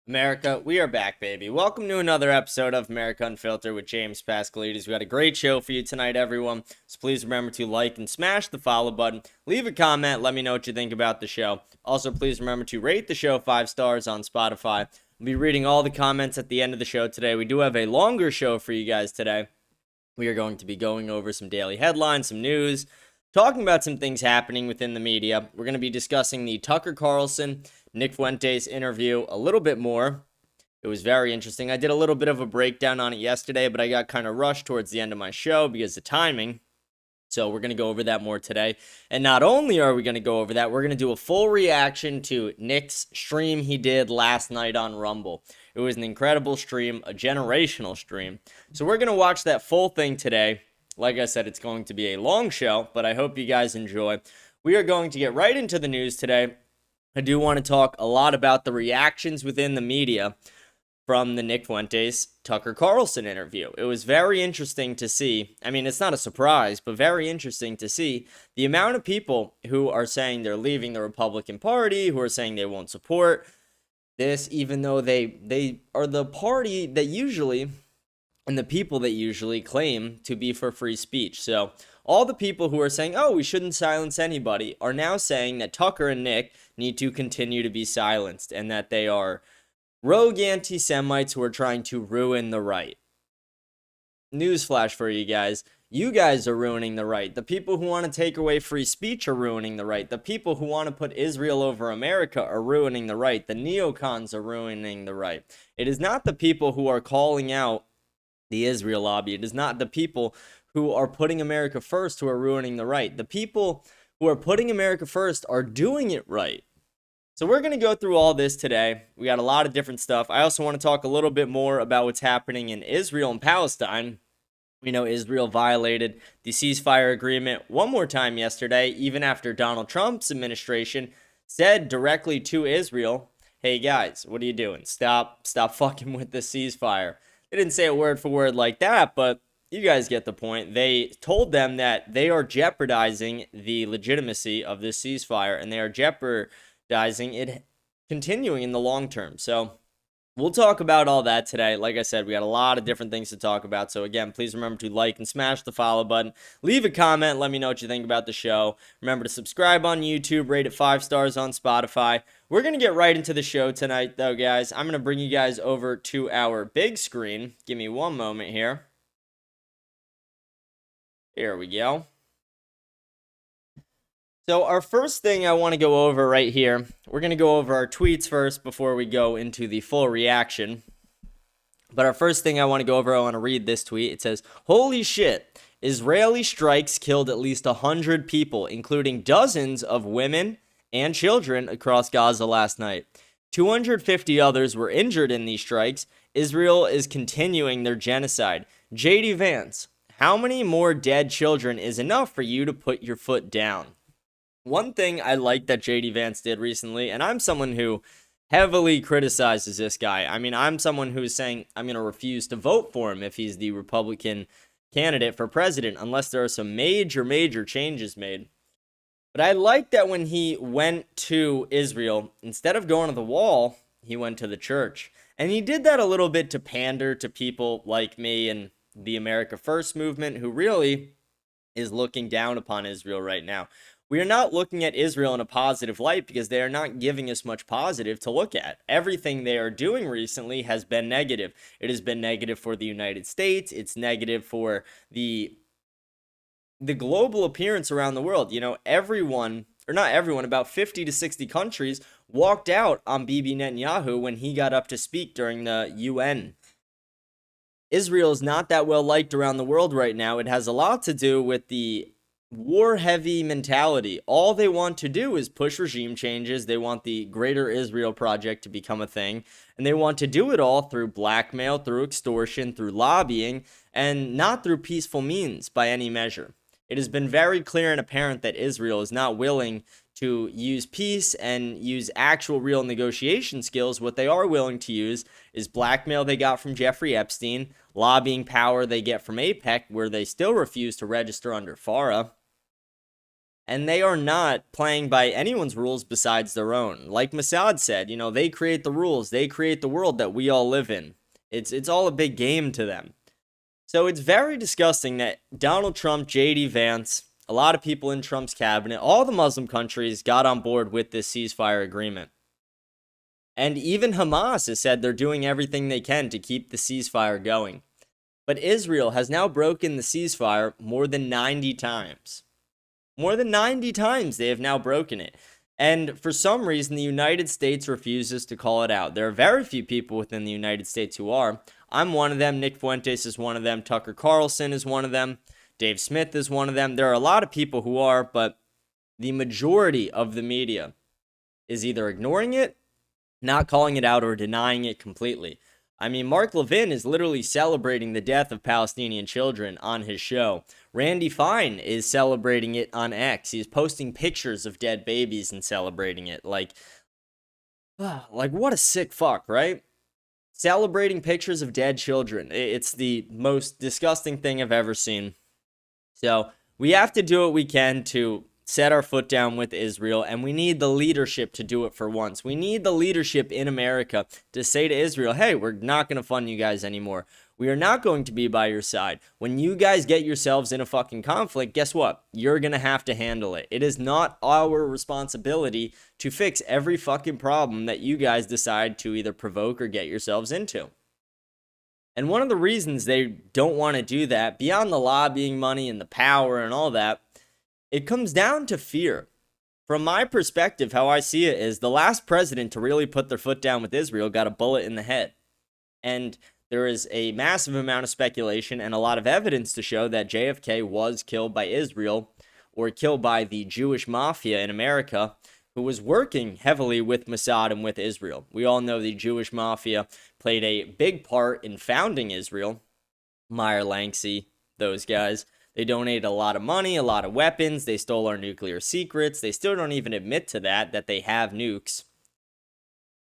America, we are back, baby. Welcome to another episode of America Unfiltered with James Pascalides. We got a great show for you tonight, everyone. So please remember to like and smash the follow button. Leave a comment. Let me know what you think about the show. Also, please remember to rate the show 5 stars on Spotify. I'll be reading all the comments at the end of the show today. We do have a longer show for you guys today. We are going to be going over some daily headlines, some news, talking about some things happening within the media. We're going to be discussing the Tucker Carlson, Nick Fuentes interview a little bit more. It was very interesting. I did a little bit of a breakdown on it yesterday, but I got kind of rushed towards the end of my show because of timing. So we're going to go over that more today. And not only are we going to go over that, we're going to do a full reaction to Nick's stream he did last night on Rumble. It was an incredible stream, a generational stream. So we're going to watch that full thing today. Like I said, it's going to be a long show, but I hope you guys enjoy. We are going to get right into the news today. I do want to talk a lot about the reactions within the media from the Nick Fuentes Tucker Carlson interview. It was very interesting to see. I mean, it's not a surprise, but very interesting to see the amount of people who are saying they're leaving the Republican Party, who are saying they won't support this, even though they are the party that usually, and the people that usually claim to be for free speech. So all the people who are saying, oh, we shouldn't silence anybody, are now saying that Tucker and Nick need to continue to be silenced and that they are rogue anti-Semites who are trying to ruin the right. Newsflash for you guys. You guys are ruining the right. The people who want to take away free speech are ruining the right. The people who want to put Israel over America are ruining the right. The neocons are ruining the right. It is not the people who are calling out the Israel lobby. It is not the people who are putting America first who are ruining the right. The people who are putting America first are doing it right. So we're going to go through all this today. We got a lot of different stuff. I also want to talk a little bit more about what's happening in Israel and Palestine. We know Israel violated the ceasefire agreement one more time yesterday, even after Donald Trump's administration said directly to Israel, hey guys, what are you doing? Stop fucking with the ceasefire. They didn't say it word for word like that, but you guys get the point. They told them that they are jeopardizing the legitimacy of this ceasefire, and they are jeopardizing it continuing in the long term. So we'll talk about all that today. Like I said, we got a lot of different things to talk about. So again, please remember to like and smash the follow button. Leave a comment. Let me know what you think about the show. Remember to subscribe on YouTube. Rate it 5 stars on Spotify. We're going to get right into the show tonight, though, guys. I'm going to bring you guys over to our big screen. Give me one moment here. Here we go. So our first thing I want to go over right here, we're going to go over our tweets first before we go into the full reaction. But our first thing I want to go over, I want to read this tweet. It says, holy shit, Israeli strikes killed at least 100 people, including dozens of women and children across Gaza last night. 250 others were injured in these strikes. Israel is continuing their genocide. JD Vance, how many more dead children is enough for you to put your foot down? One thing I like that JD Vance did recently, and I'm someone who heavily criticizes this guy. I mean, I'm someone who's saying I'm going to refuse to vote for him if he's the Republican candidate for president, unless there are some major changes made. But I like that when he went to Israel, instead of going to the wall, he went to the church. And he did that a little bit to pander to people like me and the America First movement, who really is looking down upon Israel right now. We are not looking at Israel in a positive light because they are not giving us much positive to look at. Everything they are doing recently has been negative. It has been negative for the United States. It's negative for the global appearance around the world. You know, everyone, or not everyone, about 50 to 60 countries walked out on Bibi Netanyahu when he got up to speak during the UN. Israel is not that well liked around the world right now. It has a lot to do with the war-heavy mentality. All they want to do is push regime changes. They want the Greater Israel Project to become a thing, and they want to do it all through blackmail, through extortion, through lobbying, and not through peaceful means by any measure. It has been very clear and apparent that Israel is not willing to use peace and use actual real negotiation skills. What they are willing to use is blackmail they got from Jeffrey Epstein, lobbying power they get from APEC, where they still refuse to register under FARA, And they are not playing by anyone's rules besides their own. Like Mossad said, they create the rules. They create the world that we all live in. It's all a big game to them. So it's very disgusting that Donald Trump, J.D. Vance, a lot of people in Trump's cabinet, all the Muslim countries got on board with this ceasefire agreement. And even Hamas has said they're doing everything they can to keep the ceasefire going. But Israel has now broken the ceasefire more than 90 times. More than 90 times they have now broken it. And for some reason, the United States refuses to call it out. There are very few people within the United States who are. I'm one of them. Nick Fuentes is one of them. Tucker Carlson is one of them. Dave Smith is one of them. There are a lot of people who are, but the majority of the media is either ignoring it, not calling it out, or denying it completely. I mean, Mark Levin is literally celebrating the death of Palestinian children on his show. Randy Fine is celebrating it on X. He's posting pictures of dead babies and celebrating it. Like what a sick fuck, right? Celebrating pictures of dead children. It's the most disgusting thing I've ever seen. So we have to do what we can to set our foot down with Israel, and we need the leadership to do it for once. We need the leadership in America to say to Israel, hey, we're not going to fund you guys anymore. We are not going to be by your side. When you guys get yourselves in a fucking conflict, guess what? You're going to have to handle it. It is not our responsibility to fix every fucking problem that you guys decide to either provoke or get yourselves into. And one of the reasons they don't want to do that, beyond the lobbying money and the power and all that, it comes down to fear. From my perspective, how I see it is the last president to really put their foot down with Israel got a bullet in the head. And there is a massive amount of speculation and a lot of evidence to show that JFK was killed by Israel or killed by the Jewish mafia in America, who was working heavily with Mossad and with Israel. We all know the Jewish mafia played a big part in founding Israel. Meyer Langsy, those guys. They donated a lot of money, a lot of weapons. They stole our nuclear secrets. They still don't even admit to that they have nukes.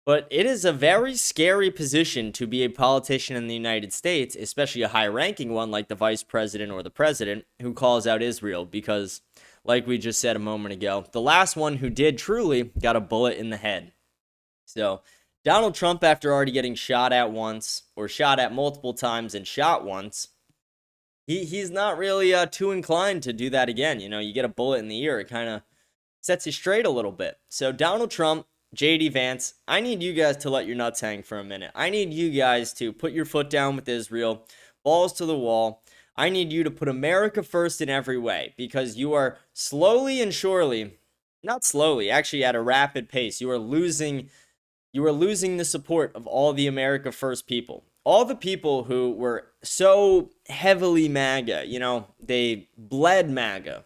But it is a very scary position to be a politician in the United States, especially a high-ranking one like the vice president or the president, who calls out Israel. Because, like we just said a moment ago, the last one who did truly got a bullet in the head. So Donald Trump, after already getting shot at once, or shot at multiple times and shot once, he's not really too inclined to do that again. You get a bullet in the ear, it kind of sets you straight a little bit. So Donald Trump, J.D. Vance, I need you guys to let your nuts hang for a minute. I need you guys to put your foot down with Israel, balls to the wall. I need you to put America first in every way, because you are slowly and surely, not slowly, actually at a rapid pace, you are losing the support of all the America first people. All the people who were so heavily MAGA, they bled MAGA.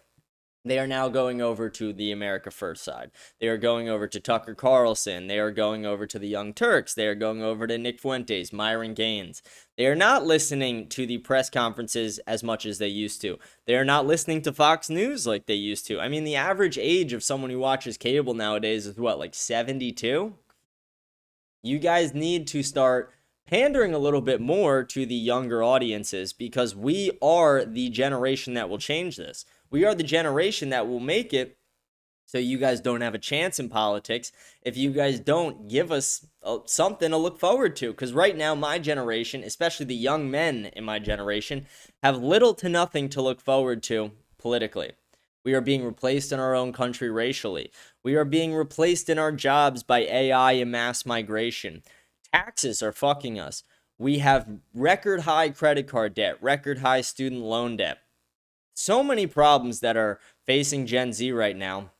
They are now going over to the America First side. They are going over to Tucker Carlson. They are going over to the Young Turks. They are going over to Nick Fuentes, Myron Gaines. They are not listening to the press conferences as much as they used to. They are not listening to Fox News like they used to. I mean, the average age of someone who watches cable nowadays is what, like 72? You guys need to start pandering a little bit more to the younger audiences, because we are the generation that will change this. We are the generation that will make it so you guys don't have a chance in politics if you guys don't give us something to look forward to. Because right now, my generation, especially the young men in my generation, have little to nothing to look forward to politically. We are being replaced in our own country racially. We are being replaced in our jobs by AI and mass migration. Taxes are fucking us. We have record high credit card debt, record high student loan debt. So many problems that are facing Gen Z right now.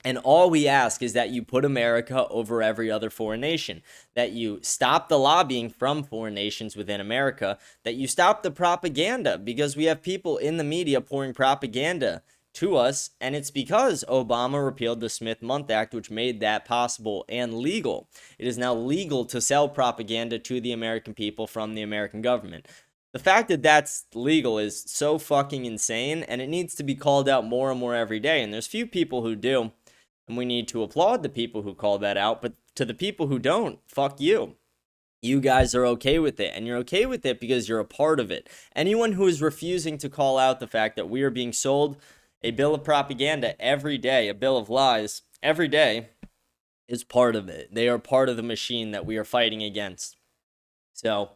And all we ask is that you put America over every other foreign nation, that you stop the lobbying from foreign nations within America, that you stop the propaganda, because we have people in the media pouring propaganda to us, and it's because Obama repealed the Smith-Mundt Act, which made that possible and legal. It is now legal to sell propaganda to the American people from the American government. The fact that that's legal is so fucking insane, and it needs to be called out more and more every day, and there's few people who do, and we need to applaud the people who call that out, but to the people who don't, fuck you. You guys are okay with it, and you're okay with it because you're a part of it. Anyone who is refusing to call out the fact that we are being sold A bill of propaganda every day, a bill of lies every day is part of it. They are part of the machine that we are fighting against. So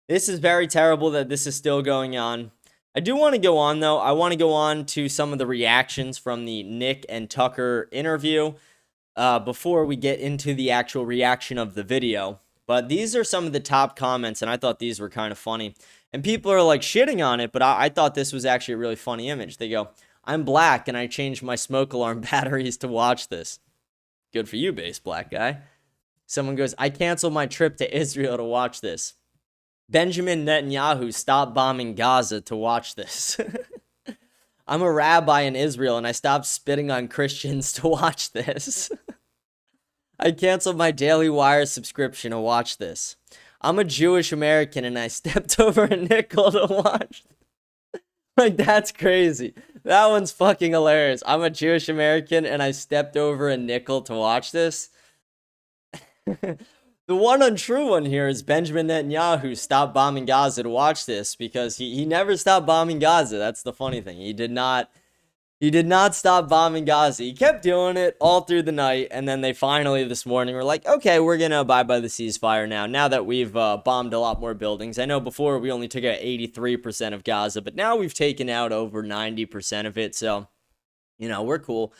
this is very terrible that this is still going on. I do want to go on, though. I want to go on to some of the reactions from the Nick and Tucker interview before we get into the actual reaction of the video. But these are some of the top comments, and I thought these were kind of funny. And people are like shitting on it, but I thought this was actually a really funny image. They go, "I'm black and I changed my smoke alarm batteries to watch this." Good for you, base black guy. Someone goes, "I canceled my trip to Israel to watch this." Benjamin Netanyahu stopped bombing Gaza to watch this. I'm a rabbi in Israel and I stopped spitting on Christians to watch this. I canceled my Daily Wire subscription to watch this. I'm a Jewish American and I stepped over a nickel to watch this. Like, that's crazy. That one's fucking hilarious. I'm a Jewish American and I stepped over a nickel to watch this. The one untrue one here is Benjamin Netanyahu stopped bombing Gaza to watch this, because he never stopped bombing Gaza. That's the funny thing. He did not stop bombing Gaza. He kept doing it all through the night, and then they finally this morning were like, okay, we're going to abide by the ceasefire now that we've bombed a lot more buildings. I know before we only took out 83% of Gaza, but now we've taken out over 90% of it, so, we're cool.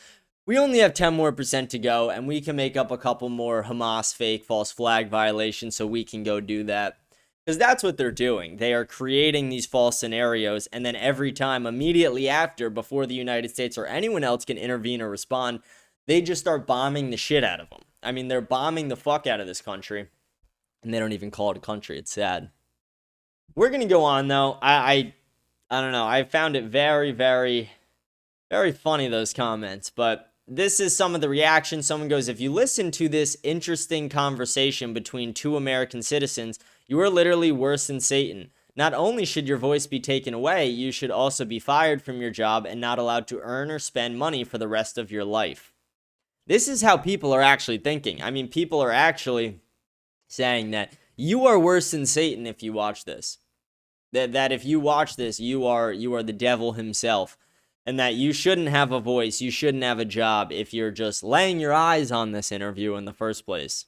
We only have 10% more to go, and we can make up a couple more Hamas fake false flag violations so we can go do that. Because that's what they're doing. They are creating these false scenarios, and then every time, immediately after, before the United States or anyone else can intervene or respond, they just start bombing the shit out of them. I mean, they're bombing the fuck out of this country, and they don't even call it a country. It's sad. We're going to go on, though. I don't know. I found it very, very, very funny, those comments, but this is some of the reaction. Someone goes, "If you listen to this interesting conversation between two American citizens, you are literally worse than Satan. Not only should your voice be taken away, you should also be fired from your job and not allowed to earn or spend money for the rest of your life." This is how people are actually thinking. I mean, people are actually saying that you are worse than Satan if you watch this. That if you watch this, you are the devil himself. And that you shouldn't have a voice, you shouldn't have a job if you're just laying your eyes on this interview in the first place.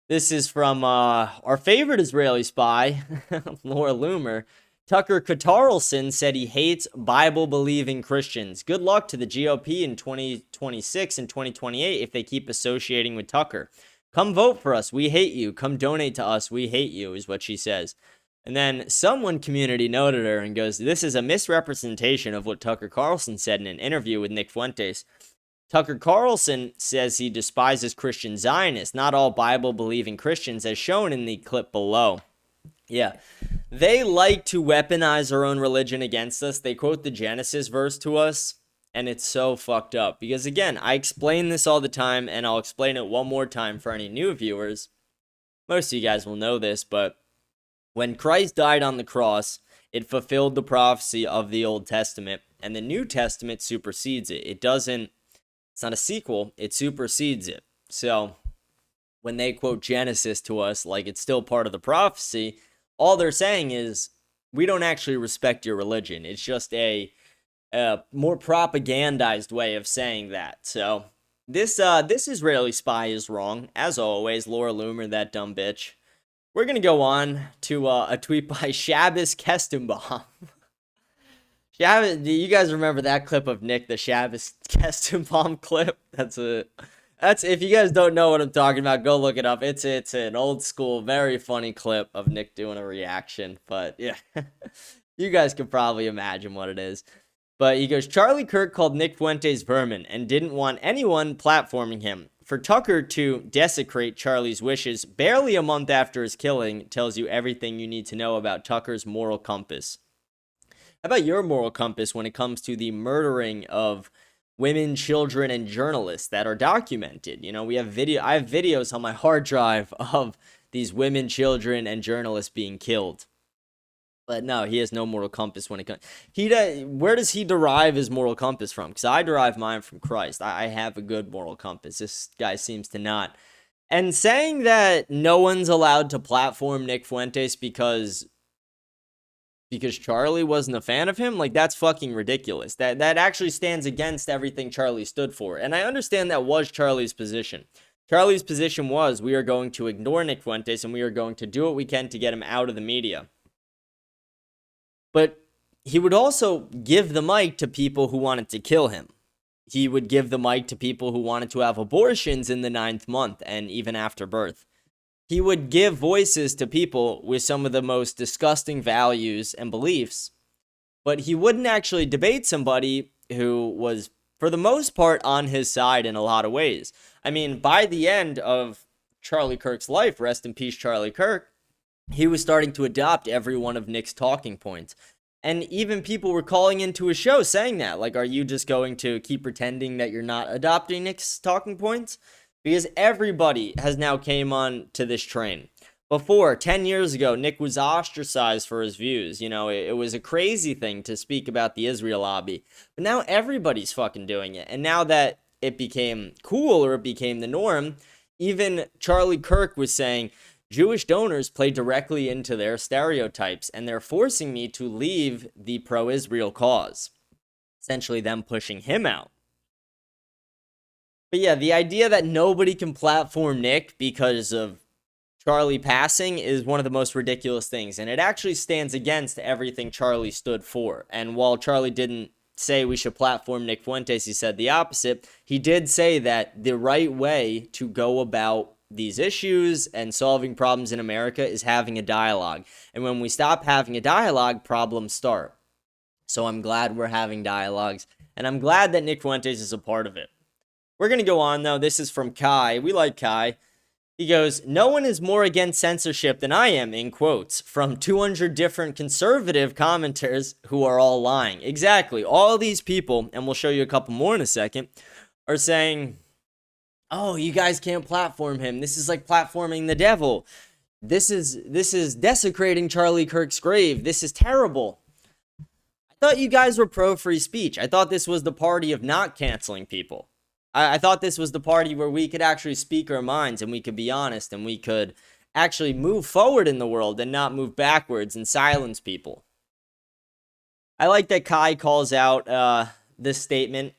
This is from our favorite Israeli spy, Laura Loomer. Tucker Carlson said he hates Bible-believing Christians. Good luck to the GOP in 2026 and 2028 if they keep associating with Tucker. Come vote for us, we hate you. Come donate to us, we hate you, is what she says. And then someone community noted her and goes, "This is a misrepresentation of what Tucker Carlson said in an interview with Nick Fuentes. Tucker Carlson says he despises Christian Zionists, not all Bible-believing Christians, as shown in the clip below." Yeah, they like to weaponize their own religion against us. They quote the Genesis verse to us, and it's so fucked up. Because again, I explain this all the time, and I'll explain it one more time for any new viewers. Most of you guys will know this, but when Christ died on the cross, it fulfilled the prophecy of the Old Testament, and the New Testament supersedes it. It's not a sequel, it supersedes it. So when they quote Genesis to us like it's still part of the prophecy, all they're saying is, we don't actually respect your religion. It's just a more propagandized way of saying that. So this Israeli spy is wrong, as always. Laura Loomer, that dumb bitch. We're going to go on to a tweet by Shabbos Kestenbaum. Shabbos, do you guys remember that clip of Nick, the Shabbos Kestenbaum clip? That's if you guys don't know what I'm talking about, go look it up. It's an old school, very funny clip of Nick doing a reaction. But yeah, you guys can probably imagine what it is. But he goes, "Charlie Kirk called Nick Fuentes vermin and didn't want anyone platforming him. For Tucker to desecrate Charlie's wishes barely a month after his killing tells you everything you need to know about Tucker's moral compass." How about your moral compass when it comes to the murdering of women, children, and journalists that are documented? I have videos on my hard drive of these women, children, and journalists being killed. But no, he has no moral compass when it comes. Where does he derive his moral compass from? Because I derive mine from Christ. I have a good moral compass. This guy seems to not. And saying that no one's allowed to platform Nick Fuentes because because Charlie wasn't a fan of him? Like, that's fucking ridiculous. That actually stands against everything Charlie stood for. And I understand that was Charlie's position. Charlie's position was, we are going to ignore Nick Fuentes and we are going to do what we can to get him out of the media. But he would also give the mic to people who wanted to kill him. He would give the mic to people who wanted to have abortions in the 9th month and even after birth. He would give voices to people with some of the most disgusting values and beliefs, but he wouldn't actually debate somebody who was, for the most part, on his side in a lot of ways. I mean, by the end of Charlie Kirk's life, rest in peace, Charlie Kirk, he was starting to adopt every one of Nick's talking points. And even people were calling into his show saying that, like, are you just going to keep pretending that you're not adopting Nick's talking points? Because everybody has now came on to this train. Before, 10 years ago, Nick was ostracized for his views. You know, it was a crazy thing to speak about the Israel lobby. But now everybody's fucking doing it. And now that it became cool, or it became the norm, even Charlie Kirk was saying, Jewish donors play directly into their stereotypes, and they're forcing me to leave the pro-Israel cause. Essentially them pushing him out. But yeah, the idea that nobody can platform Nick because of Charlie passing is one of the most ridiculous things. And it actually stands against everything Charlie stood for. And while Charlie didn't say we should platform Nick Fuentes, he said the opposite. He did say that the right way to go about these issues and solving problems in America is having a dialogue. And when we stop having a dialogue, problems start. So I'm glad we're having dialogues. And I'm glad that Nick Fuentes is a part of it. We're going to go on, though. This is from Kai. We like Kai. He goes, no one is more against censorship than I am, in quotes, from 200 different conservative commenters who are all lying. Exactly. All these people, and we'll show you a couple more in a second, are saying, oh, you guys can't platform him. This is like platforming the devil. This is desecrating Charlie Kirk's grave. This is terrible. I thought you guys were pro free speech. I thought this was the party of not canceling people. I thought this was the party where we could actually speak our minds and we could be honest and we could actually move forward in the world and not move backwards and silence people. I like that Kai calls out this statement.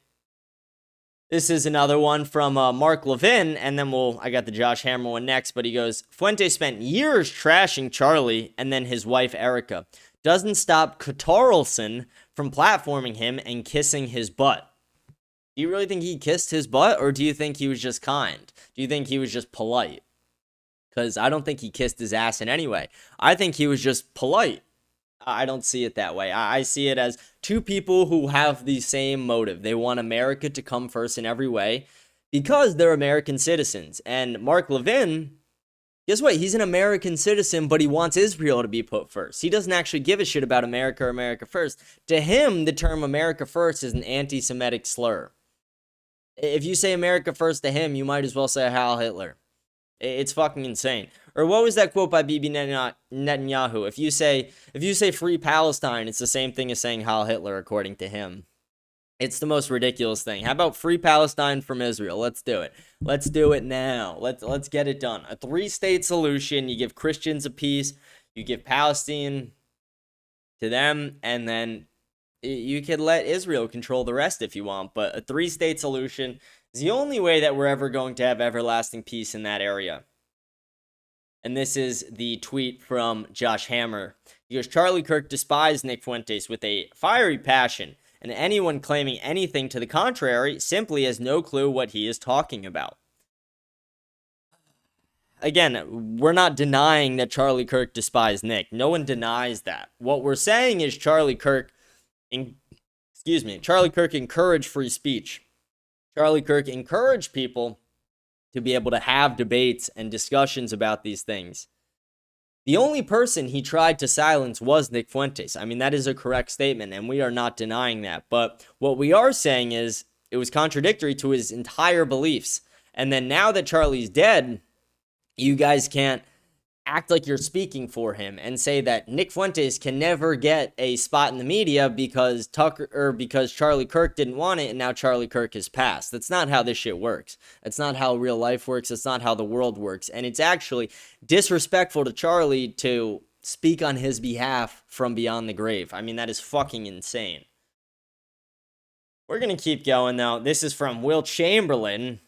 This is another one from Mark Levin, and then I got the Josh Hammer one next, but he goes, Fuentes spent years trashing Charlie and then his wife Erica. Doesn't stop Carlson from platforming him and kissing his butt. Do you really think he kissed his butt, or do you think he was just kind? Do you think he was just polite? Because I don't think he kissed his ass in any way. I think he was just polite. I don't see it that way. I see it as two people who have the same motive. They want America to come first in every way because they're American citizens. And Mark Levin, guess what? He's an American citizen, but he wants Israel to be put first. He doesn't actually give a shit about America or America first. To him, the term America first is an anti-Semitic slur. If you say America first to him, you might as well say Heil Hitler. It's fucking insane. Or what was that quote by Bibi Netanyahu? If you say free Palestine, it's the same thing as saying Heil Hitler, according to him. It's the most ridiculous thing. How about free Palestine from Israel? Let's do it. Let's do it now. Let's get it done. A 3-state solution. You give Christians a peace. You give Palestine to them, and then you could let Israel control the rest if you want, but a 3-state solution is the only way that we're ever going to have everlasting peace in that area. And this is the tweet from Josh Hammer. He goes, Charlie Kirk despised Nick Fuentes with a fiery passion, and anyone claiming anything to the contrary simply has no clue what he is talking about. Again, we're not denying that Charlie Kirk despised Nick. No one denies that. What we're saying is Charlie Kirk encouraged free speech. Charlie Kirk encouraged people to be able to have debates and discussions about these things. The only person he tried to silence was Nick Fuentes. I mean, that is a correct statement, and we are not denying that. But what we are saying is it was contradictory to his entire beliefs. And then now that Charlie's dead, you guys can't act like you're speaking for him and say that Nick Fuentes can never get a spot in the media because Charlie Kirk didn't want it and now Charlie Kirk has passed. That's not how this shit works. That's not how real life works. That's not how the world works. And it's actually disrespectful to Charlie to speak on his behalf from beyond the grave. I mean, that is fucking insane. We're going to keep going, though. This is from Will Chamberlain.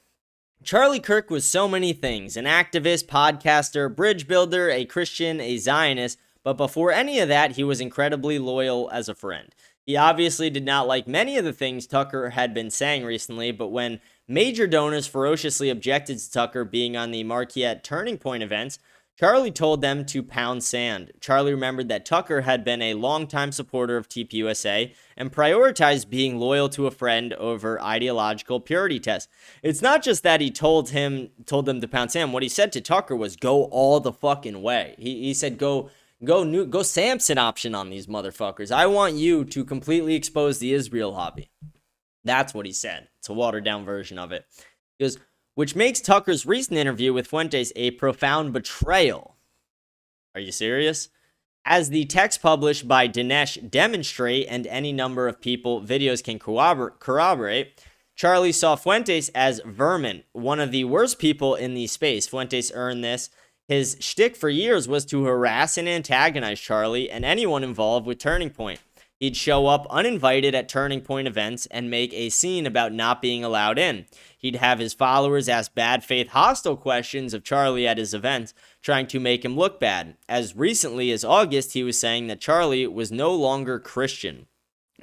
Charlie Kirk was so many things: an activist, podcaster, bridge builder, a Christian, a Zionist, but before any of that, he was incredibly loyal as a friend. He obviously did not like many of the things Tucker had been saying recently, but when major donors ferociously objected to Tucker being on the Marquette Turning Point events, Charlie told them to pound sand. Charlie remembered that Tucker had been a longtime supporter of TPUSA and prioritized being loyal to a friend over ideological purity tests. It's not just that he told them to pound sand. What he said to Tucker was go all the fucking way. He said go Samson option on these motherfuckers. I want you to completely expose the Israel hobby. That's what he said. It's a watered down version of it. He goes, which makes Tucker's recent interview with Fuentes a profound betrayal. Are you serious? As the text published by Dinesh demonstrate, and any number of people videos can corroborate, Charlie saw Fuentes as vermin, one of the worst people in the space. Fuentes earned this. His shtick for years was to harass and antagonize Charlie and anyone involved with Turning Point. He'd show up uninvited at Turning Point events and make a scene about not being allowed in. He'd have his followers ask bad faith hostile questions of Charlie at his events, trying to make him look bad. As recently as August, he was saying that Charlie was no longer Christian.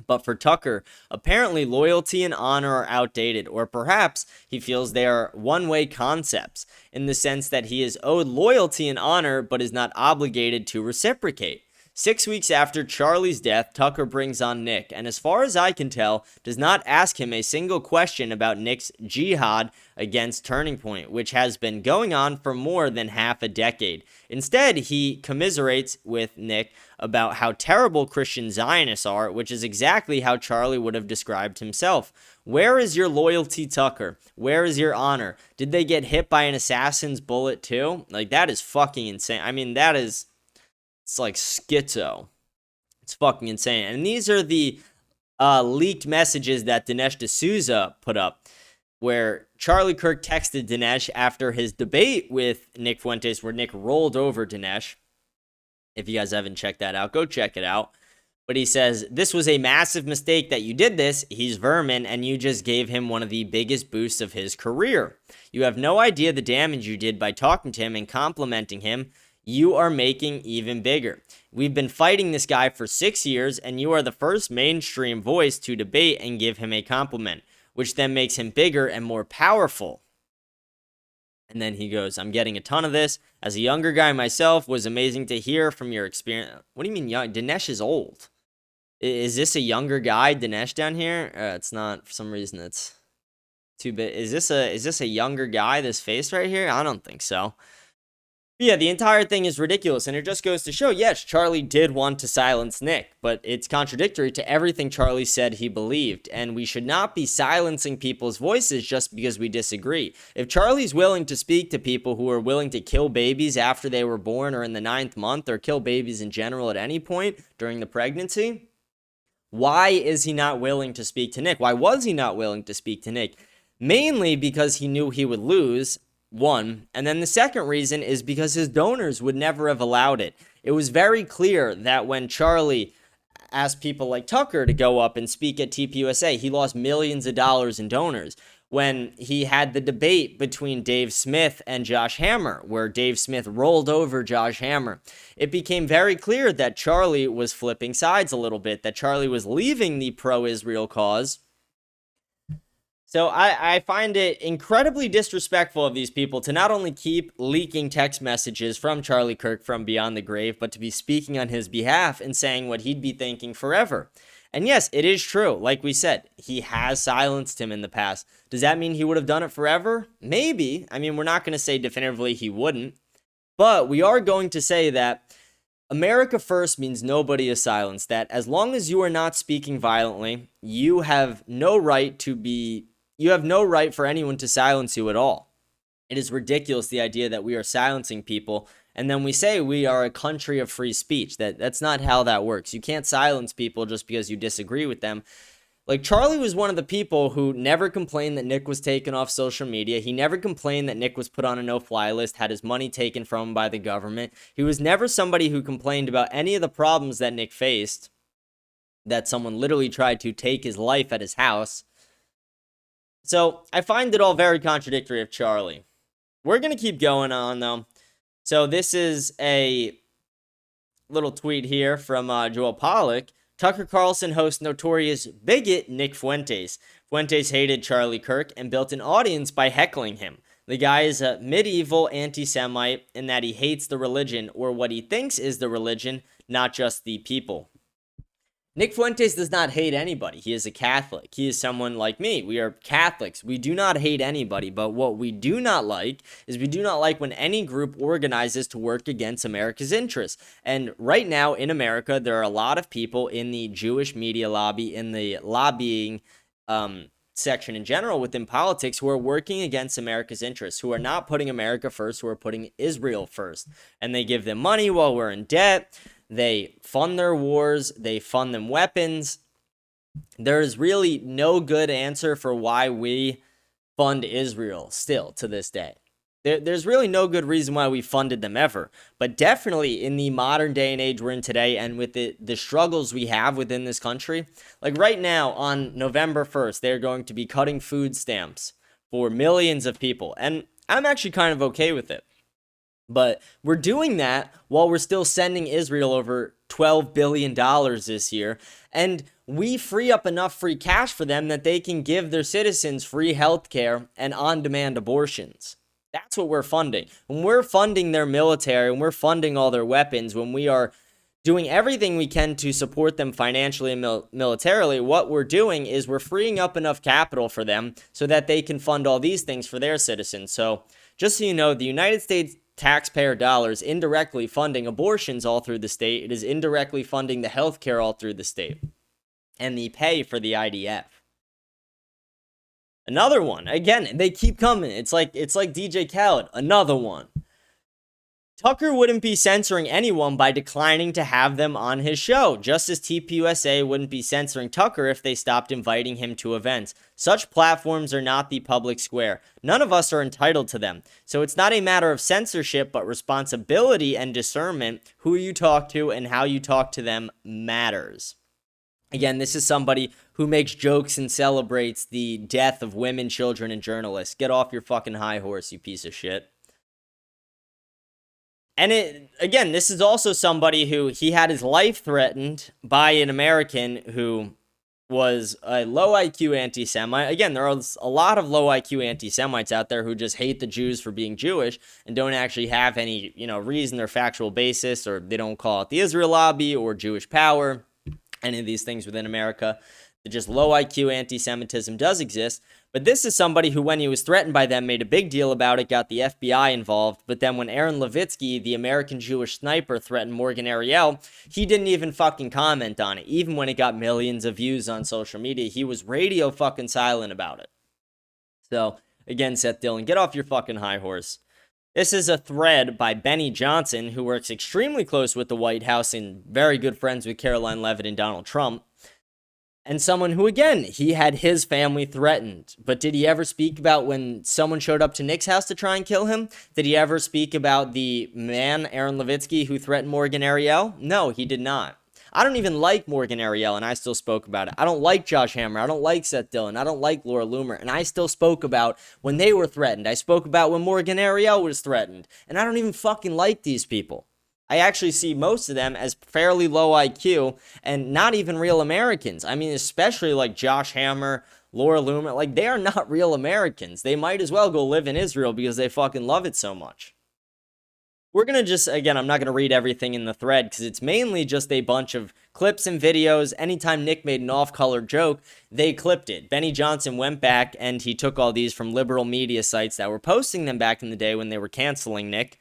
But for Tucker, apparently loyalty and honor are outdated, or perhaps he feels they are one-way concepts, in the sense that he is owed loyalty and honor but is not obligated to reciprocate. 6 weeks after Charlie's death, Tucker brings on Nick, and as far as I can tell, does not ask him a single question about Nick's jihad against Turning Point, which has been going on for more than half a decade. Instead, he commiserates with Nick about how terrible Christian Zionists are, which is exactly how Charlie would have described himself. Where is your loyalty, Tucker? Where is your honor? Did they get hit by an assassin's bullet too? Like, that is fucking insane. I mean, it's like schizo. It's fucking insane. And these are the leaked messages that Dinesh D'Souza put up, where Charlie Kirk texted Dinesh after his debate with Nick Fuentes, where Nick rolled over Dinesh. If you guys haven't checked that out, go check it out. But he says, this was a massive mistake that you did this. He's vermin, and you just gave him one of the biggest boosts of his career. You have no idea the damage you did by talking to him and complimenting him. You are making even bigger. We've been fighting this guy for 6 years, and you are the first mainstream voice to debate and give him a compliment, which then makes him bigger and more powerful. And then he goes, I'm getting a ton of this. As a younger guy myself, was amazing to hear from your experience. What do you mean young? Dinesh is old. Is this a younger guy, Dinesh, down here? It's not. For some reason, it's too big. Is this a younger guy, this face right here? I don't think so. Yeah, the entire thing is ridiculous, and it just goes to show, yes, Charlie did want to silence Nick, but it's contradictory to everything Charlie said he believed, and we should not be silencing people's voices just because we disagree. If Charlie's willing to speak to people who are willing to kill babies after they were born or in the 9th month, or kill babies in general at any point during the pregnancy, why is he not willing to speak to Nick? Why was he not willing to speak to Nick? Mainly because he knew he would lose, one, and then the second reason is because his donors would never have allowed it. It was very clear that when Charlie asked people like Tucker to go up and speak at TPUSA, he lost millions of dollars in donors. When he had the debate between Dave Smith and Josh Hammer, where Dave Smith rolled over Josh Hammer, it became very clear that Charlie was flipping sides a little bit, that Charlie was leaving the pro-Israel cause. So I find it incredibly disrespectful of these people to not only keep leaking text messages from Charlie Kirk from beyond the grave, but to be speaking on his behalf and saying what he'd be thinking forever. And yes, it is true. Like we said, he has silenced him in the past. Does that mean he would have done it forever? Maybe. I mean, we're not going to say definitively he wouldn't. But we are going to say that America first means nobody is silenced. That as long as you are not speaking violently, you have no right for anyone to silence you at all. It is ridiculous, the idea that we are silencing people, and then we say we are a country of free speech. That's not how that works. You can't silence people just because you disagree with them. Like, Charlie was one of the people who never complained that Nick was taken off social media. He never complained that Nick was put on a no-fly list, had his money taken from him by the government. He was never somebody who complained about any of the problems that Nick faced, that someone literally tried to take his life at his house. So I find it all very contradictory of Charlie. We're going to keep going on, though. So this is a little tweet here from Joel Pollack. Tucker Carlson hosts notorious bigot Nick Fuentes. Fuentes hated Charlie Kirk and built an audience by heckling him. The guy is a medieval anti-Semite in that he hates the religion, or what he thinks is the religion, not just the people. Nick Fuentes does not hate anybody. He is a Catholic. He is someone like me. We are Catholics. We do not hate anybody, but what we do not like is we do not like when any group organizes to work against America's interests. And right now in America, there are a lot of people in the Jewish media lobby, in the lobbying section in general within politics, who are working against America's interests, who are not putting America first, who are putting Israel first. And they give them money while we're in debt. They fund their wars. They fund them weapons. There is really no good answer for why we fund Israel still to this day. There's really no good reason why we funded them ever. But definitely in the modern day and age we're in today, and with the struggles we have within this country, like right now on November 1st, they're going to be cutting food stamps for millions of people. And I'm actually kind of okay with it. But we're doing that while we're still sending Israel over $12 billion this year. And we free up enough free cash for them that they can give their citizens free health care and on-demand abortions. That's what we're funding. When we're funding their military, when we're funding all their weapons, when we are doing everything we can to support them financially and militarily, what we're doing is we're freeing up enough capital for them so that they can fund all these things for their citizens. So just so you know, the United States taxpayer dollars indirectly funding abortions all through the state. It is indirectly funding the healthcare all through the state and the pay for the IDF. Another one. Again, they keep coming. It's like DJ Khaled. Another one. Tucker wouldn't be censoring anyone by declining to have them on his show, just as TPUSA wouldn't be censoring Tucker if they stopped inviting him to events. Such platforms are not the public square. None of us are entitled to them. So it's not a matter of censorship, but responsibility and discernment. Who you talk to and how you talk to them matters. Again, this is somebody who makes jokes and celebrates the death of women, children, and journalists. Get off your fucking high horse, you piece of shit. And again, this is also somebody who he had his life threatened by an American who was a low IQ anti-Semite. Again, there are a lot of low IQ anti-Semites out there who just hate the Jews for being Jewish and don't actually have any, reason or factual basis, or they don't call it the Israel lobby or Jewish power, any of these things within America. Just low IQ anti-Semitism does exist. But this is somebody who, when he was threatened by them, made a big deal about it, got the FBI involved. But then when Aaron Levitsky, the American Jewish sniper, threatened Morgan Ariel, he didn't even fucking comment on it. Even when it got millions of views on social media, he was radio fucking silent about it. So, again, Seth Dillon, get off your fucking high horse. This is a thread by Benny Johnson, who works extremely close with the White House and very good friends with Caroline Leavitt and Donald Trump. And someone who, again, he had his family threatened. But did he ever speak about when someone showed up to Nick's house to try and kill him? Did he ever speak about the man, Aaron Levitsky, who threatened Morgan Ariel? No, he did not. I don't even like Morgan Ariel, and I still spoke about it. I don't like Josh Hammer. I don't like Seth Dillon. I don't like Laura Loomer, and I still spoke about when they were threatened. I spoke about when Morgan Ariel was threatened. And I don't even fucking like these people. I actually see most of them as fairly low IQ and not even real Americans. I mean, especially like Josh Hammer, Laura Loomer, like they are not real Americans. They might as well go live in Israel because they fucking love it so much. We're going to just, again, I'm not going to read everything in the thread because it's mainly just a bunch of clips and videos. Anytime Nick made an off-color joke, they clipped it. Benny Johnson went back and he took all these from liberal media sites that were posting them back in the day when they were canceling Nick,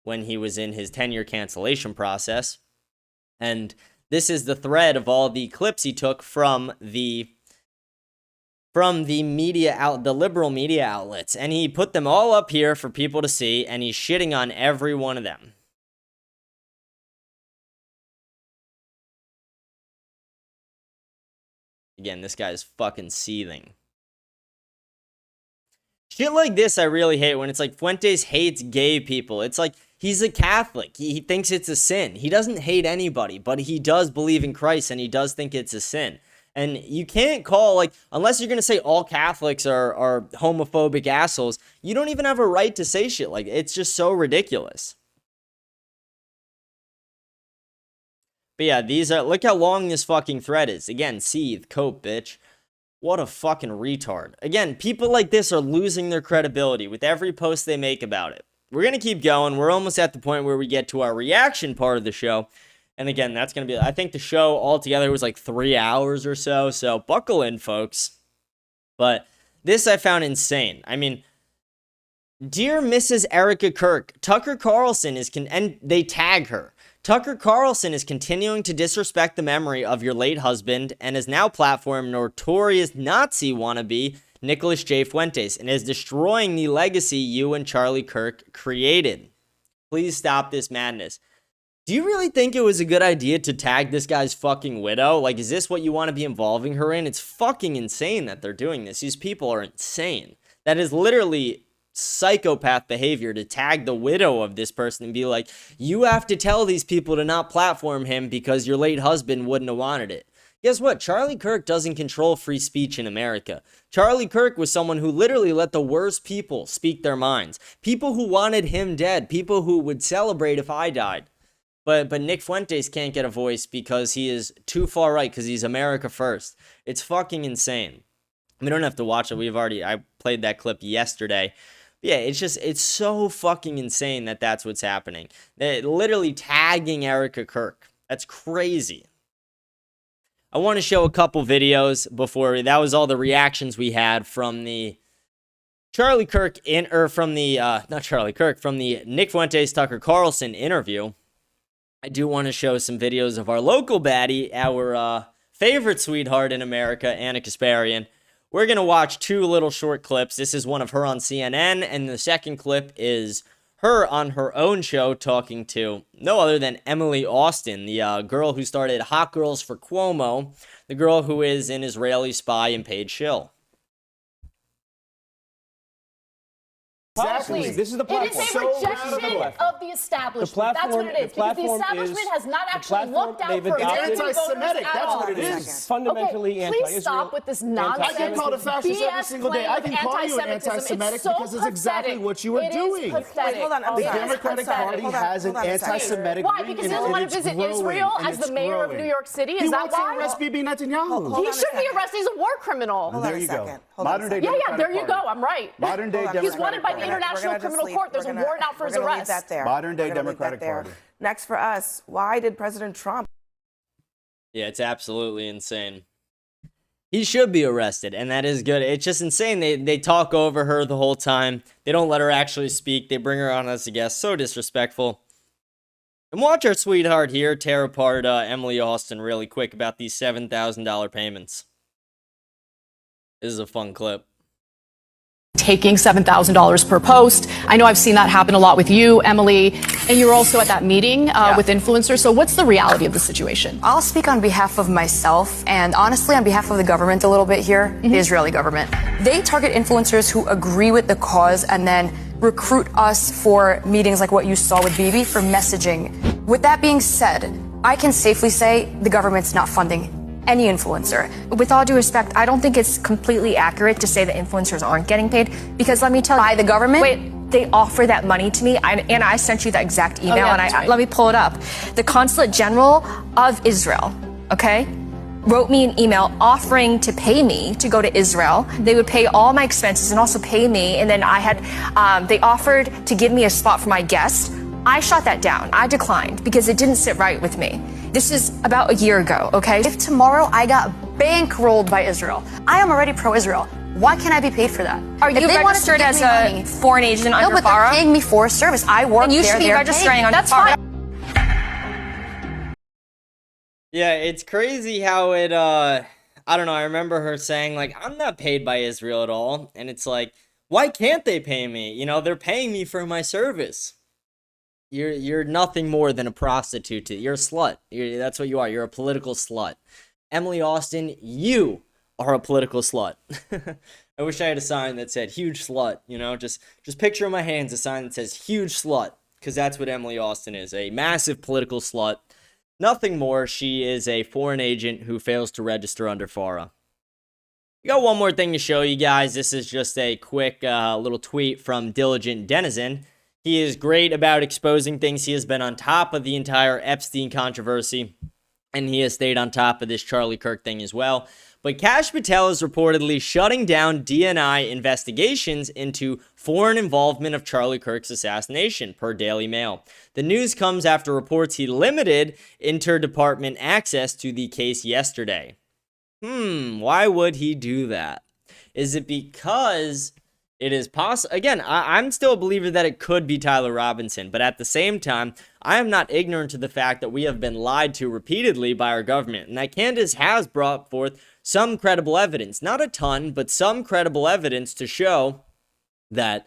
when he was in his 10-year cancellation process. And this is the thread of all the clips he took from the the liberal media outlets. And he put them all up here for people to see, and he's shitting on every one of them. Again, this guy's fucking seething. Shit like this I really hate, when it's like Fuentes hates gay people. It's like, he's a Catholic. He thinks it's a sin. He doesn't hate anybody, but he does believe in Christ, and he does think it's a sin. And you can't call, like, unless you're going to say all Catholics are homophobic assholes, you don't even have a right to say shit like that. It's just so ridiculous. But yeah, these are, look how long this fucking thread is. Again, seethe, cope, bitch. What a fucking retard. Again, people like this are losing their credibility with every post they make about it. We're going to keep going. We're almost at the point where we get to our reaction part of the show. And again, that's going to be, I think the show altogether was like 3 hours or so. So buckle in, folks. But this I found insane. I mean, dear Mrs. Erica Kirk, Tucker Carlson is, and they tag her. Tucker Carlson is continuing to disrespect the memory of your late husband and has now platformed notorious Nazi wannabe Nicholas J. Fuentes and is destroying the legacy you and Charlie Kirk created. Please stop this madness. Do you really think it was a good idea to tag this guy's fucking widow? Like, is this what you want to be involving her in? It's fucking insane that they're doing this. These people are insane. That is literally psychopath behavior to tag the widow of this person and be like, you have to tell these people to not platform him because your late husband wouldn't have wanted it. Guess what? Charlie Kirk doesn't control free speech in America. Charlie Kirk was someone who literally let the worst people speak their minds. People who wanted him dead. People who would celebrate if I died. But Nick Fuentes can't get a voice because he is too far right, because he's America first. It's fucking insane. We don't have to watch it. I played that clip yesterday. Yeah, it's so fucking insane that that's what's happening. They're literally tagging Erica Kirk. That's crazy. I want to show a couple videos before. That was all the reactions we had from the Charlie Kirk from the Nick Fuentes Tucker Carlson interview. I do want to show some videos of our local baddie, our favorite sweetheart in America, Anna Kasparian. We're going to watch two little short clips. This is one of her on CNN, and the second clip is her on her own show talking to no other than Emily Austin, the girl who started Hot Girls for Cuomo, the girl who is an Israeli spy and paid shill. Exactly. This is the platform. It is a rejection of the establishment. That's what it is. Because the establishment has not actually looked out for anti-Semitic. That's what it is. Fundamentally anti-Israel. Please stop with this nonsense. I get called a fascist every single day. I can call you an anti-Semitic because it's exactly what you are doing. Wait, hold on. The Democratic Party has an anti-Semitic. Why? Because he doesn't want to visit Israel as the mayor of New York City? Is that why? He wants to arrest Bibi Netanyahu. He should be arrested. He's a war criminal. There you go. Modern day Democratic Party. There you go. I'm right. Modern day Democratic Party. He's wanted by the International Criminal Court. There's a warrant out for his arrest. Modern day Democratic Party. Next for us, why did President Trump? Yeah, it's absolutely insane. He should be arrested, and that is good. It's just insane. They talk over her the whole time. They don't let her actually speak. They bring her on as a guest. So disrespectful. And watch our sweetheart here tear apart Emily Austin really quick about these $7,000 payments. This is a fun clip. Taking $7,000 per post. I know I've seen that happen a lot with you, Emily, and you were also at that meeting with influencers. So what's the reality of the situation? I'll speak on behalf of myself and honestly on behalf of the government a little bit here, the Israeli government. They target influencers who agree with the cause and then recruit us for meetings like what you saw with Bibi for messaging. With that being said, I can safely say the government's not funding any influencer. With all due respect, I don't think it's completely accurate to say that influencers aren't getting paid, because let me tell you, by the government, they offer that money to me, and I sent you the exact email, let me pull it up. The Consulate General of Israel, wrote me an email offering to pay me to go to Israel. They would pay all my expenses and also pay me, and then they offered to give me a spot for my guest. I shot that down. I declined because it didn't sit right with me. This is about a year ago, If tomorrow I got bankrolled by Israel, I am already pro-Israel. Why can't I be paid for that? Are you registered as a foreign agent under FARA? No, but they're paying me for a service. I work there. You should be registering under FARA. Yeah, it's crazy how it, I don't know, I remember her saying, like, I'm not paid by Israel at all. And it's like, why can't they pay me? You know, they're paying me for my service. You're nothing more than a prostitute. You're a slut. That's what you are. You're a political slut. Emily Austin, you are a political slut. I wish I had a sign that said huge slut, you know, just picture in my hands a sign that says huge slut, because that's what Emily Austin is, a massive political slut. Nothing more. She is a foreign agent who fails to register under FARA. I got one more thing to show you guys. This is just a quick little tweet from Diligent Denizen. He is great about exposing things. He has been on top of the entire Epstein controversy, and he has stayed on top of this Charlie Kirk thing as well. But Kash Patel is reportedly shutting down DNI investigations into foreign involvement of Charlie Kirk's assassination, per Daily Mail. The news comes after reports he limited interdepartment access to the case yesterday. Why would he do that? Is it because it is possible? Again, I'm still a believer that it could be Tyler Robinson, but at the same time, I am not ignorant to the fact that we have been lied to repeatedly by our government, and that Candace has brought forth some credible evidence. Not a ton, but some credible evidence to show that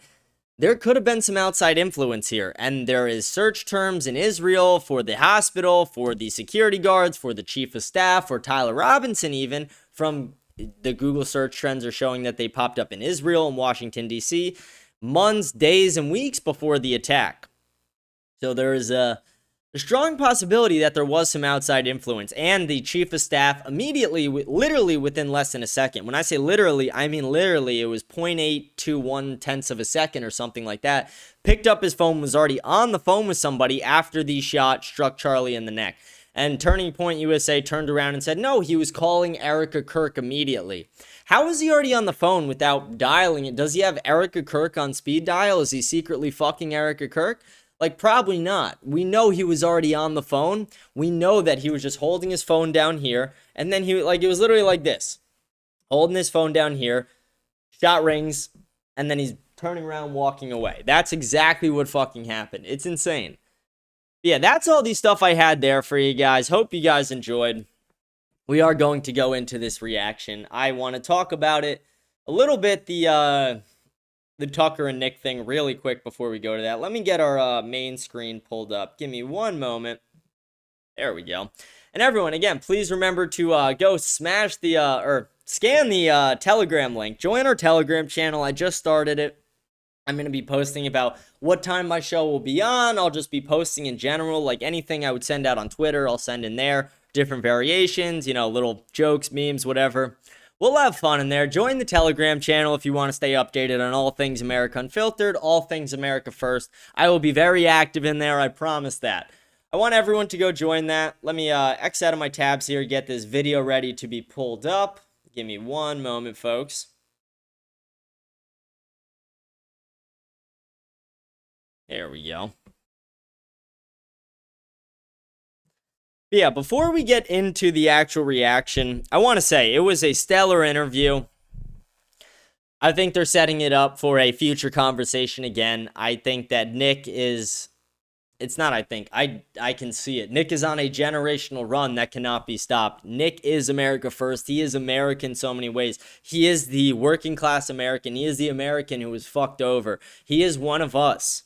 there could have been some outside influence here, and there is search terms in Israel for the hospital, for the security guards, for the chief of staff, for Tyler Robinson even, from the Google search trends are showing that they popped up in Israel and Washington, D.C., months, days, and weeks before the attack. So there is a strong possibility that there was some outside influence, and the chief of staff immediately, literally within less than a second. When I say literally, I mean literally. It was 0.821 of a second or something like that. Picked up his phone, was already on the phone with somebody after the shot struck Charlie in the neck. And Turning Point USA turned around and said, no, he was calling Erica Kirk immediately. How is he already on the phone without dialing it? Does he have Erica Kirk on speed dial? Is he secretly fucking Erica Kirk? Like, probably not. We know he was already on the phone. We know that he was just holding his phone down here. And then it was literally like this. Holding his phone down here. Shot rings. And then he's turning around, walking away. That's exactly what fucking happened. It's insane. Yeah, that's all the stuff I had there for you guys. Hope you guys enjoyed. We are going to go into this reaction. I want to talk about it a little bit, the Tucker and Nick thing really quick before we go to that. Let me get our main screen pulled up. Give me one moment. There we go. And everyone, again, please remember to go smash the, or scan the Telegram link. Join our Telegram channel. I just started it. I'm going to be posting about what time my show will be on. I'll just be posting in general, like anything I would send out on Twitter, I'll send in there. Different variations, little jokes, memes, whatever. We'll have fun in there. Join the Telegram channel if you want to stay updated on all things America Unfiltered, all things America First. I will be very active in there, I promise that. I want everyone to go join that. Let me X out of my tabs here, get this video ready to be pulled up. Give me one moment, folks. There we go. But yeah, before we get into the actual reaction, I want to say it was a stellar interview. I think they're setting it up for a future conversation again. I think that Nick is... It's not I think. I can see it. Nick is on a generational run that cannot be stopped. Nick is America first. He is American in so many ways. He is the working class American. He is the American who was fucked over. He is one of us.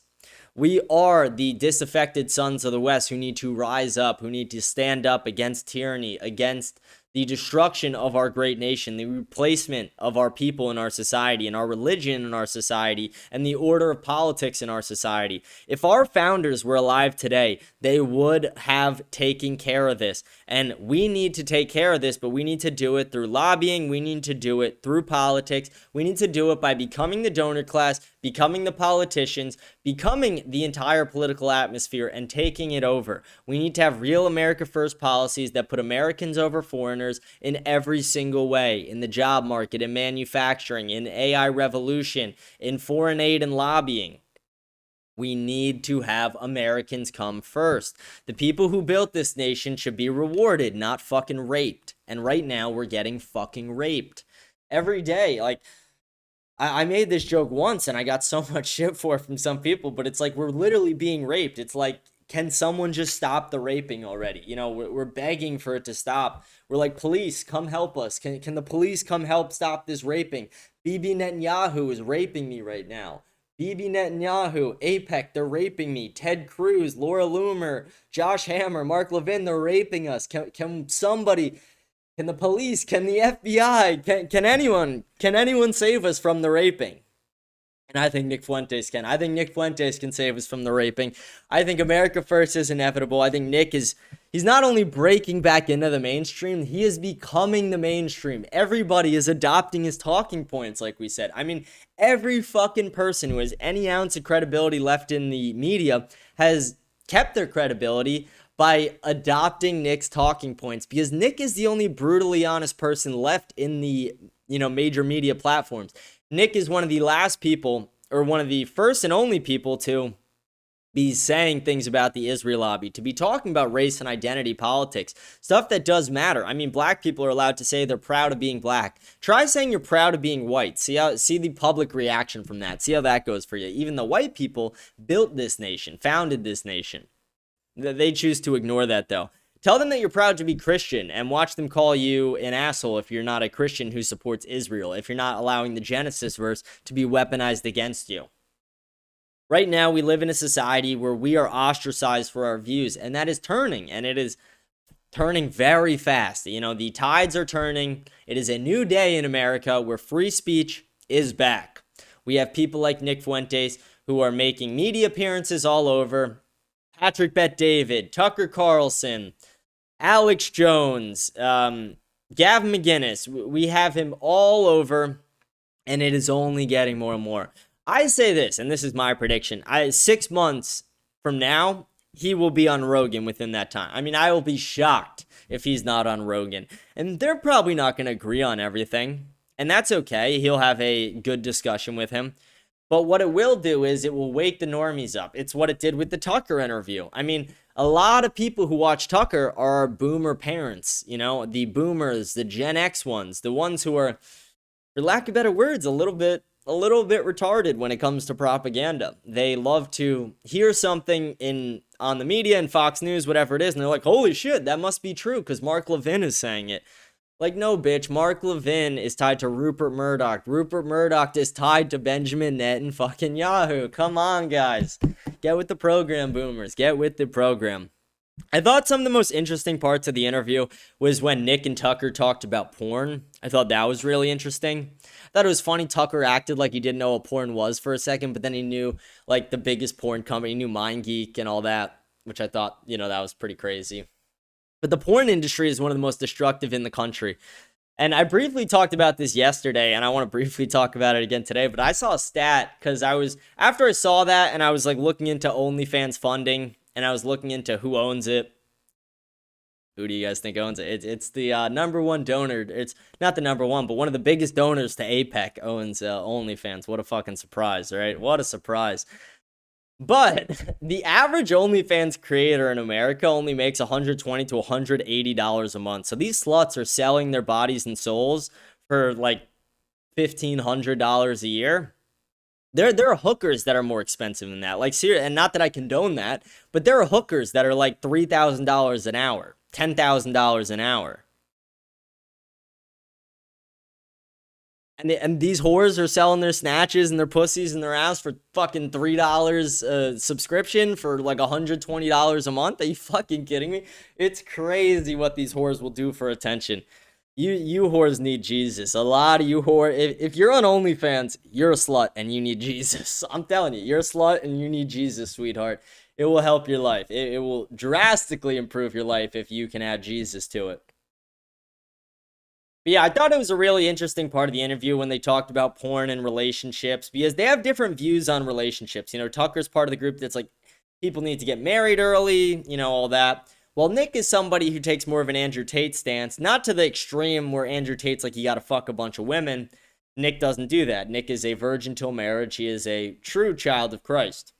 We are the disaffected sons of the West who need to rise up, who need to stand up against tyranny, against the destruction of our great nation, the replacement of our people in our society, and our religion in our society, and the order of politics in our society. If our founders were alive today, they would have taken care of this. And we need to take care of this, but we need to do it through lobbying. We need to do it through politics. We need to do it by becoming the donor class, becoming the politicians, becoming the entire political atmosphere, and taking it over. We need to have real America First policies that put Americans over foreigners in every single way, in the job market, in manufacturing, in AI revolution, in foreign aid and lobbying. We need to have Americans come first. The people who built this nation should be rewarded, not fucking raped. And right now, we're getting fucking raped. Every day, like... I made this joke once and I got so much shit for it from some people, but it's like we're literally being raped. It's like, can someone just stop the raping already? We're begging for it to stop. We're like, police, come help us. Can the police come help stop this raping? Bibi Netanyahu is raping me right now. Bibi Netanyahu, APEC, they're raping me. Ted Cruz, Laura Loomer, Josh Hammer, Mark Levin, they're raping us. Can Can the police, can the FBI, can anyone save us from the raping? And I think Nick Fuentes can. I think Nick Fuentes can save us from the raping. I think America First is inevitable. I think Nick he's not only breaking back into the mainstream, he is becoming the mainstream. Everybody is adopting his talking points, like we said. I mean, every fucking person who has any ounce of credibility left in the media has kept their credibility by adopting Nick's talking points, because Nick is the only brutally honest person left in the, major media platforms. Nick is one of the last people, or one of the first and only people to be saying things about the Israel lobby, to be talking about race and identity politics, stuff that does matter. I mean, black people are allowed to say they're proud of being black. Try saying you're proud of being white. See the public reaction from that. See how that goes for you. Even the white people built this nation, founded this nation. They choose to ignore that, though. Tell them that you're proud to be Christian and watch them call you an asshole if you're not a Christian who supports Israel, if you're not allowing the Genesis verse to be weaponized against you. Right now, we live in a society where we are ostracized for our views, and that is turning, and it is turning very fast. The tides are turning. It is a new day in America where free speech is back. We have people like Nick Fuentes who are making media appearances all over. Patrick Bet-David, Tucker Carlson, Alex Jones, Gavin McGinnis. We have him all over, and it is only getting more and more. I say this, and this is my prediction. 6 months from now, he will be on Rogan within that time. I mean, I will be shocked if he's not on Rogan. And they're probably not going to agree on everything, and that's okay. He'll have a good discussion with him. But what it will do is it will wake the normies up. It's what it did with the Tucker interview. I mean, a lot of people who watch Tucker are boomer parents, the boomers, the Gen X ones, the ones who are, for lack of better words, a little bit retarded when it comes to propaganda. They love to hear something on the media and Fox News, whatever it is, and they're like, holy shit, that must be true because Mark Levin is saying it. Like, no, bitch, Mark Levin is tied to Rupert Murdoch. Rupert Murdoch is tied to Benjamin Netanyahu. Come on, guys. Get with the program, boomers. Get with the program. I thought some of the most interesting parts of the interview was when Nick and Tucker talked about porn. I thought that was really interesting. I thought it was funny. Tucker acted like he didn't know what porn was for a second, but then he knew, like, the biggest porn company. He knew MindGeek and all that, which I thought, that was pretty crazy. But the porn industry is one of the most destructive in the country. And I briefly talked about this yesterday, and I want to briefly talk about it again today. But I saw a stat, because after I saw that, and I was like looking into OnlyFans funding, and I was looking into who owns it. Who do you guys think owns it? It's the number one donor. It's not the number one, but one of the biggest donors to APEC owns OnlyFans. What a fucking surprise, right? What a surprise. But the average OnlyFans creator in America only makes $120 to $180 a month. So these sluts are selling their bodies and souls for like $1,500 a year. There are hookers that are more expensive than that. Like, seriously, and not that I condone that, but there are hookers that are like $3,000 an hour, $10,000 an hour. And these whores are selling their snatches and their pussies and their ass for fucking $3 subscription for like $120 a month. Are you fucking kidding me? It's crazy what these whores will do for attention. You whores need Jesus. A lot of you whore. If you're on OnlyFans, you're a slut and you need Jesus. I'm telling you, you're a slut and you need Jesus, sweetheart. It will help your life. It will drastically improve your life if you can add Jesus to it. But yeah, I thought it was a really interesting part of the interview when they talked about porn and relationships, because they have different views on relationships. Tucker's part of the group that's like, people need to get married early, all that. Well, Nick is somebody who takes more of an Andrew Tate stance, not to the extreme where Andrew Tate's like, you gotta fuck a bunch of women. Nick doesn't do that. Nick is a virgin till marriage. He is a true child of Christ.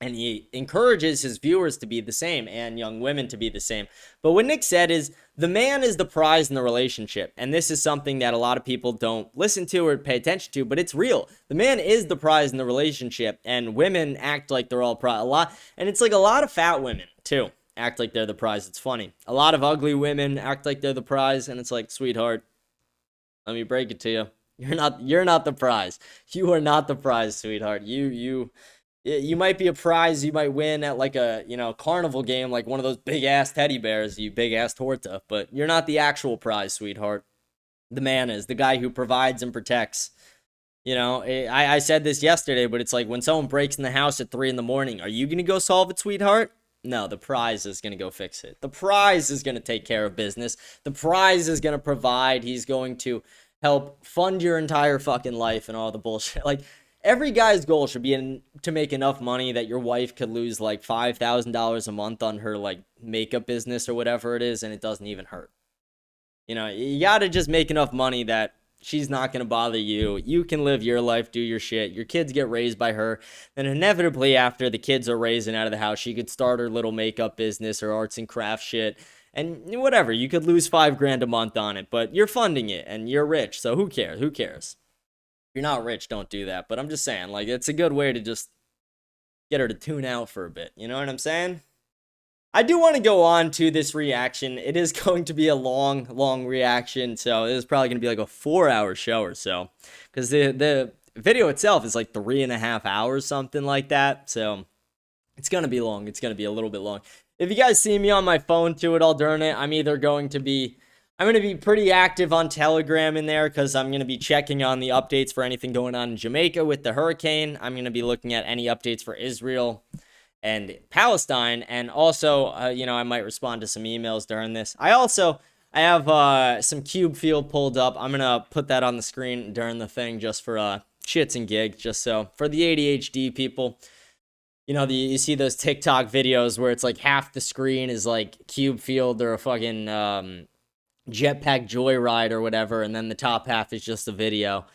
And he encourages his viewers to be the same and young women to be the same. But what Nick said is, the man is the prize in the relationship. And this is something that a lot of people don't listen to or pay attention to, but it's real. The man is the prize in the relationship, and women act like they're all prize. And it's like a lot of fat women, too, act like they're the prize. It's funny. A lot of ugly women act like they're the prize, and it's like, sweetheart, let me break it to you. You're not the prize. You are not the prize, sweetheart. You You might be a prize you might win at like a, carnival game, like one of those big ass teddy bears, you big ass torta, but you're not the actual prize, sweetheart. The man is the guy who provides and protects. I said this yesterday, but it's like when someone breaks in the house at 3 a.m, are you going to go solve it, sweetheart? No, the prize is going to go fix it. The prize is going to take care of business. The prize is going to provide. He's going to help fund your entire fucking life and all the bullshit. Like, every guy's goal should be to make enough money that your wife could lose like $5,000 a month on her like makeup business or whatever it is, and it doesn't even hurt. You gotta just make enough money that she's not gonna bother you. You can live your life, do your shit. Your kids get raised by her. Then inevitably after the kids are raised and out of the house, she could start her little makeup business or arts and crafts shit. And whatever, you could lose $5,000 a month on it, but you're funding it and you're rich, so who cares? Who cares? If you're not rich, don't do that. But I'm just saying, like, it's a good way to just get her to tune out for a bit. You know what I'm saying? I do want to go on to this reaction. It is going to be a long reaction. So it is probably going to be like a 4-hour show or so. Because the video itself is like 3.5 hours, something like that. So it's going to be long. It's going to be a little bit long. If you guys see me on my phone to it all during it, I'm going to be pretty active on Telegram in there because I'm going to be checking on the updates for anything going on in Jamaica with the hurricane. I'm going to be looking at any updates for Israel and Palestine. And also, I might respond to some emails during this. I have some Cube Field pulled up. I'm going to put that on the screen during the thing just for shits and gigs. Just so for the ADHD people. You see those TikTok videos where it's like half the screen is like Cube Field or a fucking jetpack joyride or whatever, and then the top half is just a video.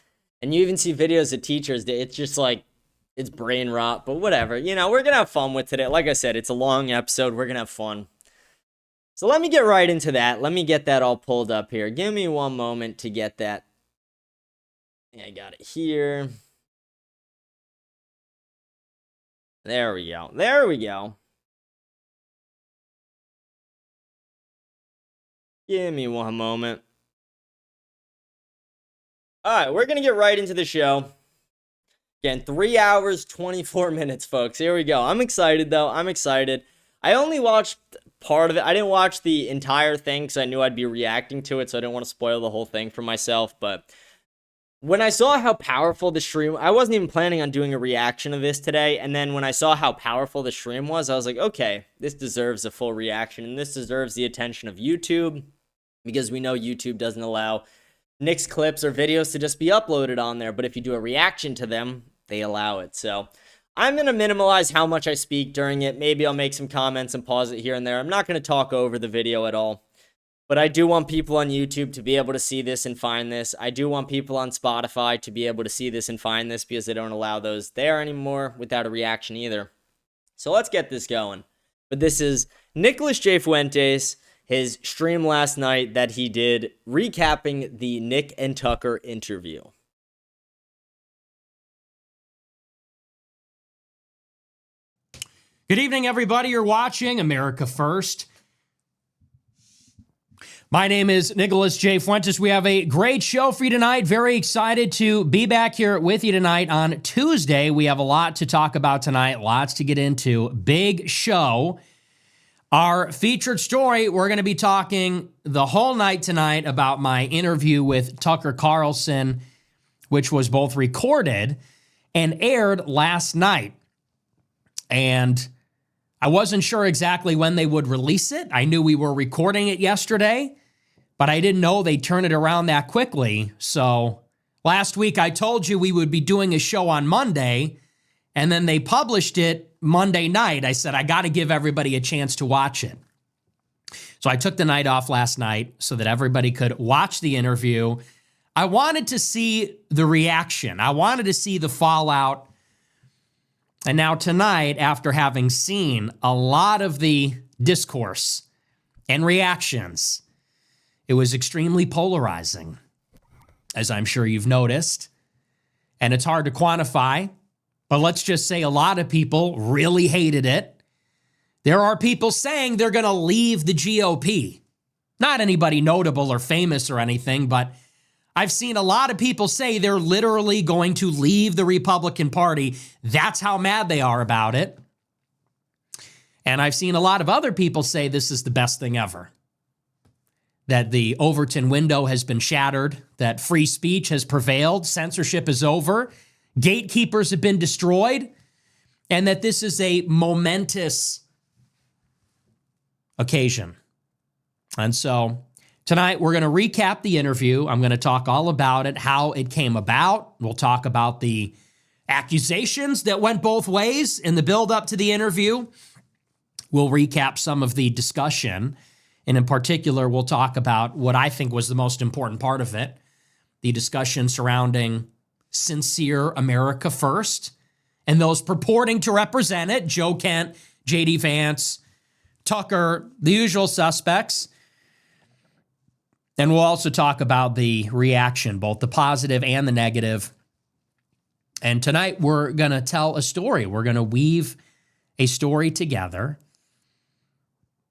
And you even see videos of teachers that it's just like, it's brain rot, but whatever. We're gonna have fun with today. Like I said, it's a long episode. We're gonna have fun. So let me get right into that. Let me get that all pulled up here. Give me one moment to get that. I got it here. There we go. There we go. Give me one moment. All right, we're going to get right into the show. Again, 3 hours, 24 minutes, folks. Here we go. I'm excited, though. I'm excited. I only watched part of it. I didn't watch the entire thing because I knew I'd be reacting to it, so I didn't want to spoil the whole thing for myself. But when I saw how powerful the stream, I wasn't even planning on doing a reaction of this today. And then when I saw how powerful the stream was, I was like, okay, this deserves a full reaction. And this deserves the attention of YouTube. Because we know YouTube doesn't allow Nick's clips or videos to just be uploaded on there. But if you do a reaction to them, they allow it. So I'm going to minimize how much I speak during it. Maybe I'll make some comments and pause it here and there. I'm not going to talk over the video at all. But I do want people on YouTube to be able to see this and find this. I do want people on Spotify to be able to see this and find this because they don't allow those there anymore without a reaction either. So let's get this going. But this is Nicholas J. Fuentes, his stream last night that he did recapping the Nick and Tucker interview. Good evening, everybody. You're watching America First. My name is Nicholas J. Fuentes. We have a great show for you tonight. Very excited to be back here with you tonight on Tuesday. We have a lot to talk about tonight, lots to get into. Big show. Our featured story, we're going to be talking the whole night tonight about my interview with Tucker Carlson, which was both recorded and aired last night. And I wasn't sure exactly when they would release it. I knew we were recording it yesterday, but I didn't know they'd turn it around that quickly. So last week I told you we would be doing a show on Monday, and then they published it Monday night. I said, I got to give everybody a chance to watch it. So I took the night off last night so that everybody could watch the interview. I wanted to see the reaction. I wanted to see the fallout. And now tonight, after having seen a lot of the discourse and reactions, it was extremely polarizing, as I'm sure you've noticed. And it's hard to quantify, but let's just say a lot of people really hated it. There are people saying they're going to leave the GOP. Not anybody notable or famous or anything, but I've seen a lot of people say they're literally going to leave the Republican Party. That's how mad they are about it. And I've seen a lot of other people say this is the best thing ever. That the Overton window has been shattered, that free speech has prevailed, censorship is over, gatekeepers have been destroyed, and that this is a momentous occasion. And so tonight, we're going to recap the interview. I'm going to talk all about it, how it came about. We'll talk about the accusations that went both ways in the build-up to the interview. We'll recap some of the discussion. And in particular, we'll talk about what I think was the most important part of it, the discussion surrounding sincere America First and those purporting to represent it, Joe Kent, J.D. Vance, Tucker, the usual suspects. And we'll also talk about the reaction, both the positive and the negative. And tonight we're going to tell a story. We're going to weave a story together.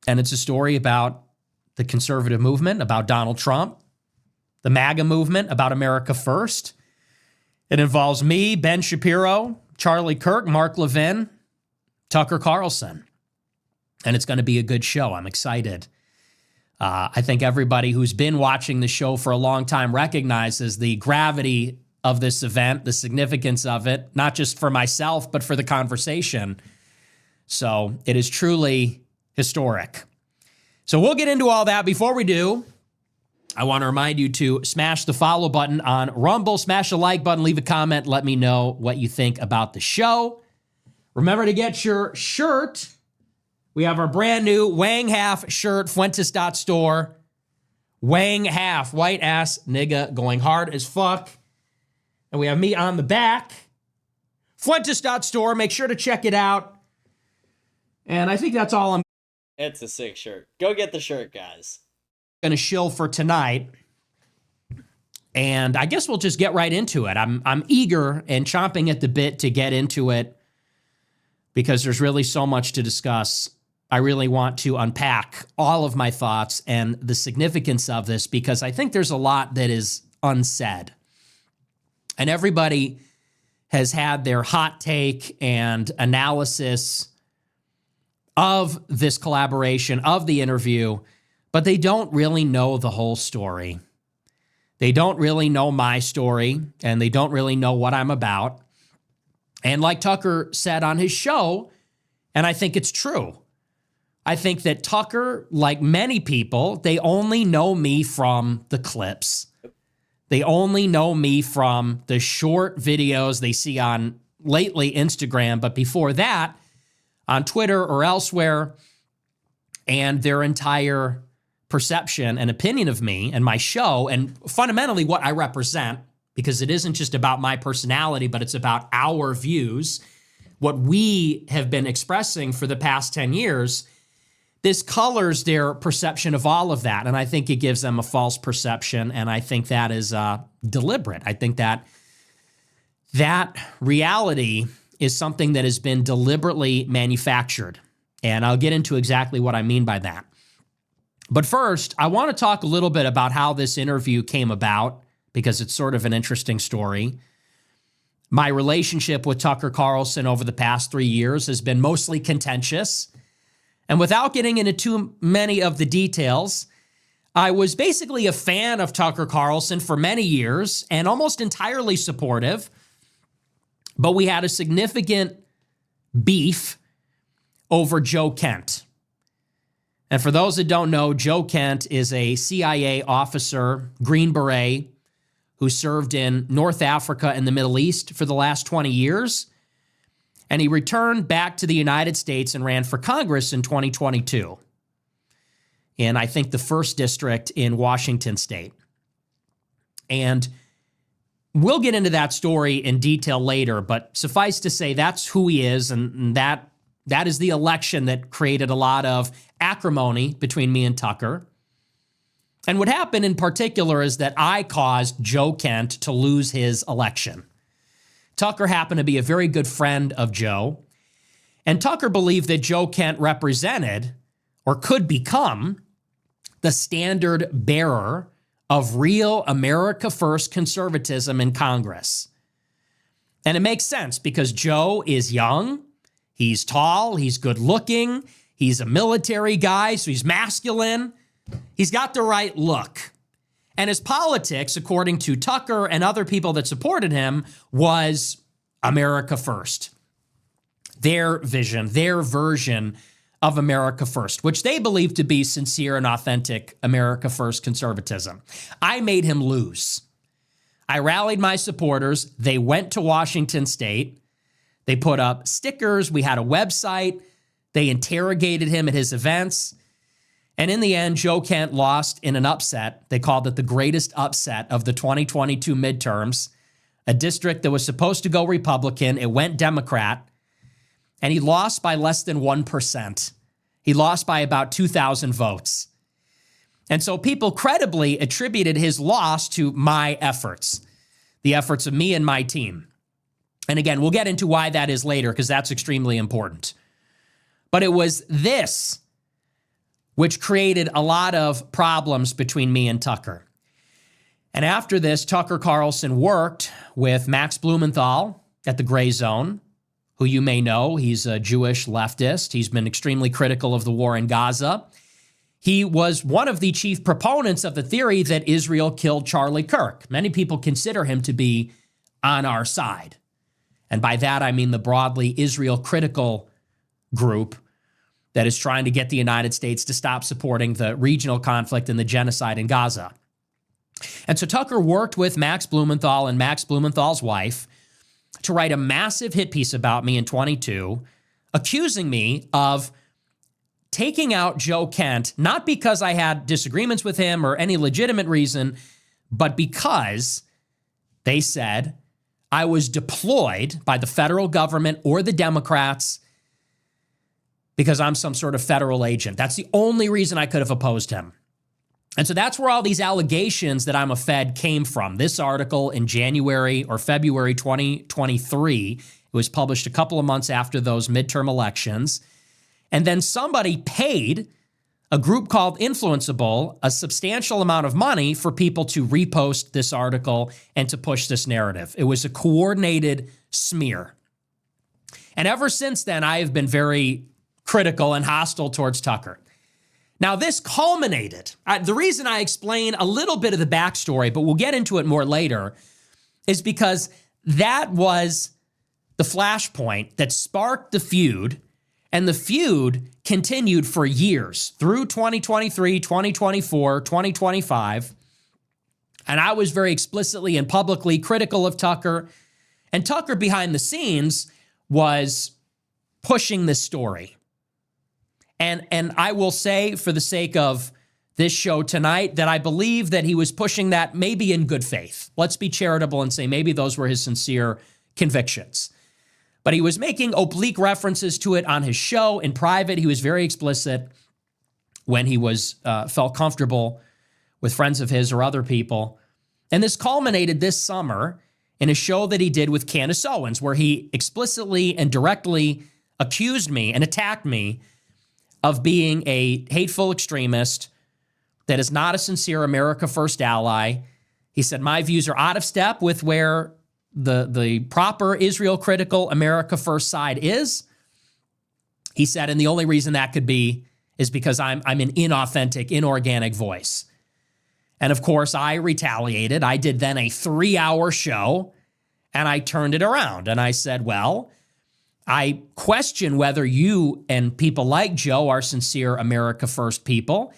And it's a story about the conservative movement, about Donald Trump, the MAGA movement, about America First. It involves me, Ben Shapiro, Charlie Kirk, Mark Levin, Tucker Carlson. And it's going to be a good show. I'm excited. I think everybody who's been watching the show for a long time recognizes the gravity of this event, the significance of it, not just for myself, but for the conversation. So it is truly historic. So we'll get into all that. Before we do, I want to remind you to smash the follow button on Rumble, smash the like button, leave a comment, let me know what you think about the show. Remember to get your shirt. We have our brand new Wang Half shirt, Fuentes.store. Wang Half, white ass nigga going hard as fuck. And we have me on the back. Fuentes.store, make sure to check it out. And I think that's all I'm It's a sick shirt. Go get the shirt, guys. going to shill for tonight. And I guess we'll just get right into it. I'm eager and chomping at the bit to get into it because there's really so much to discuss. I really want to unpack all of my thoughts and the significance of this because I think there's a lot that is unsaid. And everybody has had their hot take and analysis of this collaboration, of the interview, but they don't really know the whole story. They don't really know my story, and they don't really know what I'm about. And like Tucker said on his show, and I think it's true, I think that Tucker, like many people, they only know me from the clips. They only know me from the short videos they see on lately Instagram, but before that, on Twitter or elsewhere, and their entire perception and opinion of me and my show, and fundamentally what I represent, because it isn't just about my personality, but it's about our views, what we have been expressing for the past 10 years, this colors their perception of all of that. And I think it gives them a false perception, and I think that is deliberate. I think that reality is something that has been deliberately manufactured. And I'll get into exactly what I mean by that. But first, I want to talk a little bit about how this interview came about, because it's sort of an interesting story. My relationship with Tucker Carlson over the past 3 years has been mostly contentious. And without getting into too many of the details, I was basically a fan of Tucker Carlson for many years and almost entirely supportive. But we had a significant beef over Joe Kent. And for those that don't know, Joe Kent is a CIA officer, Green Beret, who served in North Africa and the Middle East for the last 20 years. And he returned back to the United States and ran for Congress in 2022. In, I think, the 1st district in Washington state. And we'll get into that story in detail later, but suffice to say that's who he is, and that is the election that created a lot of acrimony between me and Tucker. And what happened in particular is that I caused Joe Kent to lose his election. Tucker happened to be a very good friend of Joe, and Tucker believed that Joe Kent represented, or could become, the standard bearer of real America First conservatism in Congress. And it makes sense because Joe is young, he's tall, he's good looking, he's a military guy, so he's masculine. He's got the right look. And his politics, according to Tucker and other people that supported him, was America First. Their vision, their version of America First, which they believe to be sincere and authentic America First conservatism. I made him lose. I rallied my supporters. They went to Washington State. They put up stickers. We had a website. They interrogated him at his events. And in the end, Joe Kent lost in an upset. They called it the greatest upset of the 2022 midterms. A district that was supposed to go Republican, it went Democrat. And he lost by less than 1%. He lost by about 2,000 votes. And so people credibly attributed his loss to my efforts, the efforts of me and my team. And again, we'll get into why that is later because that's extremely important. But it was this which created a lot of problems between me and Tucker. And after this, Tucker Carlson worked with Max Blumenthal at the Gray Zone, who you may know. He's a Jewish leftist. He's been extremely critical of the war in Gaza. He was one of the chief proponents of the theory that Israel killed Charlie Kirk. Many people consider him to be on our side. And by that, I mean the broadly Israel-critical group that is trying to get the United States to stop supporting the regional conflict and the genocide in Gaza. And so Tucker worked with Max Blumenthal and Max Blumenthal's wife to write a massive hit piece about me in 22, accusing me of taking out Joe Kent, not because I had disagreements with him or any legitimate reason, but because they said I was deployed by the federal government or the Democrats because I'm some sort of federal agent. That's the only reason I could have opposed him. And so that's where all these allegations that I'm a Fed came from. This article in January or February 2023, it was published a couple of months after those midterm elections. And then somebody paid a group called Influenceable a substantial amount of money for people to repost this article and to push this narrative. It was a coordinated smear. And ever since then, I have been very critical and hostile towards Tucker. Now, this culminated. The reason I explain a little bit of the backstory, but we'll get into it more later, is because that was the flashpoint that sparked the feud. And the feud continued for years through 2023, 2024, 2025. And I was very explicitly and publicly critical of Tucker. And Tucker, behind the scenes, was pushing this story. And I will say, for the sake of this show tonight, that I believe that he was pushing that maybe in good faith. Let's be charitable and say maybe those were his sincere convictions. But he was making oblique references to it on his show in private. He was very explicit when he was felt comfortable with friends of his or other people. And this culminated this summer in a show that he did with Candace Owens, where he explicitly and directly accused me and attacked me of being a hateful extremist that is not a sincere America First ally. He said my views are out of step with where the proper Israel-critical America First side is. He said, and the only reason that could be is because I'm an inauthentic, inorganic voice. And of course, I retaliated. I did then a 3-hour show, and I turned it around. And I said, well, I question whether you and people like Joe are sincere America First people.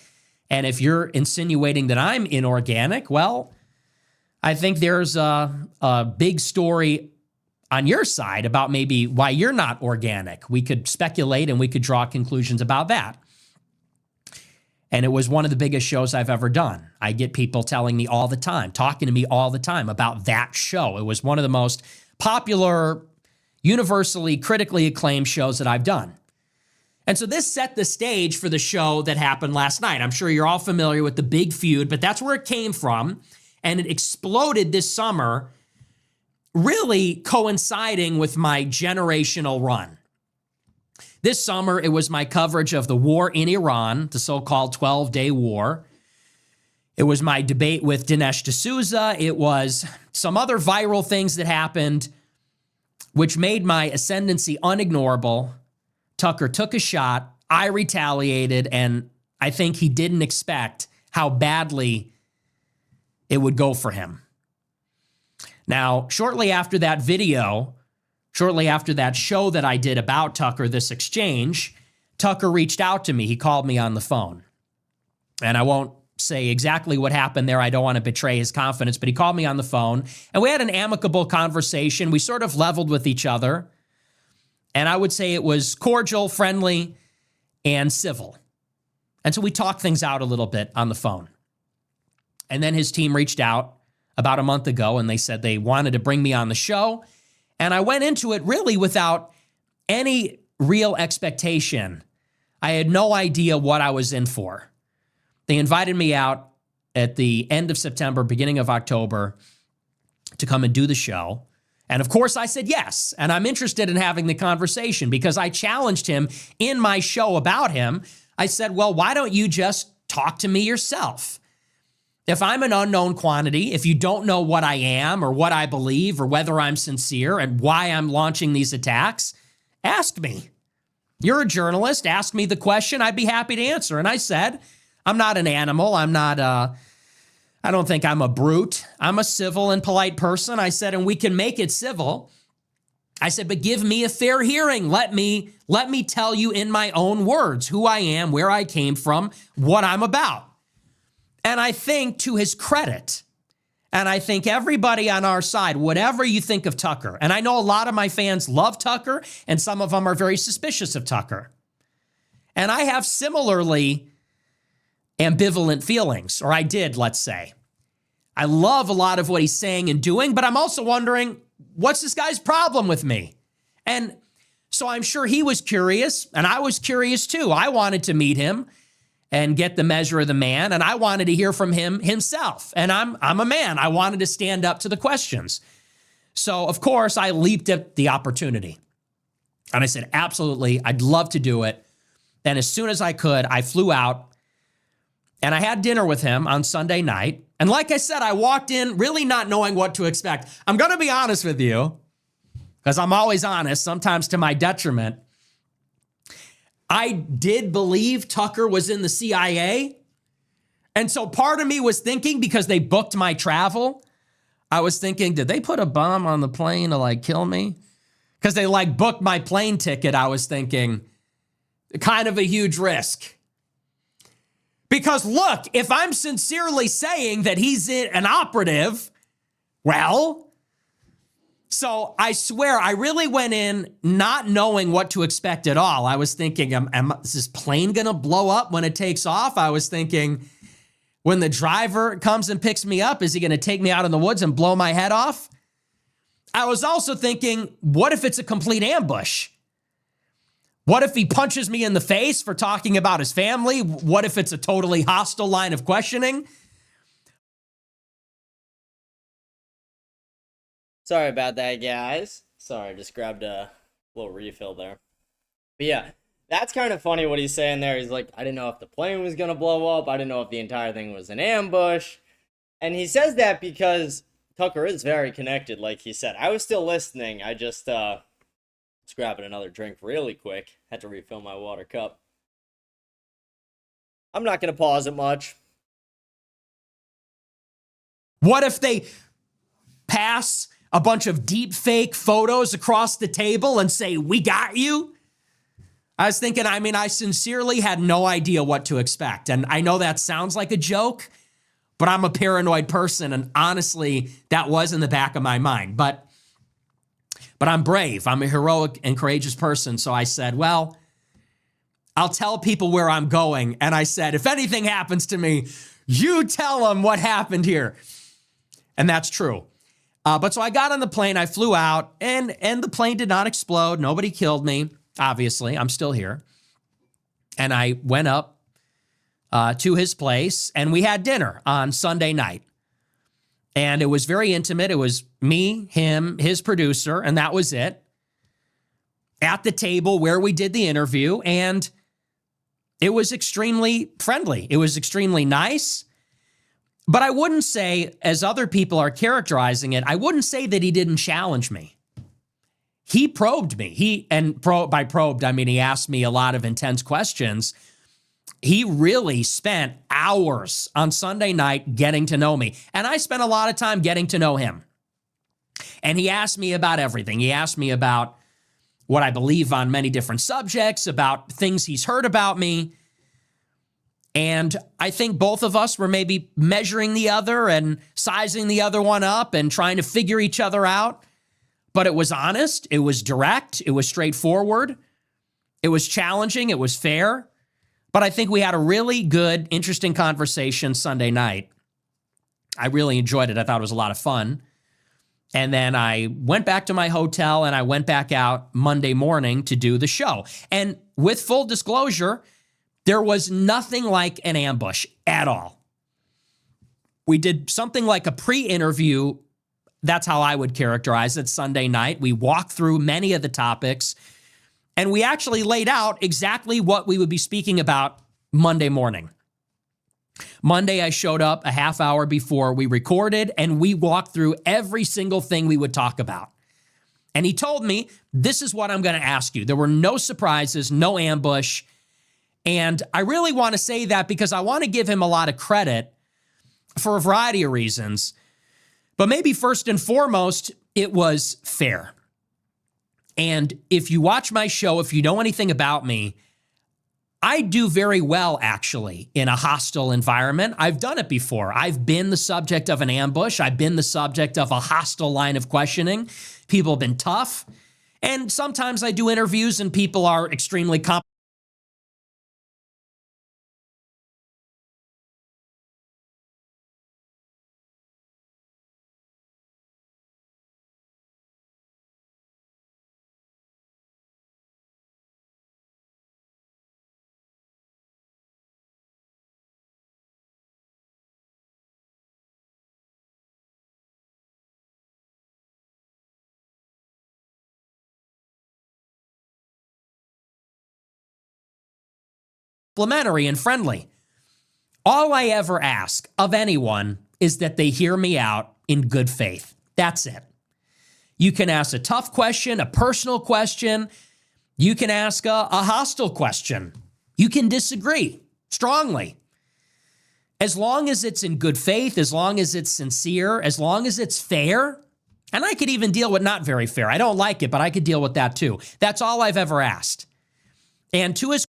And if you're insinuating that I'm inorganic, well, I think there's a big story on your side about maybe why you're not organic. We could speculate and we could draw conclusions about that. And it was one of the biggest shows I've ever done. I get people telling me all the time, talking to me all the time about that show. It was one of the most popular, universally critically acclaimed shows that I've done. And so this set the stage for the show that happened last night. I'm sure you're all familiar with the big feud, but that's where it came from. And it exploded this summer, really coinciding with my generational run. This summer, it was my coverage of the war in Iran, the so-called 12-day war. It was my debate with Dinesh D'Souza. It was some other viral things that happened, which made my ascendancy unignorable. Tucker took a shot. I retaliated, and I think he didn't expect how badly it would go for him. Now, shortly after that video, shortly after that show that I did about Tucker, this exchange, Tucker reached out to me. He called me on the phone. And I won't say exactly what happened there. I don't want to betray his confidence, but he called me on the phone and we had an amicable conversation. We sort of leveled with each other. And I would say it was cordial, friendly, and civil. And so we talked things out a little bit on the phone. And then his team reached out about a month ago and they said they wanted to bring me on the show. And I went into it really without any real expectation. I had no idea what I was in for. They invited me out at the end of September, beginning of October, to come and do the show. And of course I said yes. And I'm interested in having the conversation because I challenged him in my show about him. I said, well, why don't you just talk to me yourself? If I'm an unknown quantity, if you don't know what I am or what I believe or whether I'm sincere and why I'm launching these attacks, ask me. You're a journalist. Ask me the question. I'd be happy to answer. And I said, I'm not an animal. I don't think I'm a brute. I'm a civil and polite person. I said, and we can make it civil. I said, but give me a fair hearing. Let me tell you in my own words who I am, where I came from, what I'm about. And I think to his credit, and I think everybody on our side, whatever you think of Tucker, and I know a lot of my fans love Tucker, and some of them are very suspicious of Tucker. And I have similarly ambivalent feelings, or I did, let's say. I love a lot of what he's saying and doing, but I'm also wondering, what's this guy's problem with me? And so I'm sure he was curious, and I was curious too. I wanted to meet him and get the measure of the man, and I wanted to hear from him himself. And I'm a man. I wanted to stand up to the questions. So, of course, I leaped at the opportunity. And I said, absolutely, I'd love to do it. And as soon as I could, I flew out. And I had dinner with him on Sunday night. And like I said, I walked in really not knowing what to expect. I'm going to be honest with you, because I'm always honest, sometimes to my detriment. I did believe Tucker was in the CIA. And so part of me was thinking, because they booked my travel, I was thinking, did they put a bomb on the plane to kill me? Because they booked my plane ticket. I was thinking, kind of a huge risk. Because look, if I'm sincerely saying that he's an operative, well, so I swear I really went in not knowing what to expect at all. I was thinking, is this plane going to blow up when it takes off? I was thinking, when the driver comes and picks me up, is he going to take me out in the woods and blow my head off? I was also thinking, what if it's a complete ambush? What if he punches me in the face for talking about his family? What if it's a totally hostile line of questioning? Sorry about that, guys. Sorry, just grabbed a little refill there. But yeah, that's kind of funny what he's saying there. He's like, I didn't know if the plane was going to blow up. I didn't know if the entire thing was an ambush. And he says that because Tucker is very connected, like he said. I was still listening. I just, was grabbing another drink really quick. Had to refill my water cup. I'm not going to pause it much. What if they pass a bunch of deep fake photos across the table and say, we got you? I was thinking, I sincerely had no idea what to expect. And I know that sounds like a joke, but I'm a paranoid person. And honestly, that was in the back of my mind. But I'm brave. I'm a heroic and courageous person. So I said, well, I'll tell people where I'm going. And I said, if anything happens to me, you tell them what happened here. And that's true. But so I got on the plane, I flew out, and the plane did not explode. Nobody killed me, obviously. I'm still here. And I went up to his place, and we had dinner on Sunday night. And it was very intimate. It was me, him, his producer, and that was it. At the table where we did the interview, and it was extremely friendly. It was extremely nice. But I wouldn't say, as other people are characterizing it, I wouldn't say that he didn't challenge me. He probed me. By probed, I mean he asked me a lot of intense questions. He really spent hours on Sunday night getting to know me. And I spent a lot of time getting to know him. And he asked me about everything. He asked me about what I believe on many different subjects, about things he's heard about me. And I think both of us were maybe measuring the other and sizing the other one up and trying to figure each other out. But it was honest, it was direct, it was straightforward, it was challenging, it was fair. But I think we had a really good, interesting conversation Sunday night. I really enjoyed it. I thought it was a lot of fun. And then I went back to my hotel and I went back out Monday morning to do the show. And with full disclosure, there was nothing like an ambush at all. We did something like a pre-interview. That's how I would characterize it Sunday night. We walked through many of the topics, and we actually laid out exactly what we would be speaking about Monday morning. Monday, I showed up a half hour before we recorded, and we walked through every single thing we would talk about. And he told me, this is what I'm going to ask you. There were no surprises, no ambush. And I really want to say that because I want to give him a lot of credit for a variety of reasons. But maybe first and foremost, it was fair. And if you watch my show, if you know anything about me, I do very well, actually, in a hostile environment. I've done it before. I've been the subject of an ambush. I've been the subject of a hostile line of questioning. People have been tough. And sometimes I do interviews and people are extremely competent. Complimentary and friendly. All I ever ask of anyone is that they hear me out in good faith. That's it. You can ask a tough question, a personal question. You can ask a hostile question. You can disagree strongly. As long as it's in good faith, as long as it's sincere, as long as it's fair, and I could even deal with not very fair. I don't like it, but I could deal with that too. That's all I've ever asked. And to his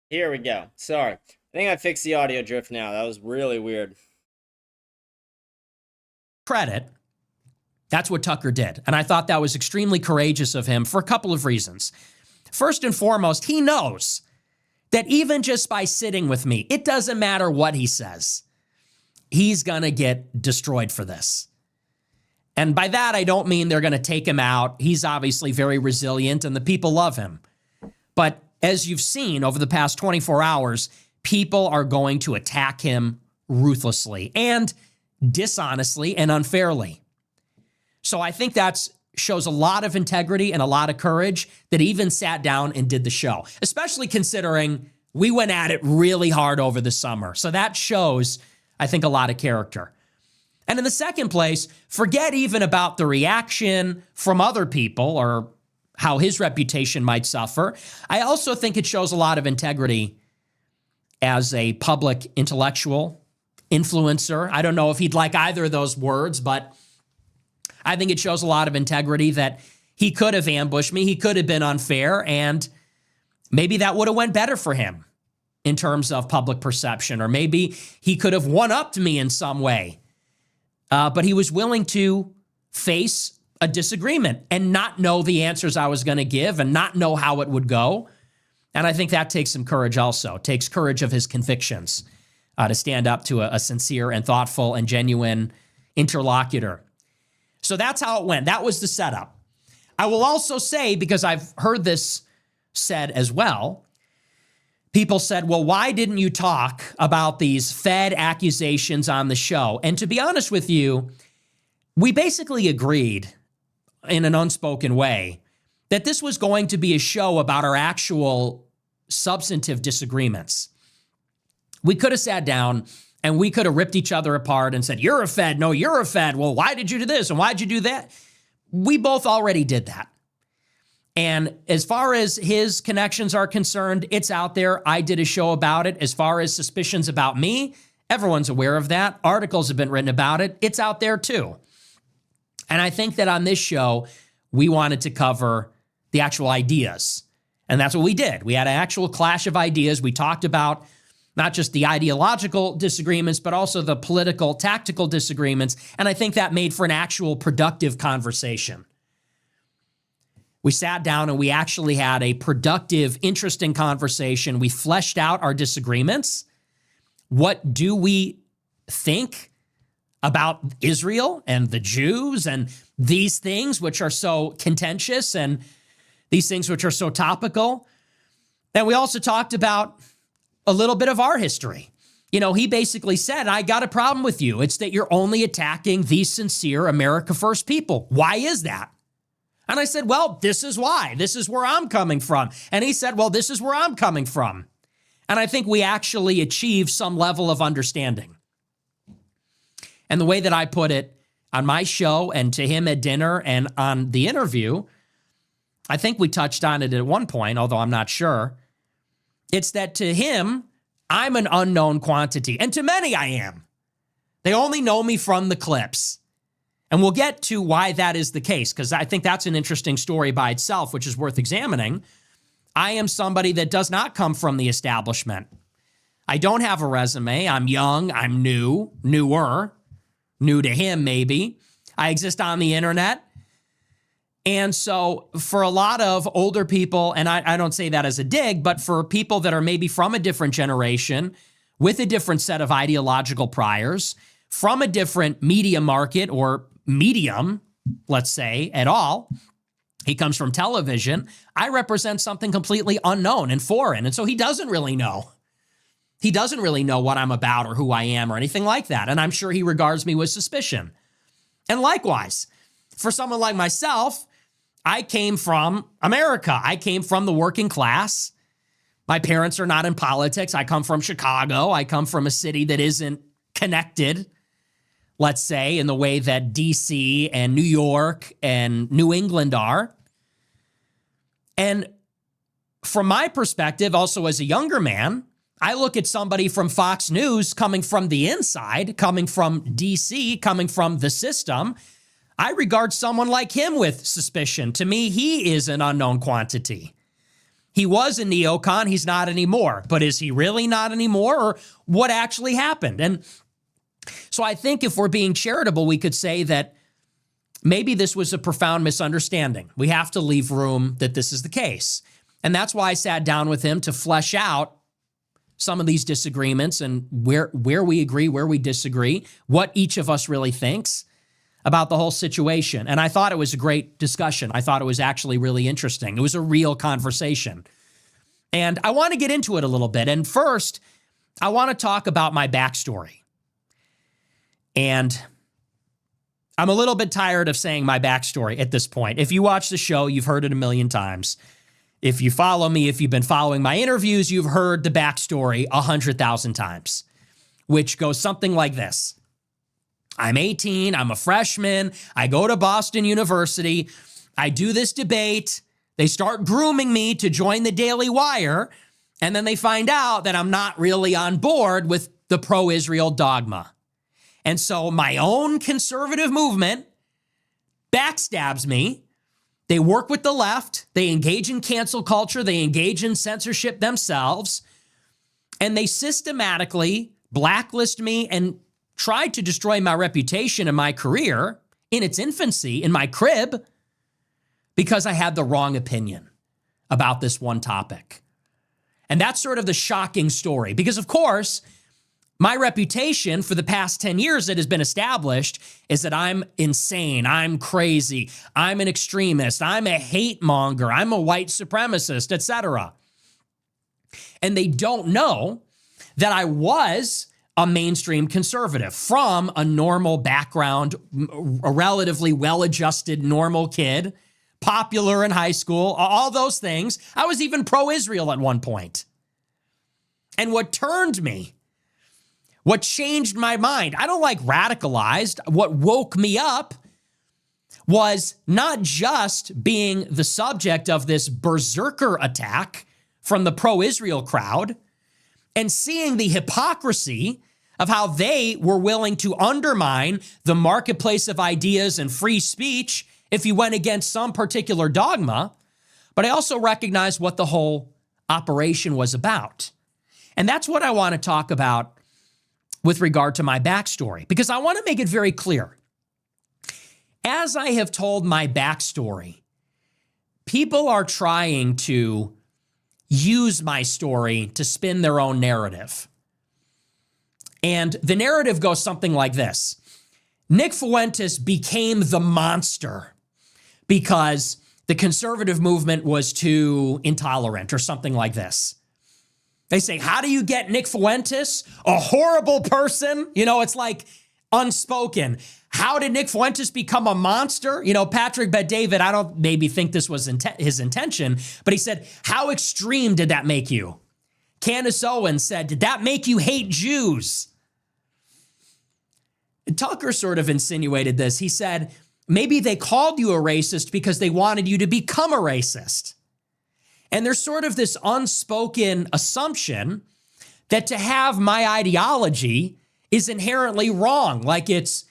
Here we go. Sorry. I think I fixed the audio drift now. That was really weird. credit, that's what Tucker did. And I thought that was extremely courageous of him for a couple of reasons. First and foremost, he knows that even just by sitting with me, it doesn't matter what he says. He's going to get destroyed for this. And by that, I don't mean they're going to take him out. He's obviously very resilient and the people love him. But as you've seen over the past 24 hours, people are going to attack him ruthlessly and dishonestly and unfairly. So I think that shows a lot of integrity and a lot of courage that he even sat down and did the show, especially considering we went at it really hard over the summer. So that shows, I think, a lot of character. And in the second place, forget even about the reaction from other people or how his reputation might suffer. I also think it shows a lot of integrity as a public intellectual, influencer. I don't know if he'd like either of those words, but I think it shows a lot of integrity that he could have ambushed me. He could have been unfair, and maybe that would have went better for him in terms of public perception, or maybe he could have one-upped me in some way. But he was willing to face a disagreement and not know the answers I was going to give and not know how it would go. And I think that takes some courage also. It takes courage of his convictions to stand up to a sincere and thoughtful and genuine interlocutor. So that's how it went. That was the setup. I will also say, because I've heard this said as well, people said, well, why didn't you talk about these Fed accusations on the show? And to be honest with you, we basically agreed in an unspoken way that this was going to be a show about our actual substantive disagreements. We could have sat down and we could have ripped each other apart and said, you're a Fed. No, you're a Fed. Well, why did you do this? And why'd you do that? We both already did that. And as far as his connections are concerned, it's out there. I did a show about it. As far as suspicions about me, everyone's aware of that. Articles have been written about it. It's out there too. And I think that on this show, we wanted to cover the actual ideas. And that's what we did. We had an actual clash of ideas. We talked about not just the ideological disagreements, but also the political, tactical disagreements. And I think that made for an actual productive conversation. We sat down and we actually had a productive, interesting conversation. We fleshed out our disagreements. What do we think about Israel and the Jews and these things which are so contentious and these things which are so topical? And we also talked about a little bit of our history. You know, he basically said, I got a problem with you. It's that you're only attacking these sincere America First people. Why is that? And I said, well, this is why. This is where I'm coming from. And he said, well, this is where I'm coming from. And I think we actually achieved some level of understanding. And the way that I put it on my show and to him at dinner and on the interview, I think we touched on it at one point, although I'm not sure. It's that to him, I'm an unknown quantity. And to many, I am. They only know me from the clips. And we'll get to why that is the case, because I think that's an interesting story by itself, which is worth examining. I am somebody that does not come from the establishment. I don't have a resume. I'm young. I'm newer, new to him maybe. I exist on the internet. And so for a lot of older people, and I don't say that as a dig, but for people that are maybe from a different generation with a different set of ideological priors, from a different media market or medium, let's say, at all, he comes from television, I represent something completely unknown and foreign. And so he doesn't really know. He doesn't really know what I'm about or who I am or anything like that. And I'm sure he regards me with suspicion. And likewise, for someone like myself, I came from America. I came from the working class. My parents are not in politics. I come from Chicago. I come from a city that isn't connected, let's say, in the way that DC and New York and New England are. And from my perspective, also as a younger man, I look at somebody from Fox News coming from the inside, coming from DC, coming from the system. I regard someone like him with suspicion. To me, he is an unknown quantity. He was a neocon. He's not anymore. But is he really not anymore? Or what actually happened? And so I think if we're being charitable, we could say that maybe this was a profound misunderstanding. We have to leave room that this is the case. And that's why I sat down with him to flesh out some of these disagreements and where we agree, where we disagree, what each of us really thinks about the whole situation. And I thought it was a great discussion. I thought it was actually really interesting. It was a real conversation. And I want to get into it a little bit. And first, I want to talk about my backstory. And I'm a little bit tired of saying my backstory at this point. If you watch the show, you've heard it a million times. If you follow me, if you've been following my interviews, you've heard the backstory 100,000 times, which goes something like this. I'm 18, I'm a freshman, I go to Boston University, I do this debate, they start grooming me to join the Daily Wire, and then they find out that I'm not really on board with the pro-Israel dogma. And so my own conservative movement backstabs me. They work with the left, they engage in cancel culture, they engage in censorship themselves, and they systematically blacklist me and tried to destroy my reputation and my career in its infancy, in my crib, because I had the wrong opinion about this one topic. And that's sort of the shocking story, because of course, my reputation for the past 10 years that has been established is that I'm insane, I'm crazy, I'm an extremist, I'm a hate monger, I'm a white supremacist, etc. And they don't know that I was a mainstream conservative from a normal background, a relatively well-adjusted normal kid, popular in high school, all those things. I was even pro-Israel at one point. And what turned me, what changed my mind, I don't like radicalized. What woke me up was not just being the subject of this berserker attack from the pro-Israel crowd and seeing the hypocrisy of how they were willing to undermine the marketplace of ideas and free speech if you went against some particular dogma, but I also recognized what the whole operation was about. And that's what I want to talk about with regard to my backstory, because I want to make it very clear. As I have told my backstory, people are trying to use my story to spin their own narrative. And the narrative goes something like this. Nick Fuentes became the monster because the conservative movement was too intolerant or something like this. They say, how do you get Nick Fuentes, a horrible person? You know, it's like unspoken. How did Nick Fuentes become a monster? You know, Patrick Bet-David, I don't maybe think this was his intention, but he said, how extreme did that make you? Candace Owens said, did that make you hate Jews? Tucker sort of insinuated this. He said, maybe they called you a racist because they wanted you to become a racist. And there's sort of this unspoken assumption that to have my ideology is inherently wrong. Like it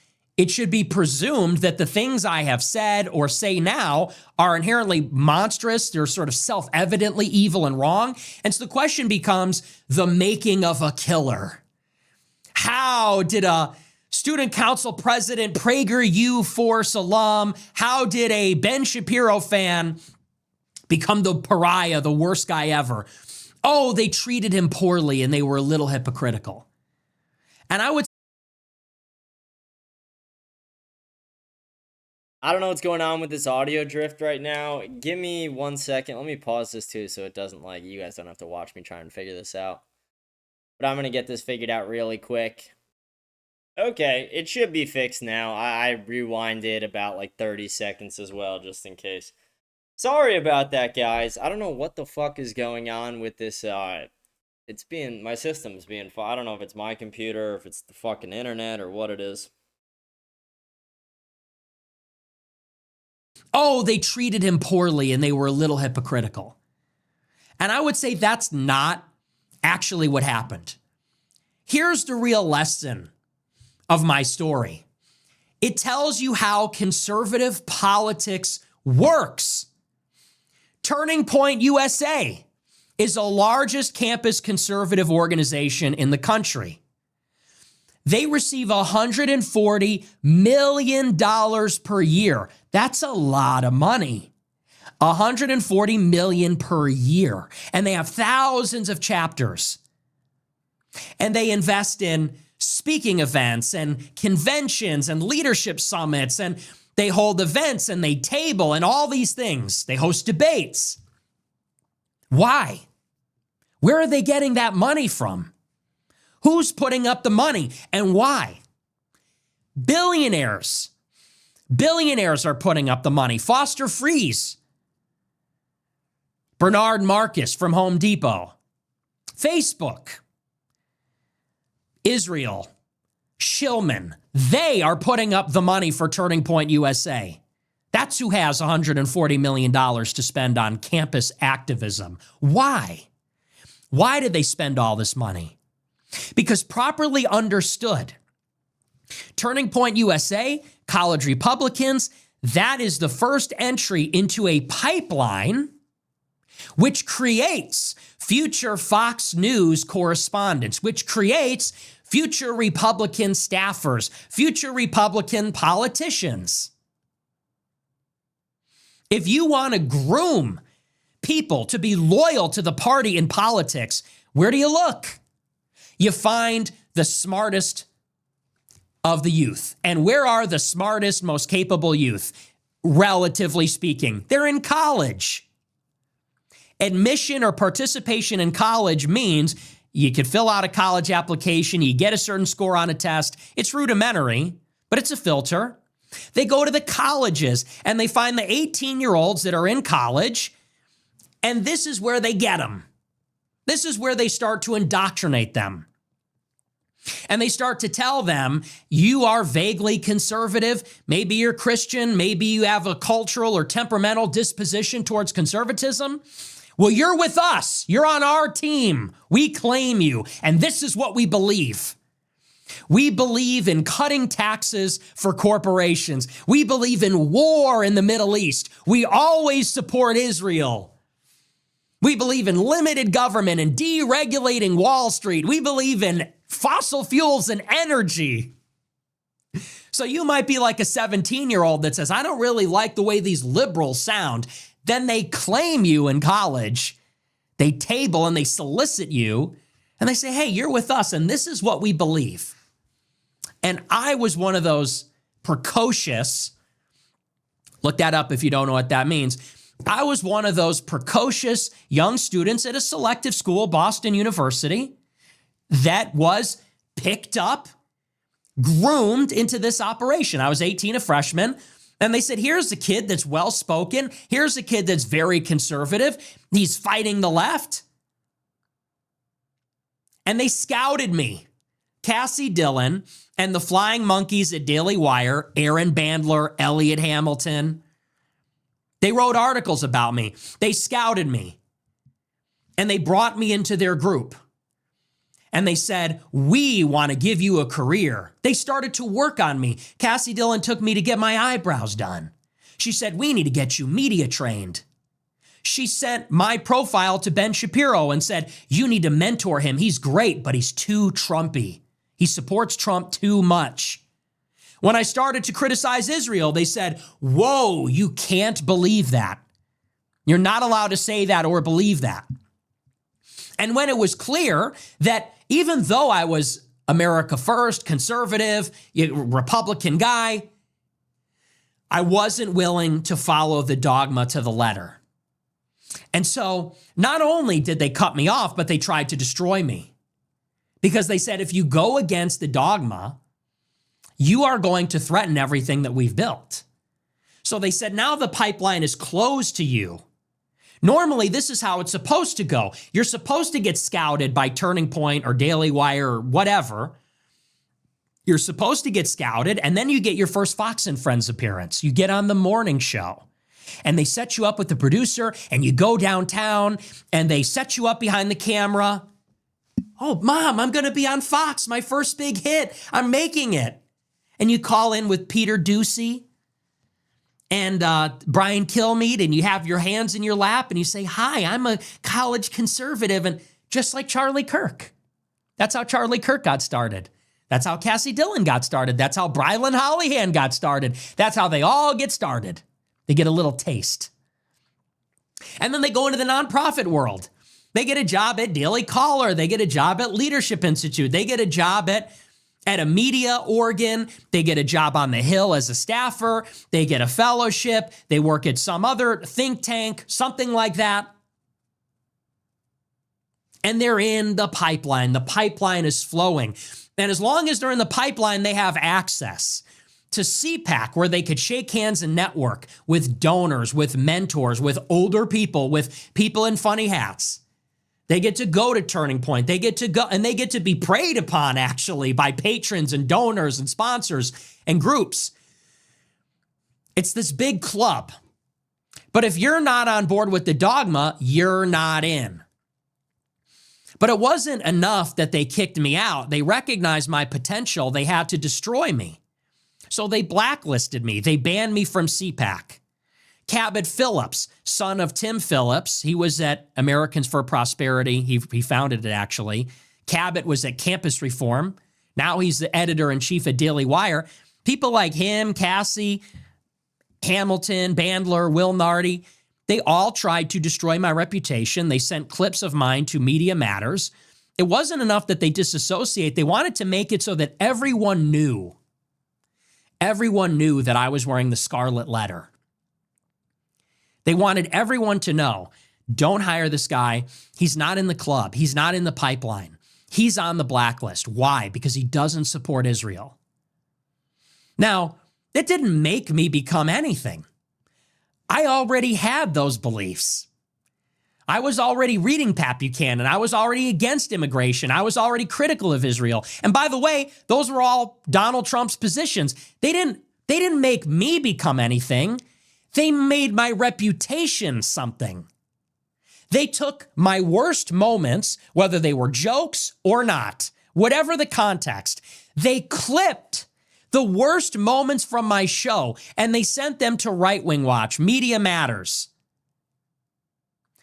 should be presumed that the things I have said or say now are inherently monstrous. They're sort of self-evidently evil and wrong. And so the question becomes the making of a killer. How did a student council president, PragerU Force alum, how did a Ben Shapiro fan become the pariah, the worst guy ever? Oh, they treated him poorly and they were a little hypocritical. And I don't know what's going on with this audio drift right now. Give me 1 second. Let me pause this too so it doesn't like, you guys don't have to watch me try and figure this out. But I'm going to get this figured out really quick. Okay, it should be fixed now. I rewinded about like 30 seconds as well, just in case. Sorry about that, guys. I don't know what the fuck is going on with this. My system's being, I don't know if it's my computer, or if it's the fucking internet, or what it is. Oh, they treated him poorly and they were a little hypocritical. And I would say that's not actually what happened. Here's the real lesson of my story. It tells you how conservative politics works. Turning Point USA is the largest campus conservative organization in the country. They receive $140 million per year. That's a lot of money. $140 million per year. And they have thousands of chapters. And they invest in speaking events and conventions and leadership summits, and they hold events and they table and all these things. They host debates. Why? Where are they getting that money from? Who's putting up the money and why? Billionaires. Billionaires are putting up the money. Foster Friess, Bernard Marcus from Home Depot, Facebook, Israel, Shillman. They are putting up the money for Turning Point USA. That's who has $140 million to spend on campus activism. Why? Why did they spend all this money? Because properly understood, Turning Point USA, college Republicans, that is the first entry into a pipeline which creates future Fox News correspondents, which creates future Republican staffers, future Republican politicians. If you want to groom people to be loyal to the party in politics, where do you look? You find the smartest of the youth. And where are the smartest, most capable youth? Relatively speaking, they're in college. Admission or participation in college means you could fill out a college application, you get a certain score on a test. It's rudimentary, but it's a filter. They go to the colleges and they find the 18-year-olds that are in college, and this is where they get them. This is where they start to indoctrinate them. And they start to tell them, you are vaguely conservative. Maybe you're Christian. Maybe you have a cultural or temperamental disposition towards conservatism. Well, you're with us. You're on our team. We claim you. And this is what we believe. We believe in cutting taxes for corporations. We believe in war in the Middle East. We always support Israel. We believe in limited government and deregulating Wall Street. We believe in fossil fuels and energy. So you might be like a 17-year-old that says, I don't really like the way these liberals sound. Then they claim you in college. They table and they solicit you and they say, hey, you're with us and this is what we believe. And I was one of those precocious, look that up if you don't know what that means. I was one of those precocious young students at a selective school, Boston University, that was picked up, groomed into this operation. I was 18, a freshman, and they said, here's a kid that's well-spoken. Here's a kid that's very conservative. He's fighting the left. And they scouted me. Cassie Dillon and the Flying Monkeys at Daily Wire, Aaron Bandler, Elliot Hamilton, they wrote articles about me. They scouted me. And they brought me into their group. And they said, we want to give you a career. They started to work on me. Cassie Dillon took me to get my eyebrows done. She said, we need to get you media trained. She sent my profile to Ben Shapiro and said, you need to mentor him. He's great, but he's too Trumpy. He supports Trump too much. When I started to criticize Israel, they said, whoa, you can't believe that. You're not allowed to say that or believe that. And when it was clear that even though I was America First, conservative, Republican guy, I wasn't willing to follow the dogma to the letter. And so not only did they cut me off, but they tried to destroy me. Because they said, if you go against the dogma, you are going to threaten everything that we've built. So they said, now the pipeline is closed to you. Normally, this is how it's supposed to go. You're supposed to get scouted by Turning Point or Daily Wire or whatever. You're supposed to get scouted, and then you get your first Fox and Friends appearance. You get on the morning show, and they set you up with the producer, and you go downtown, and they set you up behind the camera. Oh, Mom, I'm going to be on Fox, my first big hit. I'm making it. And you call in with Peter Ducey and Brian Kilmeade, and you have your hands in your lap, and you say, hi, I'm a college conservative, and just like Charlie Kirk. That's how Charlie Kirk got started. That's how Cassie Dillon got started. That's how Brylan Hollyhan got started. That's how they all get started. They get a little taste. And then they go into the nonprofit world. They get a job at Daily Caller. They get a job at Leadership Institute. They get a job at a media organ. They get a job on the Hill as a staffer. They get a fellowship. They work at some other think tank, something like that. And they're in the pipeline. The pipeline is flowing. And as long as they're in the pipeline, they have access to CPAC, where they could shake hands and network with donors, with mentors, with older people, with people in funny hats. They get to go to Turning Point. They get to go, and they get to be preyed upon, actually, by patrons and donors and sponsors and groups. It's this big club. But if you're not on board with the dogma, you're not in. But it wasn't enough that they kicked me out. They recognized my potential. They had to destroy me. So they blacklisted me. They banned me from CPAC. Cabot Phillips, son of Tim Phillips, he was at Americans for Prosperity. He founded it, actually. Cabot was at Campus Reform. Now he's the editor-in-chief at Daily Wire. People like him, Cassie, Hamilton, Bandler, Will Nardi, they all tried to destroy my reputation. They sent clips of mine to Media Matters. It wasn't enough that they disassociate. They wanted to make it so that everyone knew that I was wearing the scarlet letter. They wanted everyone to know, don't hire this guy. He's not in the club. He's not in the pipeline. He's on the blacklist. Why? Because he doesn't support Israel. Now, It didn't make me become anything. I already had those beliefs. I was already reading Pat Buchanan. I was already against immigration. I was already critical of Israel. And by the way, those were all Donald Trump's positions. They didn't make me become anything. They made my reputation something. They took my worst moments, whether they were jokes or not, whatever the context, they clipped the worst moments from my show and they sent them to Right Wing Watch, Media Matters.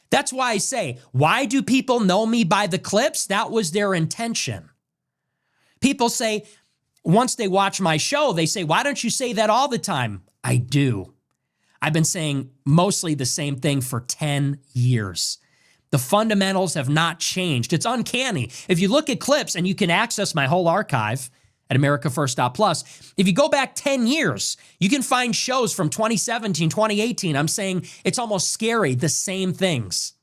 That's why I say, why do people know me by the clips? That was their intention. People say, once they watch my show, they say, why don't you say that all the time? I do. I've been saying mostly the same thing for 10 years. The fundamentals have not changed. It's uncanny. If you look at clips, and you can access my whole archive at AmericaFirst.plus, if you go back 10 years, you can find shows from 2017, 2018. I'm saying it's almost scary, the same things.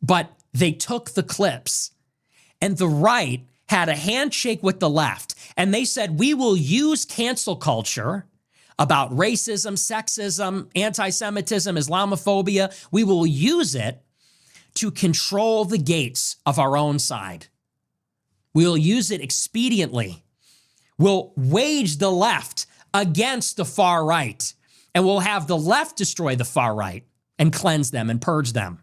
But they took the clips, and the right had a handshake with the left, and they said, we will use cancel culture about racism, sexism, anti-Semitism, Islamophobia. We will use it to control the gates of our own side. We'll use it expediently. We'll wage the left against the far right, and we'll have the left destroy the far right and cleanse them and purge them.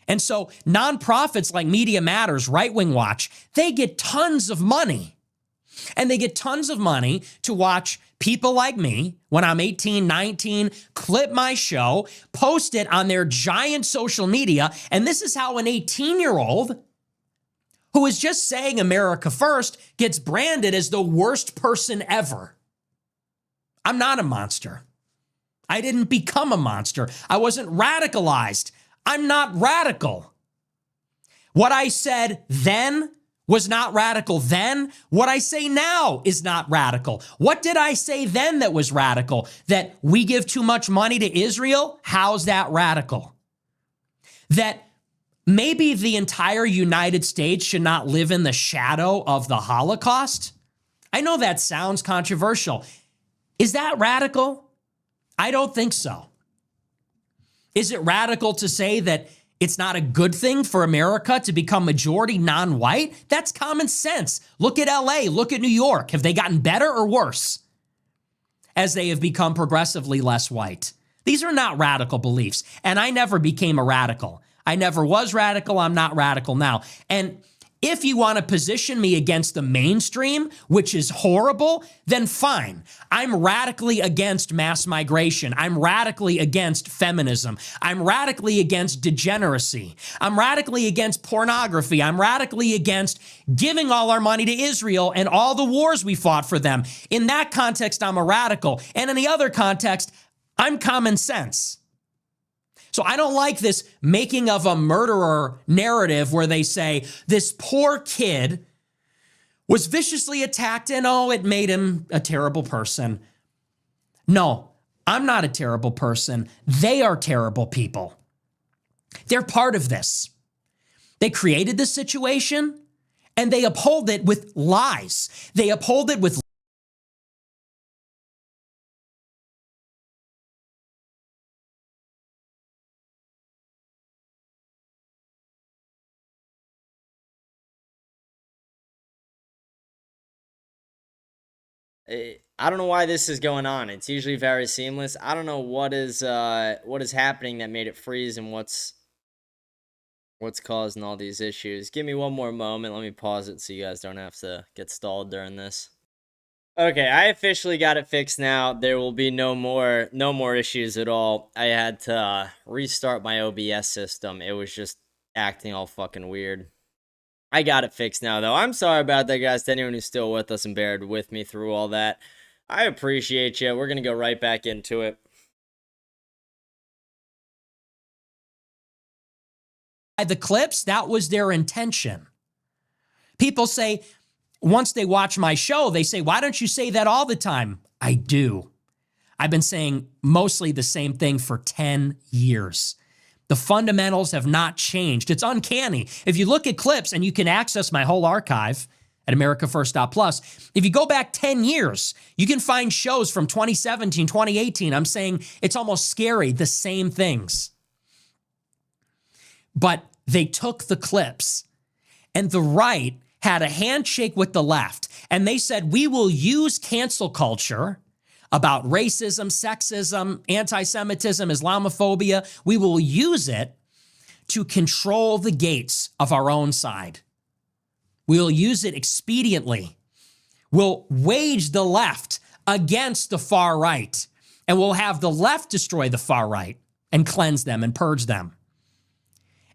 And so nonprofits like Media Matters, Right Wing Watch, they get tons of money. And they get tons of money to watch people like me, when I'm 18, 19, clip my show, post it on their giant social media. And this is how an 18-year-old who is just saying America first gets branded as the worst person ever. I'm not a monster. I didn't become a monster. I wasn't radicalized. I'm not radical. What I said then was not radical then. What I say now is not radical. What did I say then that was radical? That we give too much money to Israel? How's that radical? That maybe the entire United States should not live in the shadow of the Holocaust? I know that sounds controversial. Is that radical? I don't think so. Is it radical to say that it's not a good thing for America to become majority non-white? That's common sense. Look at LA, look at New York. Have they gotten better or worse as they have become progressively less white? These are not radical beliefs, and I never became a radical. I never was radical. I'm not radical now. And if you want to position me against the mainstream, which is horrible, then fine. I'm radically against mass migration. I'm radically against feminism. I'm radically against degeneracy. I'm radically against pornography. I'm radically against giving all our money to Israel and all the wars we fought for them. In that context, I'm a radical. And in the other context, I'm common sense. So I don't like this making of a murderer narrative where they say this poor kid was viciously attacked and it made him a terrible person. No, I'm not a terrible person. They are terrible people. They're part of this. They created this situation and they uphold it with lies. They uphold it with I don't know why this is going on. It's usually very seamless. I don't know what is happening that made it freeze and what's causing all these issues. Give me one more moment. Let me pause it so you guys don't have to get stalled during this. Okay, I officially got it fixed now. There will be no more issues at all. I had to restart my OBS system. It was just acting all fucking weird. I got it fixed now, though. I'm sorry about that, guys. To anyone who's still with us and bared with me through all that, I appreciate you. We're going to go right back into it. The clips, that was their intention. People say, once they watch my show, they say, why don't you say that all the time? I do. I've been saying mostly the same thing for 10 years. The fundamentals have not changed. It's uncanny. If you look at clips, and you can access my whole archive at AmericaFirst.plus. If you go back 10 years, you can find shows from 2017, 2018. I'm saying it's almost scary, the same things. But they took the clips, and the right had a handshake with the left, and they said, we will use cancel culture about racism, sexism, anti-Semitism, Islamophobia. We will use it to control the gates of our own side. We'll use it expediently. We'll wage the left against the far right, and we'll have the left destroy the far right and cleanse them and purge them.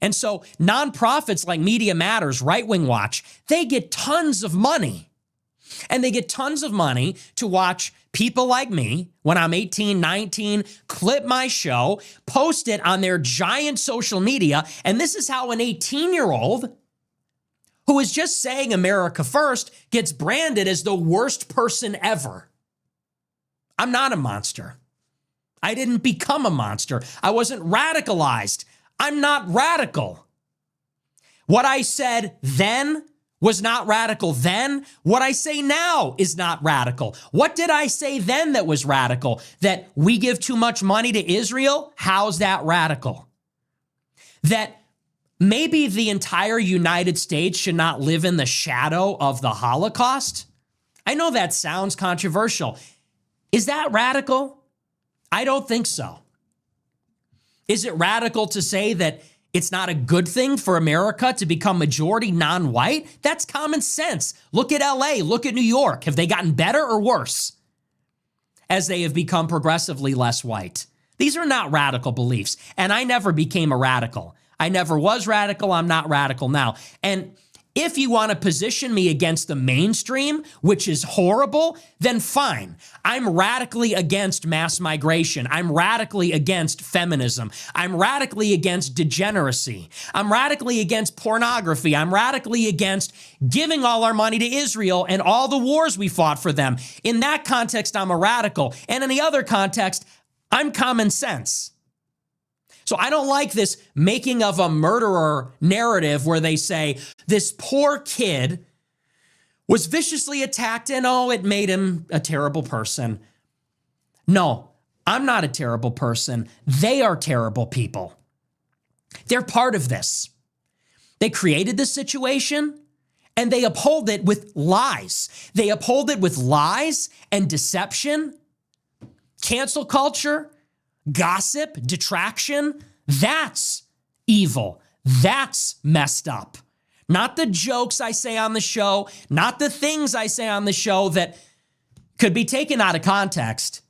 And so nonprofits like Media Matters, Right Wing Watch, they get tons of money. And they get tons of money to watch people like me, when I'm 18, 19, clip my show, post it on their giant social media. And this is how an 18-year-old who is just saying America first gets branded as the worst person ever. I'm not a monster. I didn't become a monster. I wasn't radicalized. I'm not radical. What I said then was not radical then. What I say now is not radical. What did I say then that was radical? That we give too much money to Israel? How's that radical? That maybe the entire United States should not live in the shadow of the Holocaust? I know that sounds controversial. Is that radical? I don't think so. Is it radical to say that it's not a good thing for America to become majority non-white? That's common sense. Look at LA, look at New York. Have they gotten better or worse as they have become progressively less white? These are not radical beliefs, and I never became a radical. I never was radical. I'm not radical now. And if you want to position me against the mainstream, which is horrible, then fine. I'm radically against mass migration. I'm radically against feminism. I'm radically against degeneracy. I'm radically against pornography. I'm radically against giving all our money to Israel and all the wars we fought for them. In that context, I'm a radical. And in the other context, I'm common sense. So I don't like this making of a murderer narrative where they say this poor kid was viciously attacked and it made him a terrible person. No, I'm not a terrible person. They are terrible people. They're part of this. They created this situation and they uphold it with lies. They uphold it with lies and deception, cancel culture, gossip, detraction. That's evil. That's messed up. Not the jokes I say on the show, not the things I say on the show that could be taken out of context.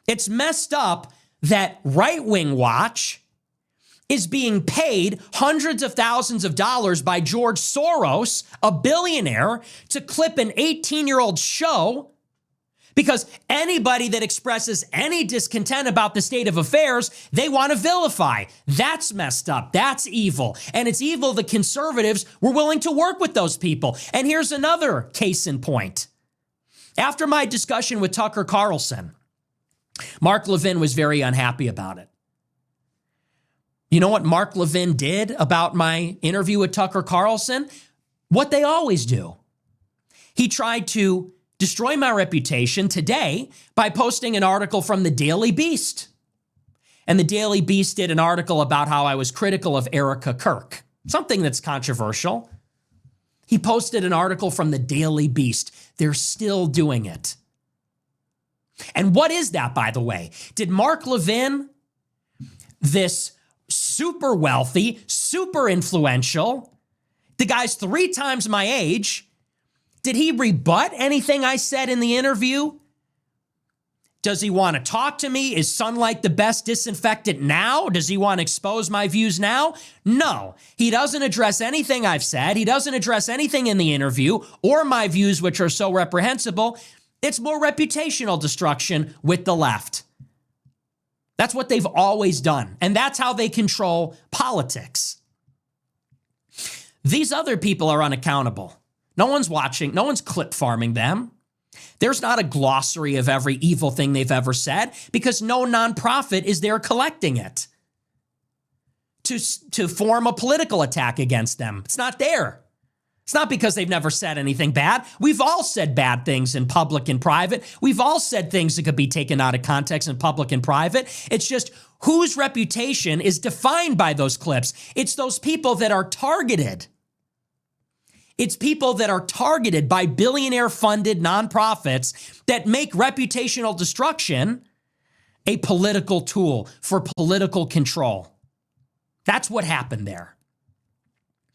It's messed up that Right Wing Watch is being paid hundreds of thousands of dollars by George Soros, a billionaire, to clip an 18-year-old show. Because anybody that expresses any discontent about the state of affairs, they want to vilify. That's messed up. That's evil. And it's evil the conservatives were willing to work with those people. And here's another case in point. After my discussion with Tucker Carlson, Mark Levin was very unhappy about it. You know what Mark Levin did about my interview with Tucker Carlson? What they always do. He tried to destroy my reputation today by posting an article from the Daily Beast. And the Daily Beast did an article about how I was critical of Erica Kirk, something that's controversial. He posted an article from the Daily Beast. They're still doing it. And what is that, by the way? Did Mark Levin, this super wealthy, super influential, the guy's 3 times my age, did he rebut anything I said in the interview? Does he want to talk to me? Is sunlight the best disinfectant now? Does he want to expose my views now? No, he doesn't address anything I've said. He doesn't address anything in the interview or my views, which are so reprehensible. It's more reputational destruction with the left. That's what they've always done. And that's how they control politics. These other people are unaccountable. No one's watching. No one's clip farming them. There's not a glossary of every evil thing they've ever said because no nonprofit is there collecting it to form a political attack against them. It's not there. It's not because they've never said anything bad. We've all said bad things in public and private. We've all said things that could be taken out of context in public and private. It's just whose reputation is defined by those clips. It's those people that are targeted. It's people that are targeted by billionaire-funded nonprofits that make reputational destruction a political tool for political control. That's what happened there.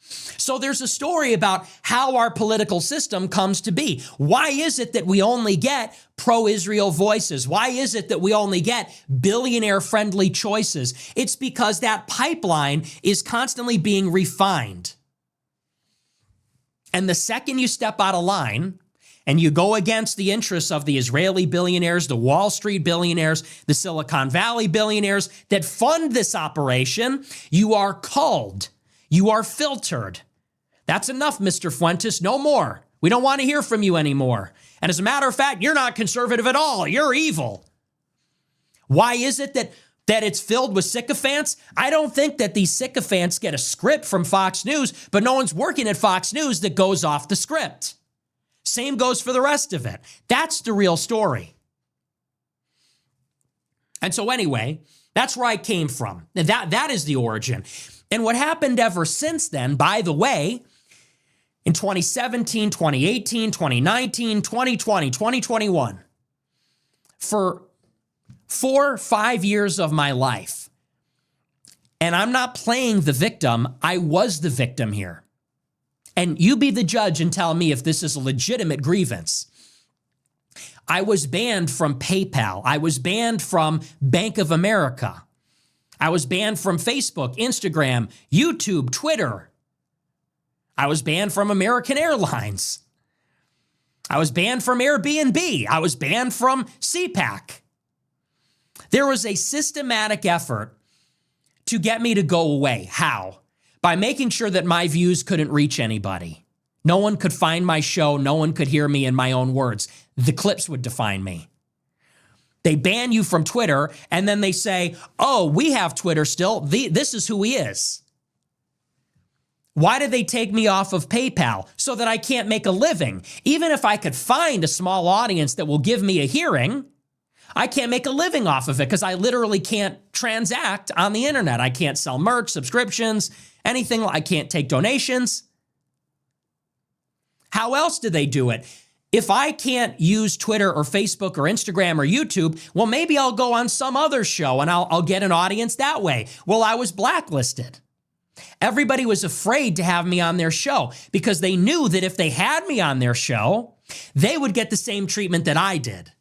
So there's a story about how our political system comes to be. Why is it that we only get pro-Israel voices? Why is it that we only get billionaire-friendly choices? It's because that pipeline is constantly being refined. And the second you step out of line and you go against the interests of the Israeli billionaires, the Wall Street billionaires, the Silicon Valley billionaires that fund this operation, you are culled. You are filtered. That's enough, Mr. Fuentes. No more. We don't want to hear from you anymore. And as a matter of fact, you're not conservative at all. You're evil. Why is it that it's filled with sycophants? I don't think that these sycophants get a script from Fox News, but no one's working at Fox News that goes off the script. Same goes for the rest of it. That's the real story. And so anyway, that's where I came from. And that is the origin. And what happened ever since then, by the way, in 2017, 2018, 2019, 2020, 2021, for 4 or 5 years of my life, and I'm not playing the victim, I was the victim here. And you be the judge and tell me if this is a legitimate grievance. I was banned from PayPal. I was banned from Bank of America. I was banned from Facebook, Instagram, YouTube, Twitter. I was banned from American Airlines. I was banned from Airbnb. I was banned from CPAC. There was a systematic effort to get me to go away. How? By making sure that my views couldn't reach anybody. No one could find my show. No one could hear me in my own words. The clips would define me. They ban you from Twitter, and then they say, oh, we have Twitter still. This is who he is. Why did they take me off of PayPal? So that I can't make a living. Even if I could find a small audience that will give me a hearing, I can't make a living off of it because I literally can't transact on the internet. I can't sell merch, subscriptions, anything. I can't take donations. How else do they do it? If I can't use Twitter or Facebook or Instagram or YouTube, well, maybe I'll go on some other show and I'll get an audience that way. Well, I was blacklisted. Everybody was afraid to have me on their show because they knew that if they had me on their show, they would get the same treatment that I did.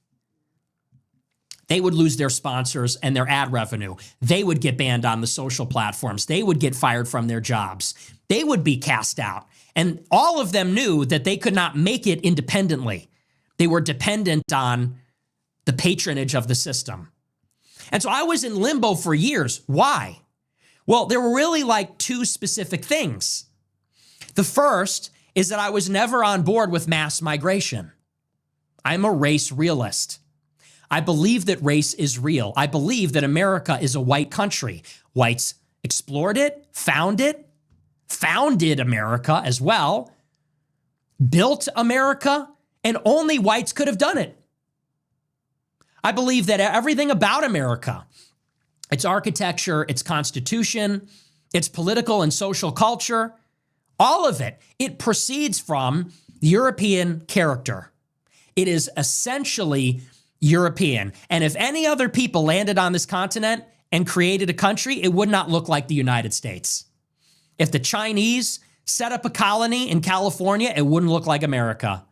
They would lose their sponsors and their ad revenue. They would get banned on the social platforms. They would get fired from their jobs. They would be cast out. And all of them knew that they could not make it independently. They were dependent on the patronage of the system. And so I was in limbo for years. Why? Well, there were really like 2 specific things. The first is that I was never on board with mass migration. I'm a race realist. I believe that race is real. I believe that America is a white country. Whites explored it, founded America as well, built America, and only whites could have done it. I believe that everything about America, its architecture, its constitution, its political and social culture, all of it, it proceeds from European character. It is essentially European. And if any other people landed on this continent and created a country, it would not look like the United States. If the Chinese set up a colony in California, it wouldn't look like America.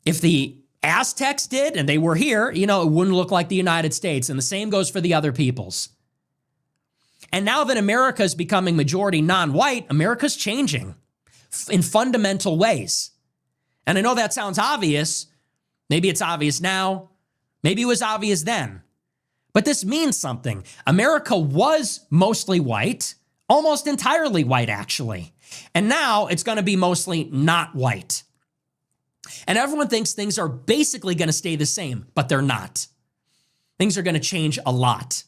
If the Aztecs did, and they were here, it wouldn't look like the United States. And the same goes for the other peoples. And now that America is becoming majority non-white, America's changing in fundamental ways. And I know that sounds obvious. Maybe it's obvious now. Maybe it was obvious then. But this means something. America was mostly white, almost entirely white, actually. And now it's going to be mostly not white. And everyone thinks things are basically going to stay the same, but they're not. Things are going to change a lot.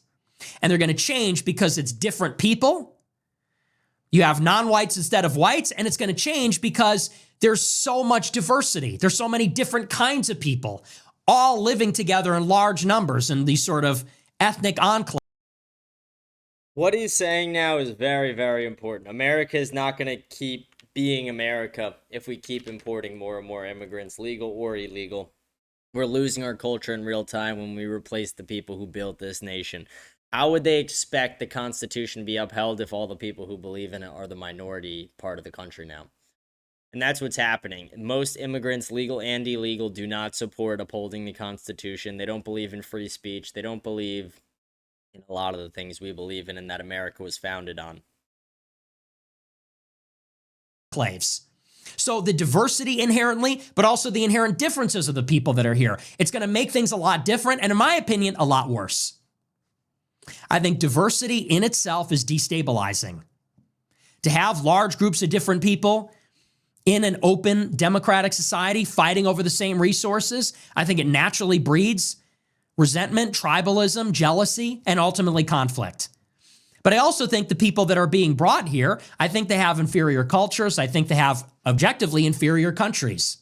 And they're going to change because it's different people, You have non-whites instead of whites, and it's going to change because there's so much diversity. There's so many different kinds of people all living together in large numbers in these sort of ethnic enclaves. What he's saying now is very, very important. America is not going to keep being America if we keep importing more and more immigrants, legal or illegal. We're losing our culture in real time when we replace the people who built this nation. How would they expect the Constitution to be upheld if all the people who believe in it are the minority part of the country now? And that's what's happening. Most immigrants, legal and illegal, do not support upholding the Constitution. They don't believe in free speech. They don't believe in a lot of the things we believe in and that America was founded on. Enclaves. So the diversity inherently, but also the inherent differences of the people that are here. It's going to make things a lot different, and in my opinion, a lot worse. I think diversity in itself is destabilizing. To have large groups of different people in an open democratic society fighting over the same resources, I think it naturally breeds resentment, tribalism, jealousy, and ultimately conflict. But I also think the people that are being brought here, I think they have inferior cultures. I think they have objectively inferior countries.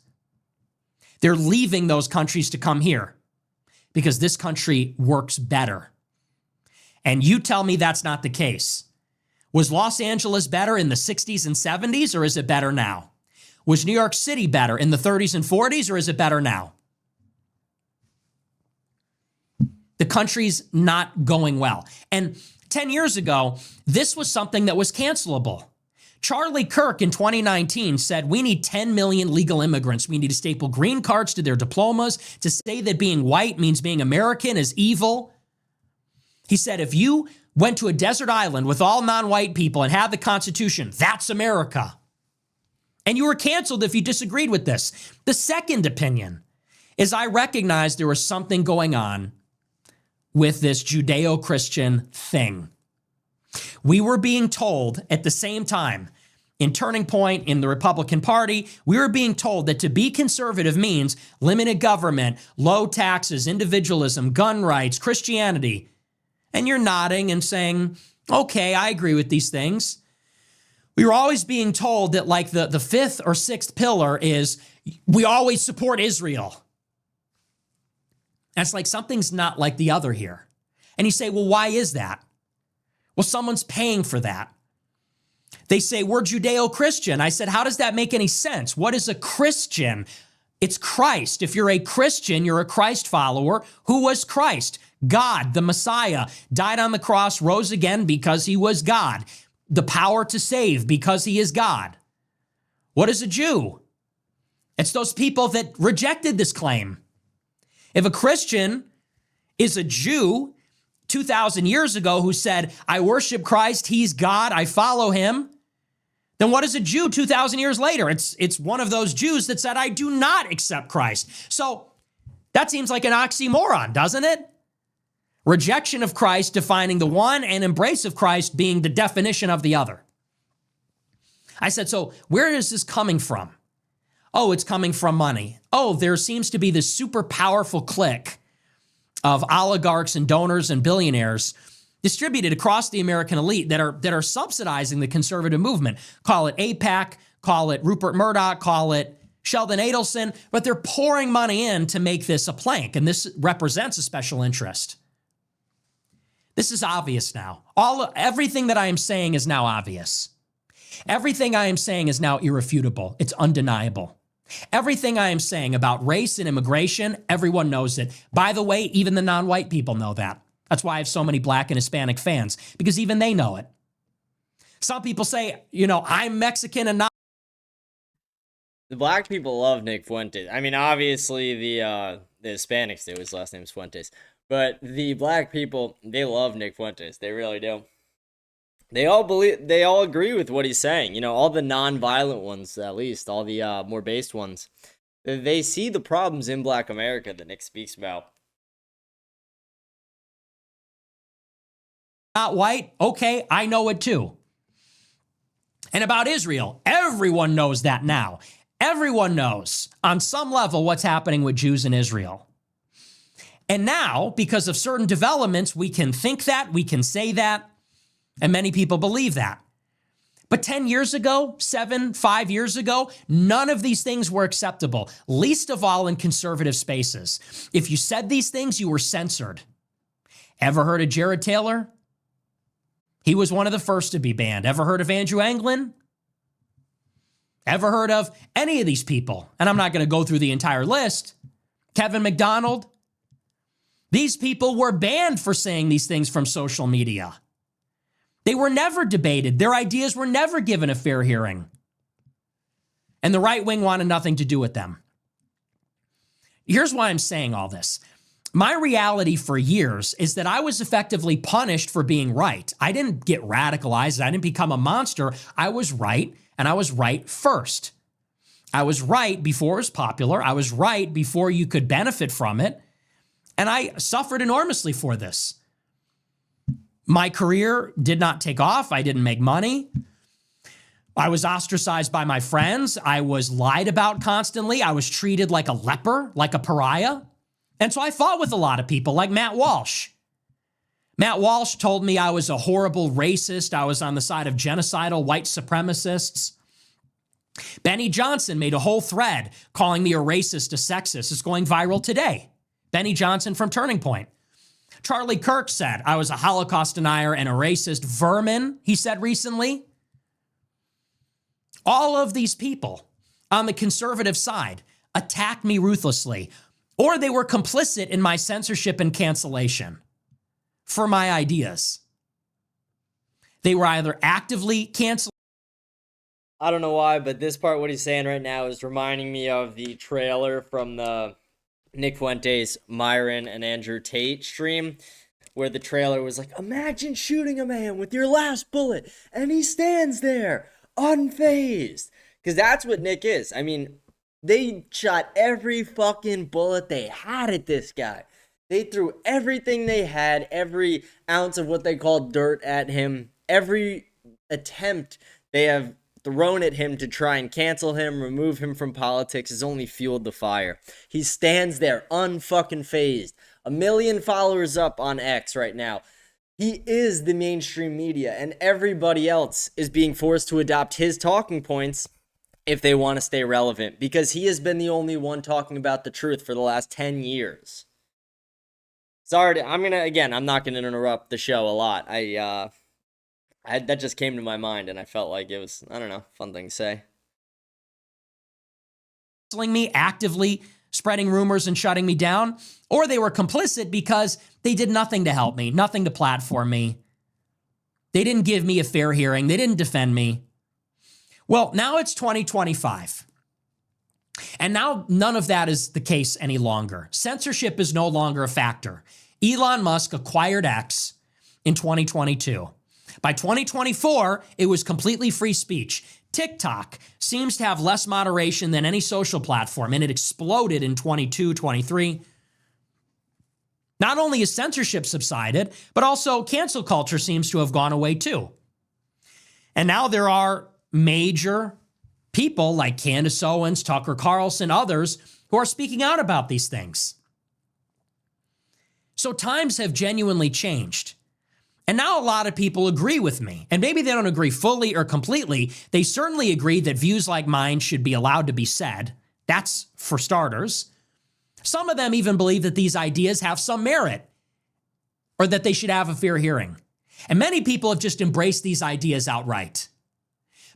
They're leaving those countries to come here because this country works better. And you tell me that's not the case. Was Los Angeles better in the 60s and 70s, or is it better now? Was New York City better in the 30s and 40s, or is it better now? The country's not going well. And 10 years ago, this was something that was cancelable. Charlie Kirk in 2019 said, we need 10 million legal immigrants. We need to staple green cards to their diplomas. To say that being white means being American is evil. He said, if you went to a desert island with all non-white people and had the Constitution, that's America. And you were canceled if you disagreed with this. The second opinion is I recognized there was something going on with this Judeo-Christian thing. We were being told at the same time, in Turning Point, in the Republican Party, we were being told that to be conservative means limited government, low taxes, individualism, gun rights, Christianity. And you're nodding and saying, okay, I agree with these things. We were always being told that like the fifth or sixth pillar is we always support Israel. That's like something's not like the other here. And you say, well, why is that? Well, someone's paying for that. They say, we're Judeo-Christian. I said, how does that make any sense? What is a Christian? It's Christ. If you're a Christian, you're a Christ follower. Who was Christ? God, the Messiah, died on the cross, rose again because he was God. The power to save because he is God. What is a Jew? It's those people that rejected this claim. If a Christian is a Jew 2,000 years ago who said, I worship Christ, he's God, I follow him, then what is a Jew 2,000 years later? It's one of those Jews that said, I do not accept Christ. So that seems like an oxymoron, doesn't it? Rejection of Christ defining the one and embrace of Christ being the definition of the other. I said, so where is this coming from? Oh, it's coming from money. Oh, there seems to be this super powerful clique of oligarchs and donors and billionaires distributed across the American elite that are subsidizing the conservative movement. Call it AIPAC, call it Rupert Murdoch, call it Sheldon Adelson, but they're pouring money in to make this a plank, and this represents a special interest. This is obvious now. Everything that I am saying is now obvious. Everything I am saying is now irrefutable. It's undeniable. Everything I am saying about race and immigration, everyone knows it. By the way, even the non-white people know that. That's why I have so many Black and Hispanic fans, because even they know it. Some people say, I'm Mexican and not. The Black people love Nick Fuentes. I mean, obviously the Hispanics do. His last name is Fuentes. But the Black people, they love Nick Fuentes. They really do. They all agree with what he's saying. All the non-violent ones, at least, all the more based ones. They see the problems in Black America that Nick speaks about. Not white? Okay, I know it too. And about Israel, everyone knows that now. Everyone knows on some level what's happening with Jews in Israel. And now, because of certain developments, we can think that, we can say that, and many people believe that. But 10 years ago, 5 years ago, none of these things were acceptable, least of all in conservative spaces. If you said these things, you were censored. Ever heard of Jared Taylor? He was one of the first to be banned. Ever heard of Andrew Anglin? Ever heard of any of these people? And I'm not going to go through the entire list. Kevin McDonald? These people were banned for saying these things from social media. They were never debated. Their ideas were never given a fair hearing. And the right wing wanted nothing to do with them. Here's why I'm saying all this. My reality for years is that I was effectively punished for being right. I didn't get radicalized. I didn't become a monster. I was right, and I was right first. I was right before it was popular. I was right before you could benefit from it. And I suffered enormously for this. My career did not take off. I didn't make money. I was ostracized by my friends. I was lied about constantly. I was treated like a leper, like a pariah. And so I fought with a lot of people like Matt Walsh. Matt Walsh told me I was a horrible racist. I was on the side of genocidal white supremacists. Benny Johnson made a whole thread calling me a racist, a sexist. It's going viral today. Benny Johnson from Turning Point. Charlie Kirk said I was a Holocaust denier and a racist vermin, he said recently. All of these people on the conservative side attacked me ruthlessly, or they were complicit in my censorship and cancellation for my ideas. They were either actively canceling. I don't know why, but this part, what he's saying right now, is reminding me of the trailer from the Nick Fuentes, Myron, and Andrew Tate stream, where the trailer was like, imagine shooting a man with your last bullet, and he stands there, unfazed. Because that's what Nick is. I mean, they shot every fucking bullet they had at this guy. They threw everything they had, every ounce of what they call dirt at him, every attempt they have thrown at him to try and cancel him, remove him from politics, has only fueled the fire. He stands there unfucking phased. 1 million followers up on X right now. He is the mainstream media, and everybody else is being forced to adopt his talking points if they want to stay relevant, because he has been the only one talking about the truth for the last 10 years. Sorry, I'm not gonna interrupt the show a lot. That just came to my mind, and I felt like it was, I don't know, fun thing to say. Me actively spreading rumors and shutting me down, or they were complicit because they did nothing to help me, nothing to platform me. They didn't give me a fair hearing. They didn't defend me. Well, now it's 2025. And now none of that is the case any longer. Censorship is no longer a factor. Elon Musk acquired X in 2022. By 2024, it was completely free speech. TikTok seems to have less moderation than any social platform, and it exploded in 22, 23. Not only has censorship subsided, but also cancel culture seems to have gone away too. And now there are major people like Candace Owens, Tucker Carlson, others who are speaking out about these things. So times have genuinely changed. And now a lot of people agree with me. And maybe they don't agree fully or completely. They certainly agree that views like mine should be allowed to be said. That's for starters. Some of them even believe that these ideas have some merit or that they should have a fair hearing. And many people have just embraced these ideas outright.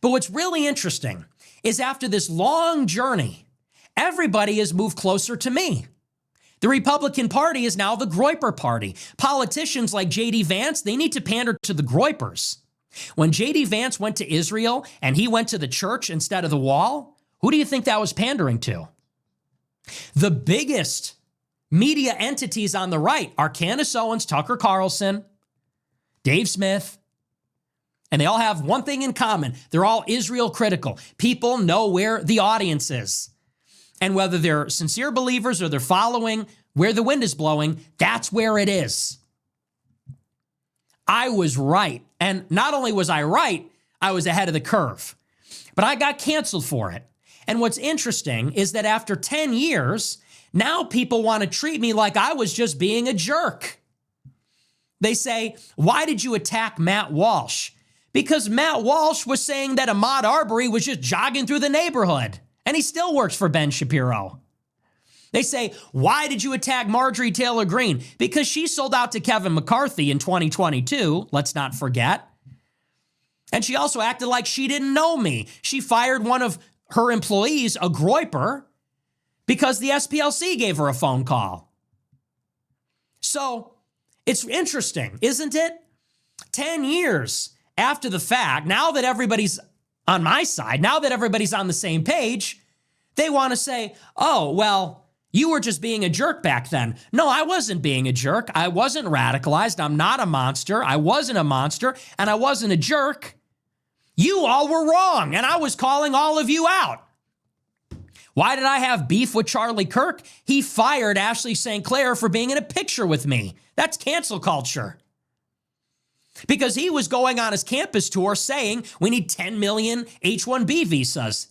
But what's really interesting is after this long journey, everybody has moved closer to me. The Republican Party is now the Groyper Party. Politicians like J.D. Vance, they need to pander to the Groypers. When J.D. Vance went to Israel and he went to the church instead of the wall, who do you think that was pandering to? The biggest media entities on the right are Candace Owens, Tucker Carlson, Dave Smith, and they all have one thing in common. They're all Israel critical. People know where the audience is. And whether they're sincere believers or they're following where the wind is blowing, that's where it is. I was right. And not only was I right, I was ahead of the curve. But I got canceled for it. And what's interesting is that after 10 years, now people want to treat me like I was just being a jerk. They say, why did you attack Matt Walsh? Because Matt Walsh was saying that Ahmaud Arbery was just jogging through the neighborhood, and he still works for Ben Shapiro. They say, why did you attack Marjorie Taylor Greene? Because she sold out to Kevin McCarthy in 2022, let's not forget. And she also acted like she didn't know me. She fired one of her employees, a groyper, because the SPLC gave her a phone call. So it's interesting, isn't it? 10 years after the fact, now that everybody's on my side, now that everybody's on the same page, they want to say, oh, well, you were just being a jerk back then. No, I wasn't being a jerk. I wasn't radicalized. I'm not a monster. I wasn't a monster, and I wasn't a jerk. You all were wrong, and I was calling all of you out. Why did I have beef with Charlie Kirk? He fired Ashley St. Clair for being in a picture with me. That's cancel culture. Because he was going on his campus tour saying we need 10 million H-1B visas.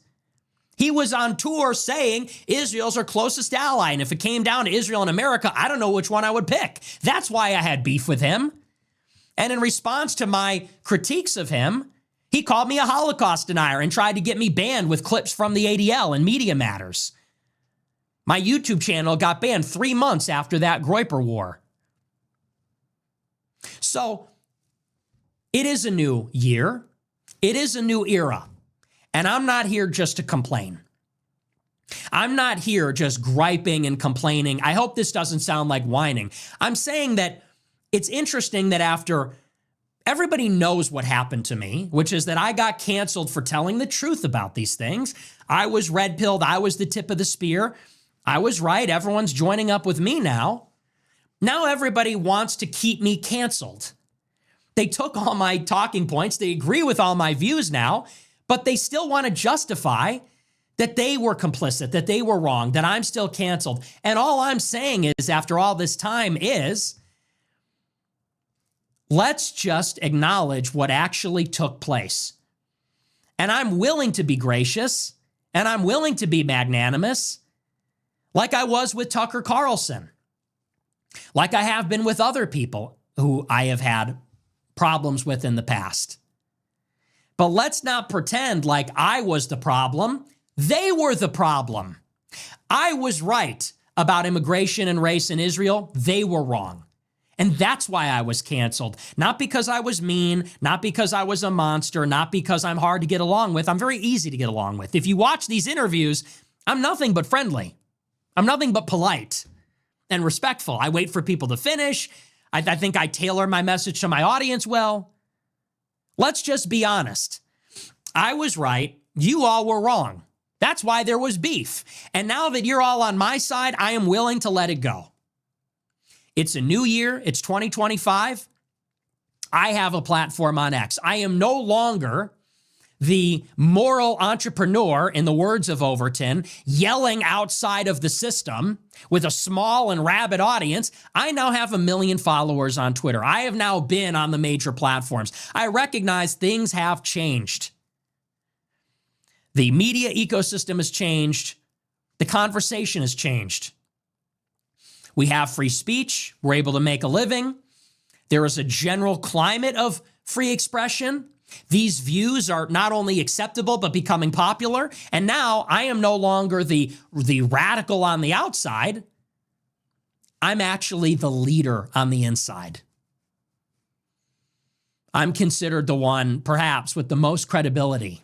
He was on tour saying Israel's our closest ally, and if it came down to Israel and America, I don't know which one I would pick. That's why I had beef with him. And in response to my critiques of him, he called me a Holocaust denier and tried to get me banned with clips from the ADL and Media Matters. My YouTube channel got banned 3 months after that Groyper war. So it is a new year. It is a new era. And I'm not here just to complain. I'm not here just griping and complaining. I hope this doesn't sound like whining. I'm saying that it's interesting that after everybody knows what happened to me, which is that I got canceled for telling the truth about these things. I was red-pilled. I was the tip of the spear. I was right. Everyone's joining up with me now. Now everybody wants to keep me canceled. They took all my talking points. They agree with all my views now, but they still want to justify that they were complicit, that they were wrong, that I'm still canceled. And all I'm saying is, after all this time, is let's just acknowledge what actually took place. And I'm willing to be gracious, and I'm willing to be magnanimous, like I was with Tucker Carlson, like I have been with other people who I have had problems with in the past. But let's not pretend like I was the problem. They were the problem. I was right about immigration and race in Israel. They were wrong. And that's why I was canceled. Not because I was mean, not because I was a monster, not because I'm hard to get along with. I'm very easy to get along with. If you watch these interviews, I'm nothing but friendly. I'm nothing but polite and respectful. I wait for people to finish. I think I tailor my message to my audience well. Let's just be honest. I was right. You all were wrong. That's why there was beef. And now that you're all on my side, I am willing to let it go. It's a new year. It's 2025. I have a platform on X. I am no longer the moral entrepreneur, in the words of Overton, yelling outside of the system with a small and rabid audience. I now have 1 million followers on Twitter. I have now been on the major platforms. I recognize things have changed. The media ecosystem has changed. The conversation has changed. We have free speech. We're able to make a living. There is a general climate of free expression. These views are not only acceptable, but becoming popular. And now I am no longer the radical on the outside. I'm actually the leader on the inside. I'm considered the one, perhaps, with the most credibility,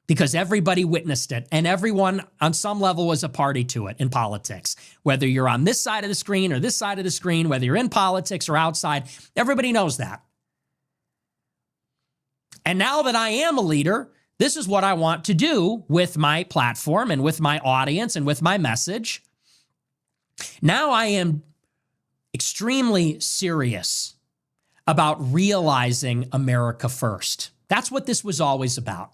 because everybody witnessed it and everyone on some level was a party to it in politics. Whether you're on this side of the screen or this side of the screen, whether you're in politics or outside, everybody knows that. And now that I am a leader, this is what I want to do with my platform and with my audience and with my message. Now I am extremely serious about realizing America first. That's what this was always about.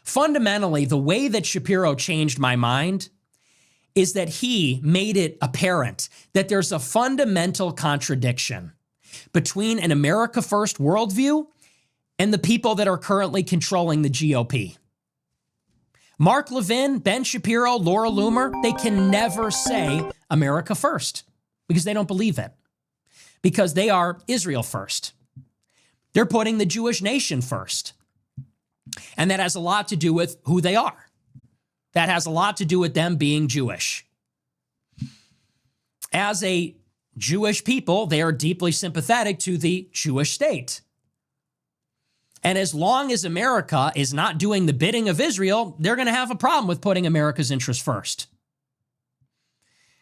Fundamentally, the way that Shapiro changed my mind is that he made it apparent that there's a fundamental contradiction between an America first worldview and the people that are currently controlling the GOP. Mark Levin, Ben Shapiro, Laura Loomer, they can never say America first because they don't believe it, because they are Israel first. They're putting the Jewish nation first. And that has a lot to do with who they are. That has a lot to do with them being Jewish. As a Jewish people, they are deeply sympathetic to the Jewish state. And as long as America is not doing the bidding of Israel, they're going to have a problem with putting America's interests first.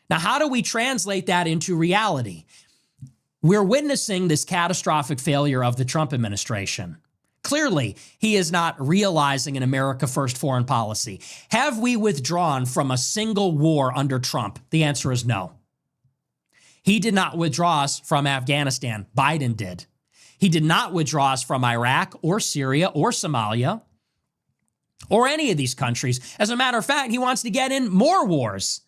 Now, how do we translate that into reality? We're witnessing this catastrophic failure of the Trump administration. Clearly, he is not realizing an America first foreign policy. Have we withdrawn from a single war under Trump? The answer is no. He did not withdraw us from Afghanistan. Biden did. He did not withdraw us from Iraq or Syria or Somalia or any of these countries. As a matter of fact, he wants to get in more wars.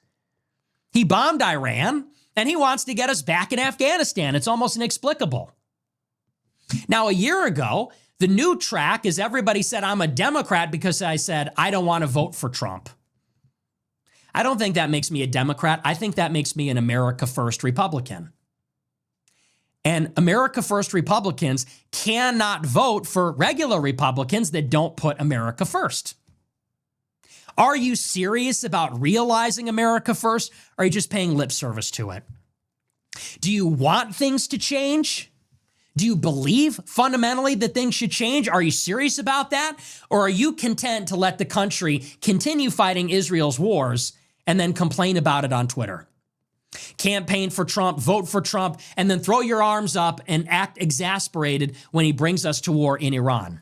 He bombed Iran, and he wants to get us back in Afghanistan. It's almost inexplicable. Now, a year ago, the new track is everybody said I'm a Democrat because I said I don't want to vote for Trump. I don't think that makes me a Democrat. I think that makes me an America First Republican. And America First Republicans cannot vote for regular Republicans that don't put America first. Are you serious about realizing America first, or are you just paying lip service to it? Do you want things to change? Do you believe fundamentally that things should change? Are you serious about that? Or are you content to let the country continue fighting Israel's wars and then complain about it on Twitter? Campaign for Trump, vote for Trump, and then throw your arms up and act exasperated when he brings us to war in Iran.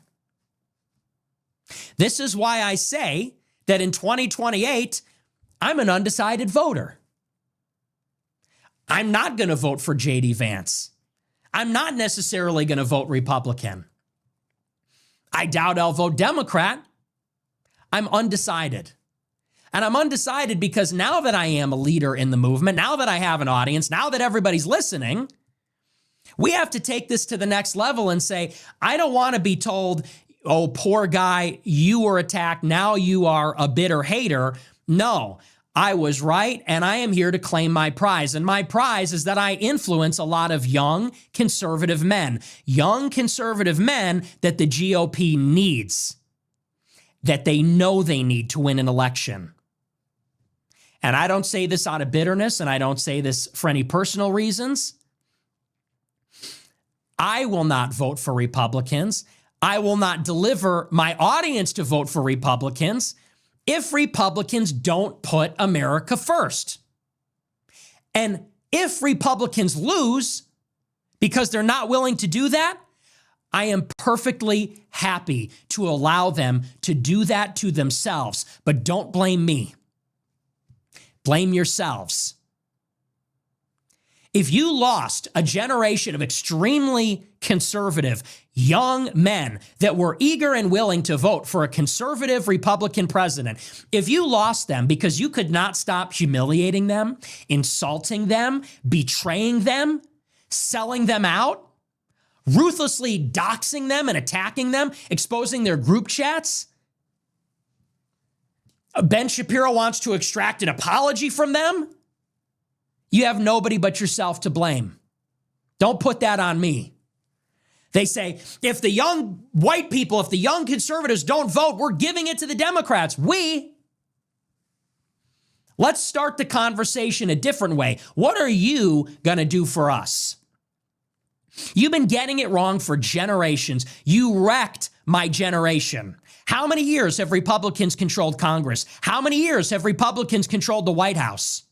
This is why I say that in 2028, I'm an undecided voter. I'm not going to vote for J.D. Vance. I'm not necessarily going to vote Republican. I doubt I'll vote Democrat. I'm undecided. And I'm undecided because now that I am a leader in the movement, now that I have an audience, now that everybody's listening, we have to take this to the next level and say, I don't want to be told, oh, poor guy, you were attacked, now you are a bitter hater. No, I was right, and I am here to claim my prize. And my prize is that I influence a lot of young conservative men that the GOP needs, that they know they need to win an election. And I don't say this out of bitterness, and I don't say this for any personal reasons. I will not vote for Republicans. I will not deliver my audience to vote for Republicans if Republicans don't put America first. And if Republicans lose because they're not willing to do that, I am perfectly happy to allow them to do that to themselves. But don't blame me. Blame yourselves. If you lost a generation of extremely conservative young men that were eager and willing to vote for a conservative Republican president, if you lost them because you could not stop humiliating them, insulting them, betraying them, selling them out, ruthlessly doxing them and attacking them, exposing their group chats, Ben Shapiro wants to extract an apology from them, you have nobody but yourself to blame. Don't put that on me. They say, if the young white people, if the young conservatives don't vote, we're giving it to the Democrats. Let's start the conversation a different way. What are you going to do for us? You've been getting it wrong for generations. You wrecked my generation. How many years have Republicans controlled Congress? How many years have Republicans controlled the White House?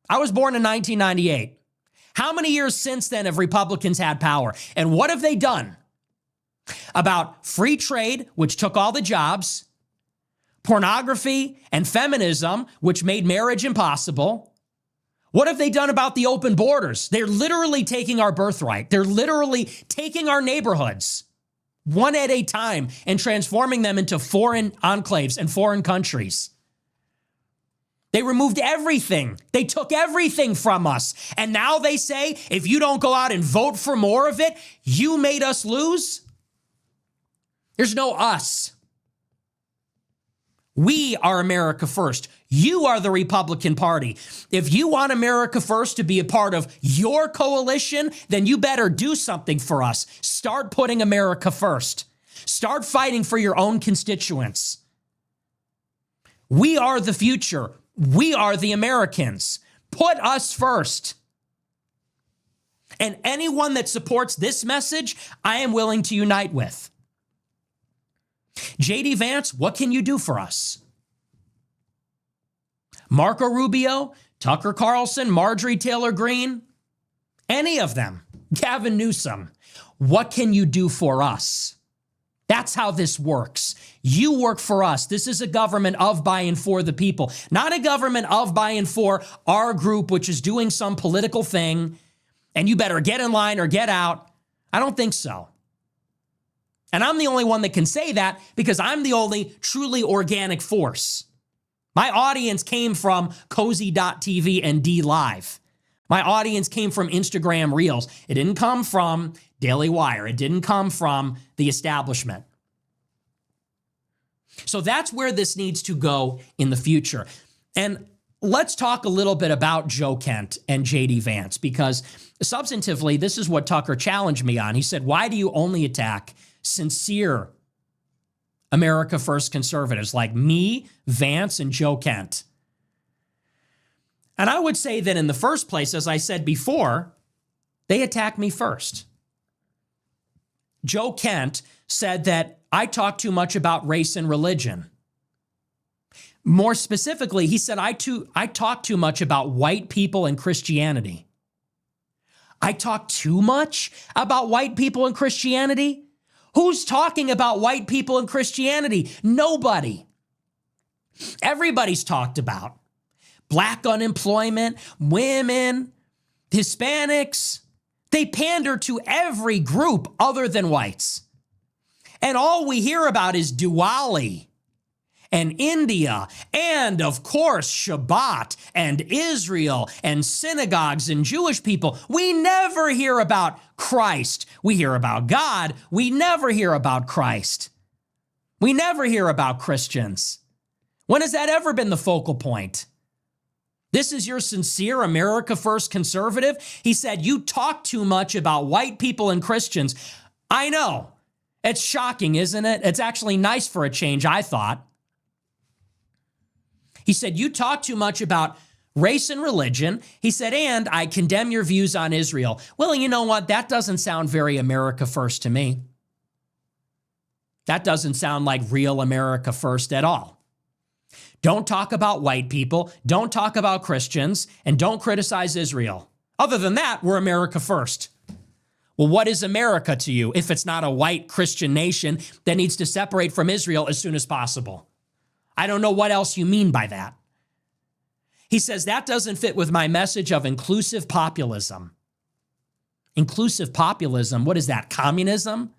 I was born in 1998. How many years since then have Republicans had power? And what have they done about free trade, which took all the jobs, pornography and feminism, which made marriage impossible? What have they done about the open borders? They're literally taking our birthright. They're literally taking our neighborhoods one at a time and transforming them into foreign enclaves and foreign countries. They removed everything. They took everything from us. And now they say, if you don't go out and vote for more of it, you made us lose. There's no us. We are America first. You are the Republican Party. If you want America first to be a part of your coalition, then you better do something for us. Start putting America first. Start fighting for your own constituents. We are the future. We are the Americans. Put us first. And anyone that supports this message, I am willing to unite with. JD Vance, what can you do for us? Marco Rubio, Tucker Carlson, Marjorie Taylor Greene, any of them, Gavin Newsom, what can you do for us? That's how this works. You work for us. This is a government of, by, and for the people, not a government of, by, and for our group, which is doing some political thing, and you better get in line or get out. I don't think so. And I'm the only one that can say that because I'm the only truly organic force. My audience came from Cozy.tv and DLive. My audience came from Instagram Reels. It didn't come from Daily Wire. It didn't come from the establishment. So that's where this needs to go in the future. And let's talk a little bit about Joe Kent and JD Vance, because substantively, this is what Tucker challenged me on. He said, why do you only attack sincere America First conservatives like me, Vance, and Joe Kent? And I would say that in the first place, as I said before, they attack me first. Joe Kent said that I talk too much about race and religion. More specifically, he said I talk too much about white people and Christianity. I talk too much about white people and Christianity? Who's talking about white people and Christianity? Nobody. Everybody's talked about black unemployment, women, Hispanics. They pander to every group other than whites. And all we hear about is Diwali and India and, of course, Shabbat and Israel and synagogues and Jewish people. We never hear about Christ. We hear about God. We never hear about Christ. We never hear about Christians. When has that ever been the focal point? This is your sincere America First conservative? He said, you talk too much about white people and Christians. I know. It's shocking, isn't it? It's actually nice for a change, I thought. He said, you talk too much about race and religion. He said, and I condemn your views on Israel. Well, you know what? That doesn't sound very America First to me. That doesn't sound like real America First at all. Don't talk about white people, don't talk about Christians, and don't criticize Israel. Other than that, we're America First. Well, what is America to you if it's not a white Christian nation that needs to separate from Israel as soon as possible? I don't know what else you mean by that. He says that doesn't fit with my message of inclusive populism. Inclusive populism, what is that? Communism?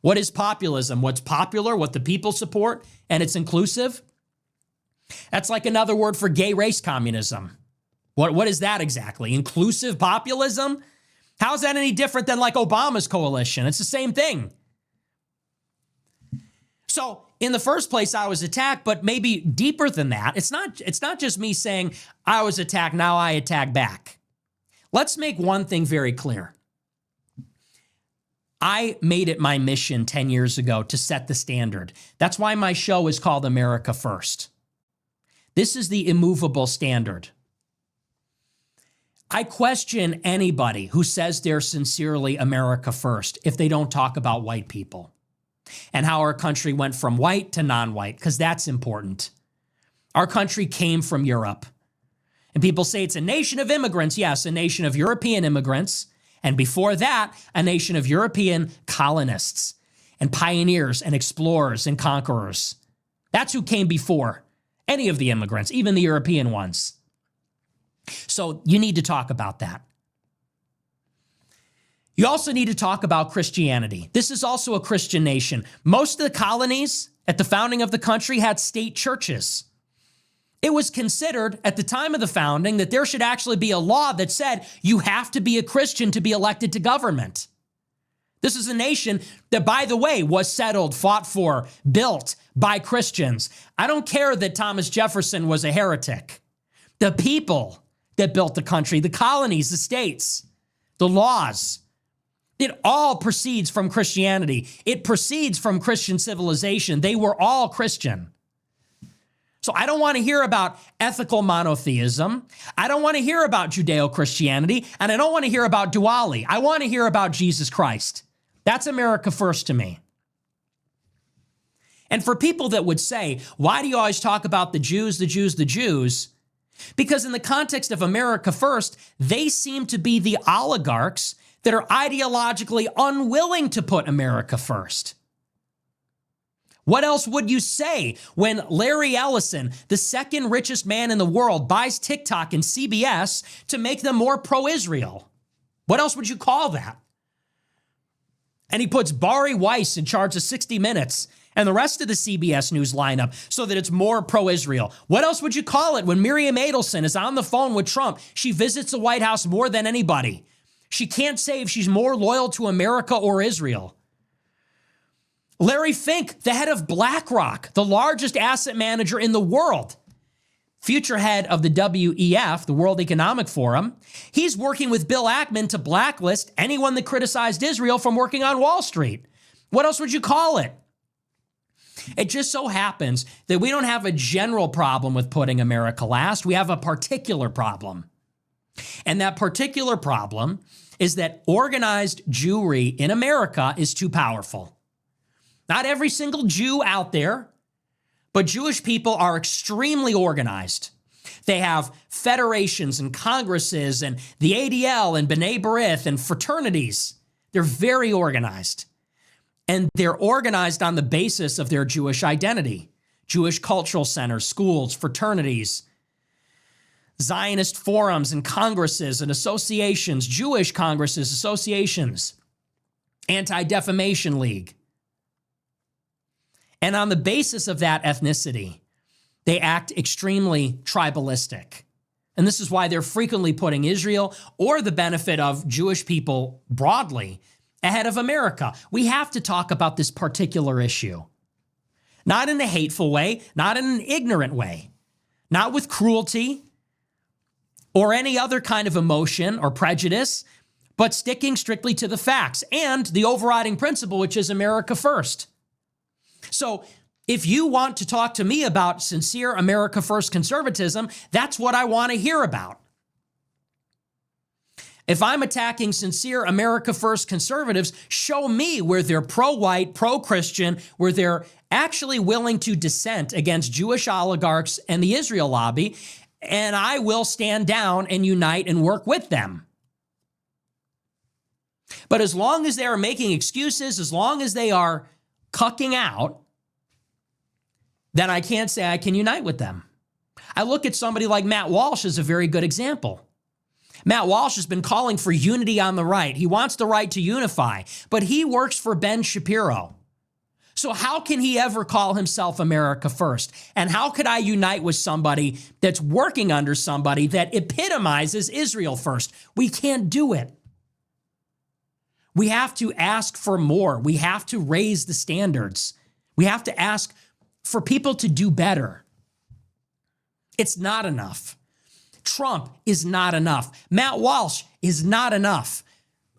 What is populism? What's popular, what the people support, and it's inclusive? That's like another word for gay race communism. What is that exactly? Inclusive populism? How's that any different than like Obama's coalition? It's the same thing. So in the first place, I was attacked, but maybe deeper than that. It's not just me saying I was attacked, now I attack back. Let's make one thing very clear. I made it my mission 10 years ago to set the standard. That's why my show is called America First. This is the immovable standard. I question anybody who says they're sincerely America First if they don't talk about white people and how our country went from white to non-white, because that's important. Our country came from Europe. And people say it's a nation of immigrants. Yes, a nation of European immigrants. And before that, a nation of European colonists and pioneers and explorers and conquerors. That's who came before any of the immigrants, even the European ones. So you need to talk about that. You also need to talk about Christianity. This is also a Christian nation. Most of the colonies at the founding of the country had state churches. It was considered at the time of the founding that there should actually be a law that said you have to be a Christian to be elected to government. This is a nation that, by the way, was settled, fought for, built by Christians. I don't care that Thomas Jefferson was a heretic. The people that built the country, the colonies, the states, the laws, it all proceeds from Christianity. It proceeds from Christian civilization. They were all Christian. So I don't want to hear about ethical monotheism. I don't want to hear about Judeo-Christianity, and I don't want to hear about duality. I want to hear about Jesus Christ. That's America first to me. And for people that would say, why do you always talk about the Jews, the Jews, the Jews? Because in the context of America first, they seem to be the oligarchs that are ideologically unwilling to put America first. What else would you say when Larry Ellison, the second richest man in the world, buys TikTok and CBS to make them more pro-Israel? What else would you call that? And he puts Bari Weiss in charge of 60 Minutes and the rest of the CBS News lineup so that it's more pro-Israel. What else would you call it when Miriam Adelson is on the phone with Trump? She visits the White House more than anybody. She can't say if she's more loyal to America or Israel. Larry Fink, the head of BlackRock, the largest asset manager in the world, future head of the WEF, the World Economic Forum, he's working with Bill Ackman to blacklist anyone that criticized Israel from working on Wall Street. What else would you call it? It just so happens that we don't have a general problem with putting America last. We have a particular problem. And that particular problem is that organized Jewry in America is too powerful. Not every single Jew out there, but Jewish people are extremely organized. They have federations and congresses and the ADL and B'nai B'rith and fraternities. They're very organized. And they're organized on the basis of their Jewish identity. Jewish cultural centers, schools, fraternities, Zionist forums and congresses and associations, Jewish congresses, associations, Anti-Defamation League. And on the basis of that ethnicity, they act extremely tribalistic. And this is why they're frequently putting Israel or the benefit of Jewish people broadly ahead of America. We have to talk about this particular issue. Not in a hateful way, not in an ignorant way, not with cruelty or any other kind of emotion or prejudice, but sticking strictly to the facts and the overriding principle, which is America first. So if you want to talk to me about sincere America first conservatism, that's what I want to hear about. If I'm attacking sincere America first conservatives, show me where they're pro-white, pro-Christian, where they're actually willing to dissent against Jewish oligarchs and the Israel lobby, and I will stand down and unite and work with them. But as long as they are making excuses, as long as they are cucking out, then I can't say I can unite with them. I look at somebody like Matt Walsh as a very good example. Matt Walsh has been calling for unity on the right. He wants the right to unify, but he works for Ben Shapiro. So how can he ever call himself America first? And how could I unite with somebody that's working under somebody that epitomizes Israel first? We can't do it. We have to ask for more. We have to raise the standards. We have to ask for people to do better. It's not enough. Trump is not enough. Matt Walsh is not enough.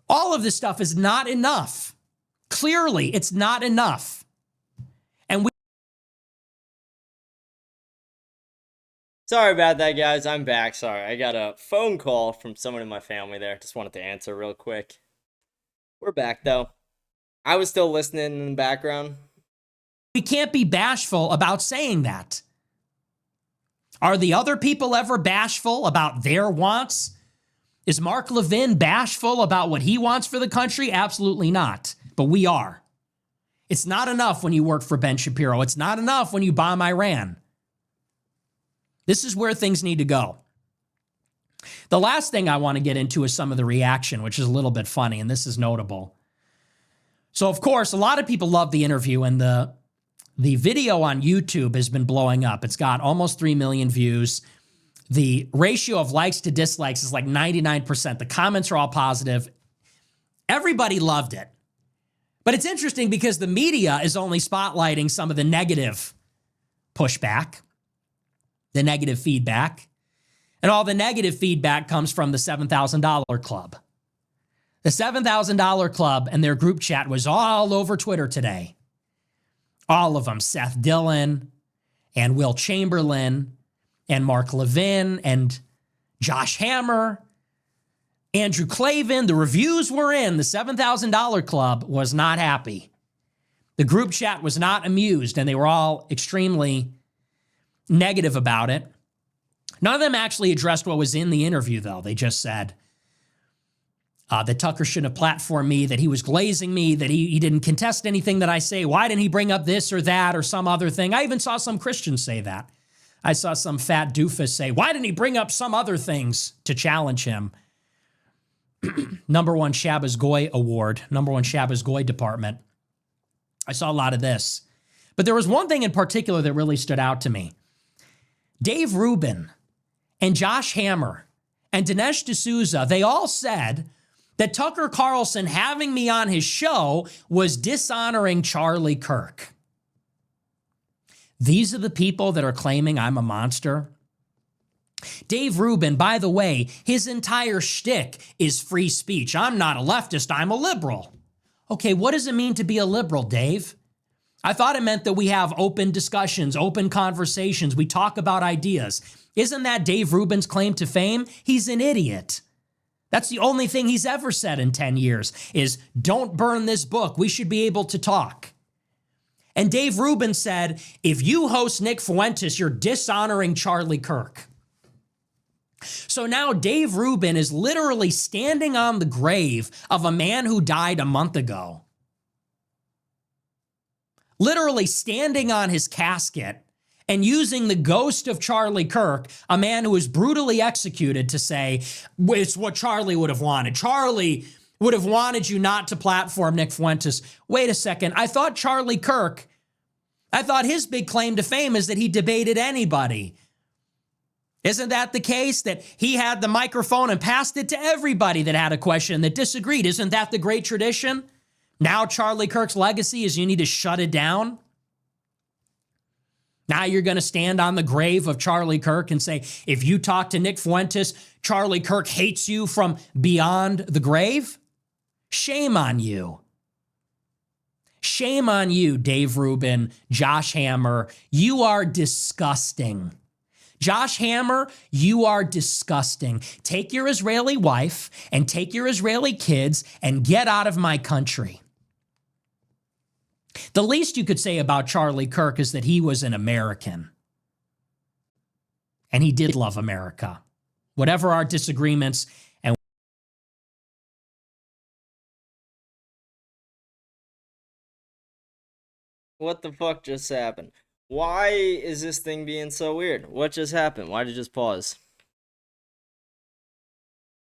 All of this stuff is not enough. Clearly, it's not enough. And we... Sorry about that, guys. I'm back. Sorry. I got a phone call from someone in my family there. Just wanted to answer real quick. We're back, though. I was still listening in the background. We can't be bashful about saying that. Are the other people ever bashful about their wants? Is Mark Levin bashful about what he wants for the country? Absolutely not. But we are. It's not enough when you work for Ben Shapiro. It's not enough when you bomb Iran. This is where things need to go. The last thing I want to get into is some of the reaction, which is a little bit funny, and this is notable. So, of course, a lot of people love the interview, and the video on YouTube has been blowing up. It's got almost 3 million views. The ratio of likes to dislikes is like 99%. The comments are all positive. Everybody loved it. But it's interesting because the media is only spotlighting some of the negative pushback, the negative feedback, and all the negative feedback comes from the $7,000 club. The $7,000 club and their group chat was all over Twitter today. All of them, Seth Dillon and Will Chamberlain and Mark Levin and Josh Hammer, Andrew Clavin. The reviews were in. The $7,000 club was not happy. The group chat was not amused, and they were all extremely negative about it. None of them actually addressed what was in the interview, though. They just said that Tucker shouldn't have platformed me, that he was glazing me, that he didn't contest anything that I say. Why didn't he bring up this or that or some other thing? I even saw some Christians say that. I saw some fat doofus say, why didn't he bring up some other things to challenge him? Number one Shabbos Goy Award, number one Shabbos Goy department. I saw a lot of this. But there was one thing in particular that really stood out to me. Dave Rubin and Josh Hammer and Dinesh D'Souza, they all said that Tucker Carlson having me on his show was dishonoring Charlie Kirk. These are the people that are claiming I'm a monster. Dave Rubin, by the way, his entire shtick is free speech. I'm not a leftist, I'm a liberal. Okay, what does it mean to be a liberal, Dave? I thought it meant that we have open discussions, open conversations, we talk about ideas. Isn't that Dave Rubin's claim to fame? He's an idiot. That's the only thing he's ever said in 10 years is, don't burn this book, we should be able to talk. And Dave Rubin said, if you host Nick Fuentes, you're dishonoring Charlie Kirk. So now Dave Rubin is literally standing on the grave of a man who died a month ago. Literally standing on his casket and using the ghost of Charlie Kirk, a man who was brutally executed, to say, it's what Charlie would have wanted. Charlie would have wanted you not to platform Nick Fuentes. Wait a second. I thought Charlie Kirk, I thought his big claim to fame is that he debated anybody. Isn't that the case? That he had the microphone and passed it to everybody that had a question that disagreed. Isn't that the great tradition? Now Charlie Kirk's legacy is you need to shut it down. Now you're going to stand on the grave of Charlie Kirk and say, if you talk to Nick Fuentes, Charlie Kirk hates you from beyond the grave? Shame on you. Shame on you, Dave Rubin, Josh Hammer. You are disgusting. Josh Hammer, you are disgusting. Take your Israeli wife and take your Israeli kids and get out of my country. The least you could say about Charlie Kirk is that he was an American. And he did love America. Whatever our disagreements, and what the fuck just happened? Why is this thing being so weird? What just happened? Why did it just pause?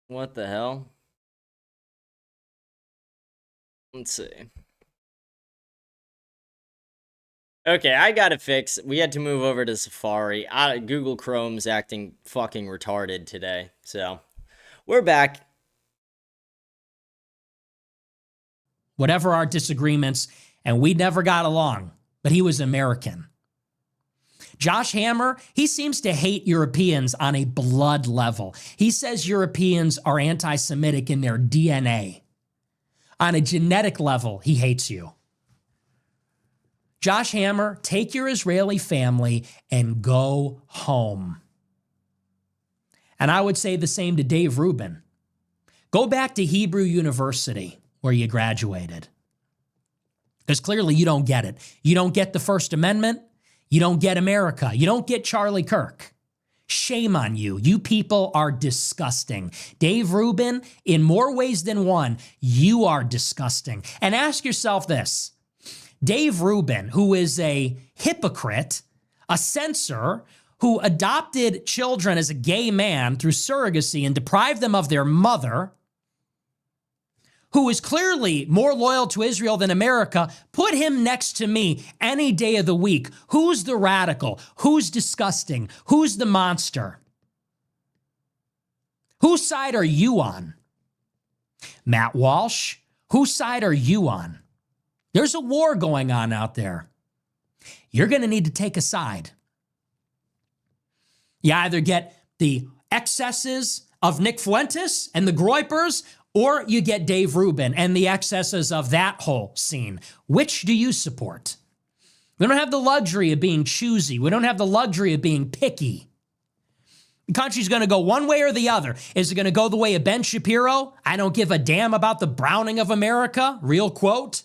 What the hell? Let's see. Okay, I got it fixed. We had to move over to Safari. Google Chrome's acting fucking retarded today. So, we're back. whatever our disagreements, and we never got along, but he was American. Josh Hammer, he seems to hate Europeans on a blood level. He says Europeans are anti-Semitic in their DNA. On a genetic level, he hates you. Josh Hammer, take your Israeli family and go home. And I would say the same to Dave Rubin. Go back to Hebrew University where you graduated. Because clearly you don't get it. You don't get the First Amendment. You don't get America. You don't get Charlie Kirk. Shame on you. You people are disgusting. Dave Rubin, in more ways than one, you are disgusting. And ask yourself this. Dave Rubin, who is a hypocrite, a censor, who adopted children as a gay man through surrogacy and deprived them of their mother, who is clearly more loyal to Israel than America, put him next to me any day of the week. Who's the radical? Who's disgusting? Who's the monster? Whose side are you on? Matt Walsh, whose side are you on? There's a war going on out there. You're going to need to take a side. You either get the excesses of Nick Fuentes and the Groypers, or you get Dave Rubin and the excesses of that whole scene. Which do you support? We don't have the luxury of being choosy. We don't have the luxury of being picky. The country's going to go one way or the other. Is it going to go the way of Ben Shapiro? I don't give a damn about the browning of America. Real quote.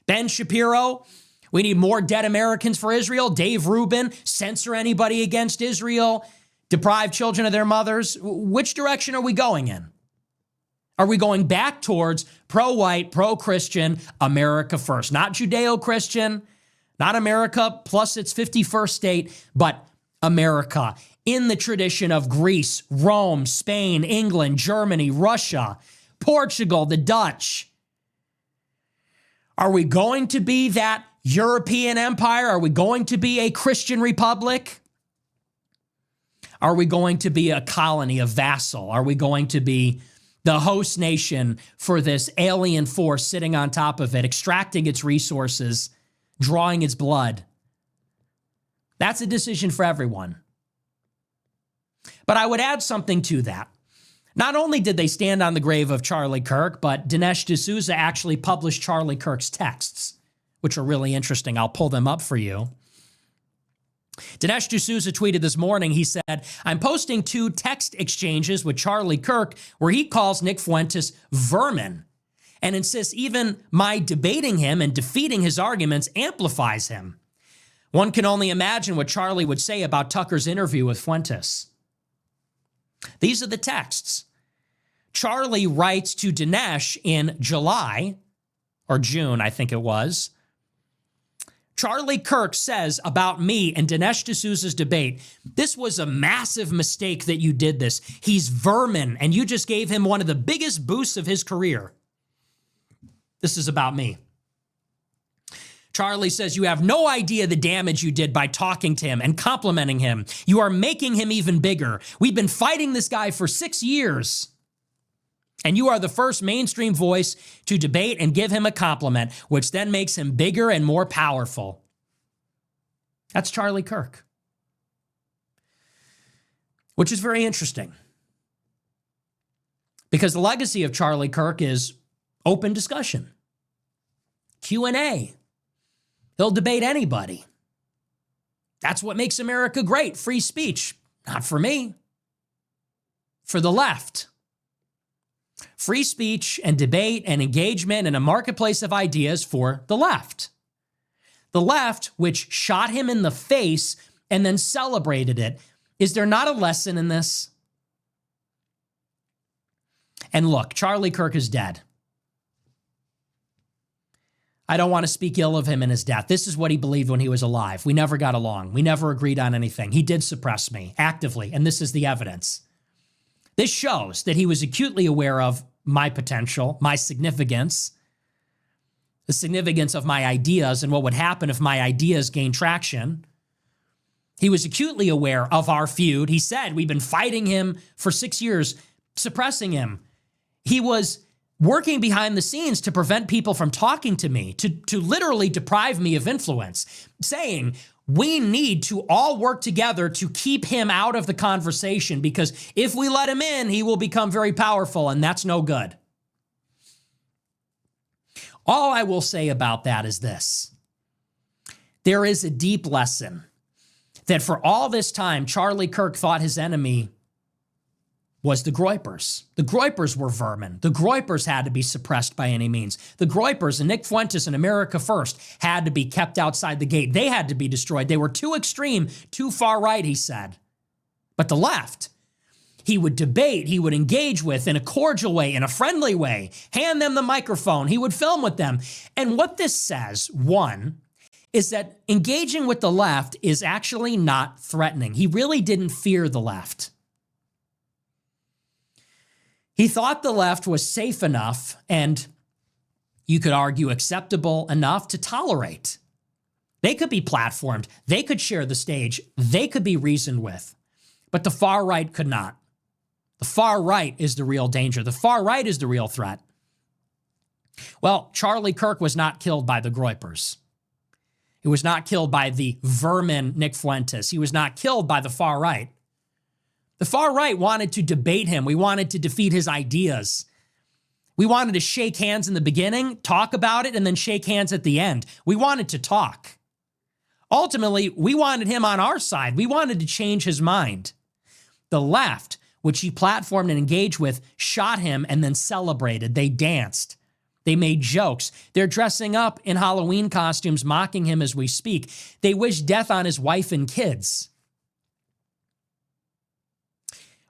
Ben Shapiro, we need more dead Americans for Israel. Dave Rubin, censor anybody against Israel, deprive children of their mothers. Which direction are we going in? Are we going back towards pro-white, pro-Christian, America first? Not Judeo-Christian, not America plus its 51st state, but America in the tradition of Greece, Rome, Spain, England, Germany, Russia, Portugal, the Dutch. Are we going to be that European empire? Are we going to be a Christian republic? Are we going to be a colony, a vassal? Are we going to be the host nation for this alien force sitting on top of it, extracting its resources, drawing its blood? That's a decision for everyone. But I would add something to that. Not only did they stand on the grave of Charlie Kirk, but Dinesh D'Souza actually published Charlie Kirk's texts, which are really interesting. I'll pull them up for you. Dinesh D'Souza tweeted this morning, he said, I'm posting 2 text exchanges with Charlie Kirk where he calls Nick Fuentes vermin and insists even my debating him and defeating his arguments amplifies him. One can only imagine what Charlie would say about Tucker's interview with Fuentes. These are the texts. Charlie writes to Dinesh in July, or June, I think it was. Charlie Kirk says about me and Dinesh D'Souza's debate, this was a massive mistake that you did this. He's vermin, and you just gave him one of the biggest boosts of his career. This is about me. Charlie says, you have no idea the damage you did by talking to him and complimenting him. You are making him even bigger. We've been fighting this guy for 6 years. And you are the first mainstream voice to debate and give him a compliment, which then makes him bigger and more powerful. That's Charlie Kirk. Which is very interesting. Because the legacy of Charlie Kirk is open discussion, Q&A. He'll debate anybody. That's what makes America great, free speech. Not for me. For the left. Free speech and debate and engagement in a marketplace of ideas for the left. The left, which shot him in the face and then celebrated it. Is there not a lesson in this? And look, Charlie Kirk is dead. I don't want to speak ill of him in his death. This is what he believed when he was alive. We never got along. We never agreed on anything. He did suppress me actively, and this is the evidence. This shows that he was acutely aware of my potential, my significance, the significance of my ideas and what would happen if my ideas gained traction. He was acutely aware of our feud. He said we've been fighting him for 6 years, suppressing him. He was working behind the scenes to prevent people from talking to me, to literally deprive me of influence, saying we need to all work together to keep him out of the conversation because if we let him in, he will become very powerful, and that's no good. All I will say about that is this. There is a deep lesson that for all this time, Charlie Kirk thought his enemy was the Groypers. The Groypers were vermin. The Groypers had to be suppressed by any means. The Groypers and Nick Fuentes and America First had to be kept outside the gate. They had to be destroyed. They were too extreme, too far right, he said. But the left, he would debate, he would engage with in a cordial way, in a friendly way, hand them the microphone, he would film with them. And what this says, one, is that engaging with the left is actually not threatening. He really didn't fear the left. He thought the left was safe enough and, you could argue, acceptable enough to tolerate. They could be platformed. They could share the stage. They could be reasoned with. But the far right could not. The far right is the real danger. The far right is the real threat. Well, Charlie Kirk was not killed by the Groypers. He was not killed by the vermin Nick Fuentes. He was not killed by the far right. The far right wanted to debate him. We wanted to defeat his ideas. We wanted to shake hands in the beginning, talk about it, and then shake hands at the end. We wanted to talk. Ultimately, we wanted him on our side. We wanted to change his mind. The left, which he platformed and engaged with, shot him and then celebrated. They danced. They made jokes. They're dressing up in Halloween costumes, mocking him as we speak. They wish death on his wife and kids.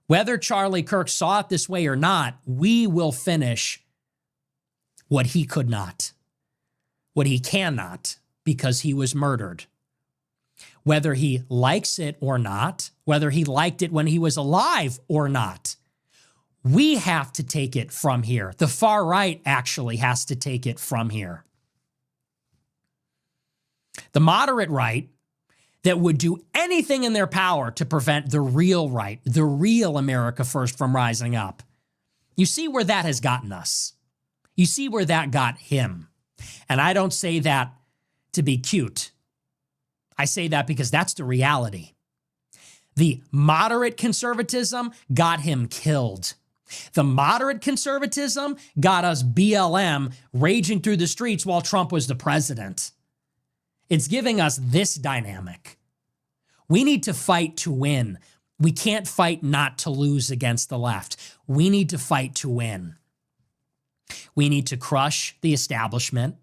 Whether Charlie Kirk saw it this way or not, we will finish what he could not, what he cannot, because he was murdered. Whether he likes it or not, whether he liked it when he was alive or not, we have to take it from here. The far right actually has to take it from here. The moderate right that would do anything in their power to prevent the real right, the real America First from rising up. You see where that has gotten us. You see where that got him. And I don't say that to be cute. I say that because that's the reality. The moderate conservatism got him killed. The moderate conservatism got us BLM raging through the streets while Trump was the president. It's giving us this dynamic. We need to fight to win. We can't fight not to lose against the left. We need to fight to win. We need to crush the establishment.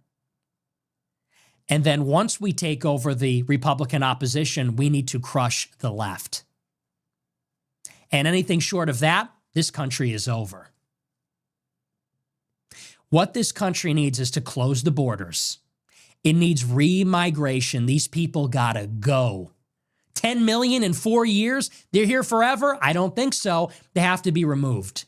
And then once we take over the Republican opposition, we need to crush the left. And anything short of that, this country is over. What this country needs is to close the borders. It needs re-migration. These people gotta go. 10 million in 4 years? They're here forever? I don't think so. They have to be removed.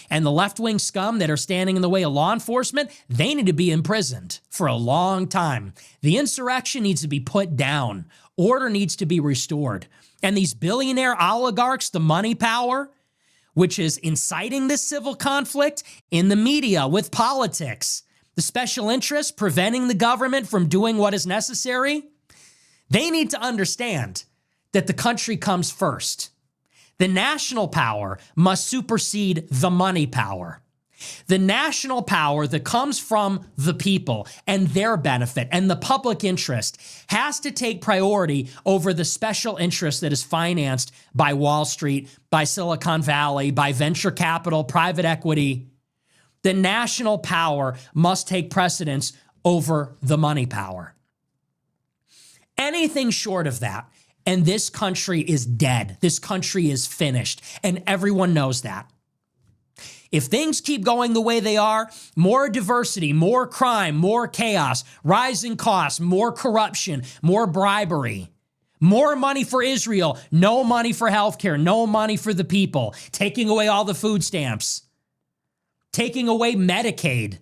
And the left-wing scum that are standing in the way of law enforcement, they need to be imprisoned for a long time. The insurrection needs to be put down. Order needs to be restored. And these billionaire oligarchs, the money power, which is inciting this civil conflict in the media with politics, the special interests preventing the government from doing what is necessary, they need to understand that the country comes first. The national power must supersede the money power. The national power that comes from the people and their benefit and the public interest has to take priority over the special interest that is financed by Wall Street, by Silicon Valley, by venture capital, private equity. The national power must take precedence over the money power. Anything short of that, and this country is dead. This country is finished, and everyone knows that. If things keep going the way they are, more diversity, more crime, more chaos, rising costs, more corruption, more bribery, more money for Israel, no money for healthcare, no money for the people, taking away all the food stamps, taking away Medicaid.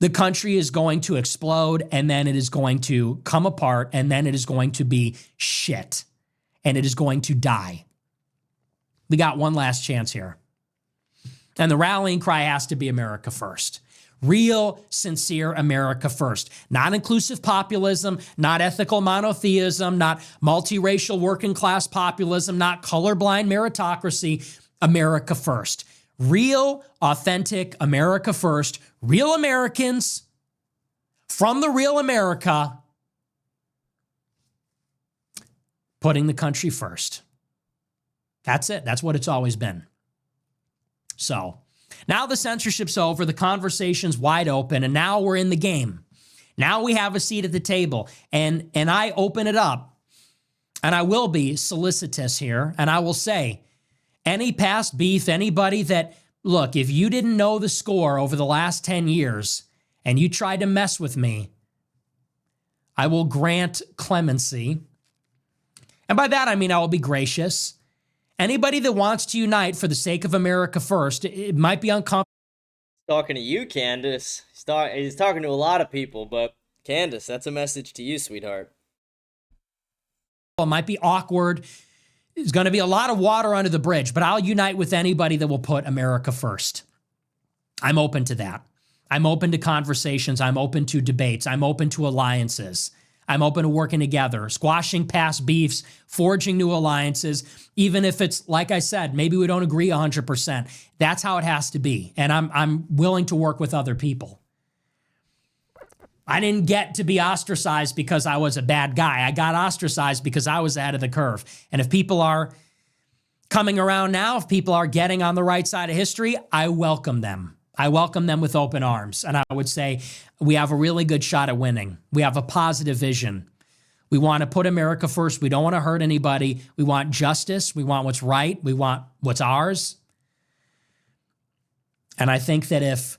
The country is going to explode, and then it is going to come apart, and then it is going to be shit, and it is going to die. We got one last chance here. And the rallying cry has to be America first. Real, sincere America first. Not inclusive populism, not ethical monotheism, not multiracial working class populism, not colorblind meritocracy. America first. Real, authentic America first. Real Americans from the real America putting the country first. That's it. That's what it's always been. So now the censorship's over. The conversation's wide open, and now we're in the game. Now we have a seat at the table, and I open it up, and I will be solicitous here, and I will say, any past beef, anybody that, look, if you didn't know the score over the last 10 years and you tried to mess with me, I will grant clemency. And by that, I mean I will be gracious. Anybody that wants to unite for the sake of America first, it might be uncomfortable. Talking to you, Candace. He's talking to a lot of people, but Candace, that's a message to you, sweetheart. It might be awkward. There's going to be a lot of water under the bridge, but I'll unite with anybody that will put America first. I'm open to that. I'm open to conversations. I'm open to debates. I'm open to alliances. I'm open to working together, squashing past beefs, forging new alliances, even if it's, like I said, maybe we don't agree 100%. That's how it has to be. And I'm willing to work with other people. I didn't get to be ostracized because I was a bad guy. I got ostracized because I was ahead of the curve. And if people are coming around now, if people are getting on the right side of history, I welcome them. I welcome them with open arms. And I would say we have a really good shot at winning. We have a positive vision. We want to put America first. We don't want to hurt anybody. We want justice. We want what's right. We want what's ours. And I think that if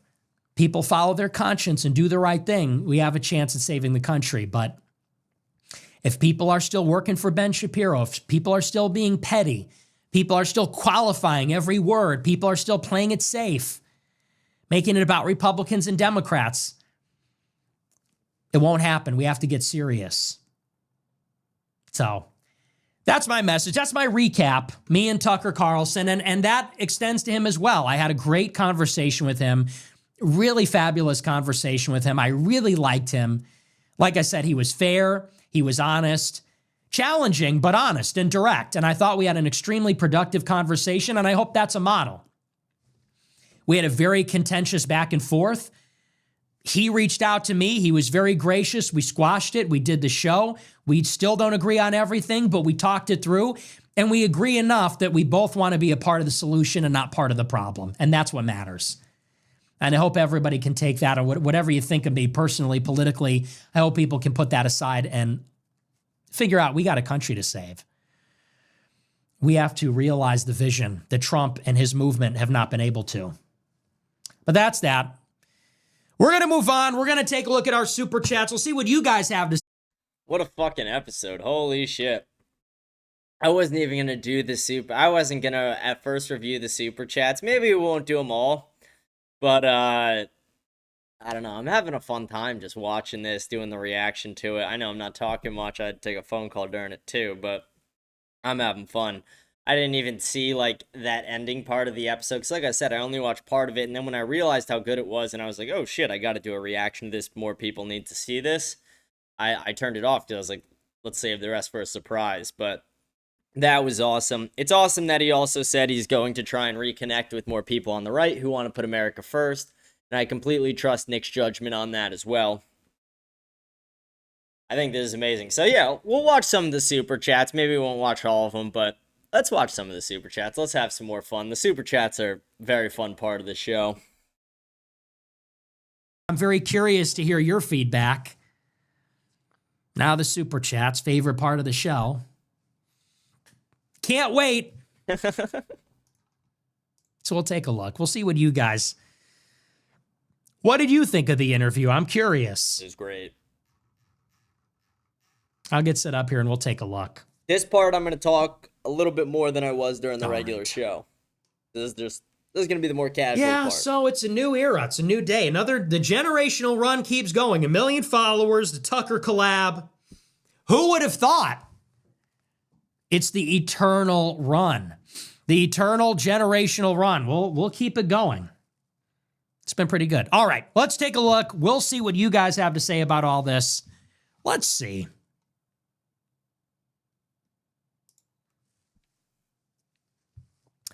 people follow their conscience and do the right thing, we have a chance at saving the country. But if people are still working for Ben Shapiro, if people are still being petty, people are still qualifying every word, people are still playing it safe, making it about Republicans and Democrats, it won't happen. We have to get serious. So that's my message. That's my recap, me and Tucker Carlson, and that extends to him as well. I had a great conversation with him, really fabulous conversation with him. I really liked him. Like I said, he was fair, he was honest, challenging, but honest and direct. And I thought we had an extremely productive conversation, and I hope that's a model. We had a very contentious back and forth. He reached out to me. He was very gracious. We squashed it. We did the show. We still don't agree on everything, but we talked it through. And we agree enough that we both want to be a part of the solution and not part of the problem. And that's what matters. And I hope everybody can take that, or whatever you think of me personally, politically, I hope people can put that aside and figure out we got a country to save. We have to realize the vision that Trump and his movement have not been able to. But that's that. We're going to move on. We're going to take a look at our super chats. We'll see what you guys have to say. What a fucking episode. Holy shit. I wasn't even going to do the I wasn't going to at first review the super chats. Maybe we won't do them all. But, I don't know. I'm having a fun time just watching this, doing the reaction to it. I know I'm not talking much. I'd take a phone call during it too, but I'm having fun. I didn't even see, like, that ending part of the episode. Because, like I said, I only watched part of it. And then when I realized how good it was, and I was like, oh, shit, I got to do a reaction to this. More people need to see this. I turned it off because I was like, let's save the rest for a surprise. But that was awesome. It's awesome that he also said he's going to try and reconnect with more people on the right who want to put America first. And I completely trust Nick's judgment on that as well. I think this is amazing. So, yeah, we'll watch some of the super chats. Maybe we won't watch all of them, but let's watch some of the super chats. Let's have some more fun. The super chats are a very fun part of the show. I'm very curious to hear your feedback. Now the super chats, favorite part of the show. Can't wait. So we'll take a look. We'll see what you guys... What did you think of the interview? I'm curious. It was great. I'll get set up here and we'll take a look. This part I'm going to talk a little bit more than I was during the regular show. This is going to be the more casual part. So it's a new era. It's a new day. The generational run keeps going. 1 million followers, the Tucker collab. Who would have thought? It's the eternal run. The eternal generational run. We'll keep it going. It's been pretty good. All right, let's take a look. We'll see what you guys have to say about all this. Let's see.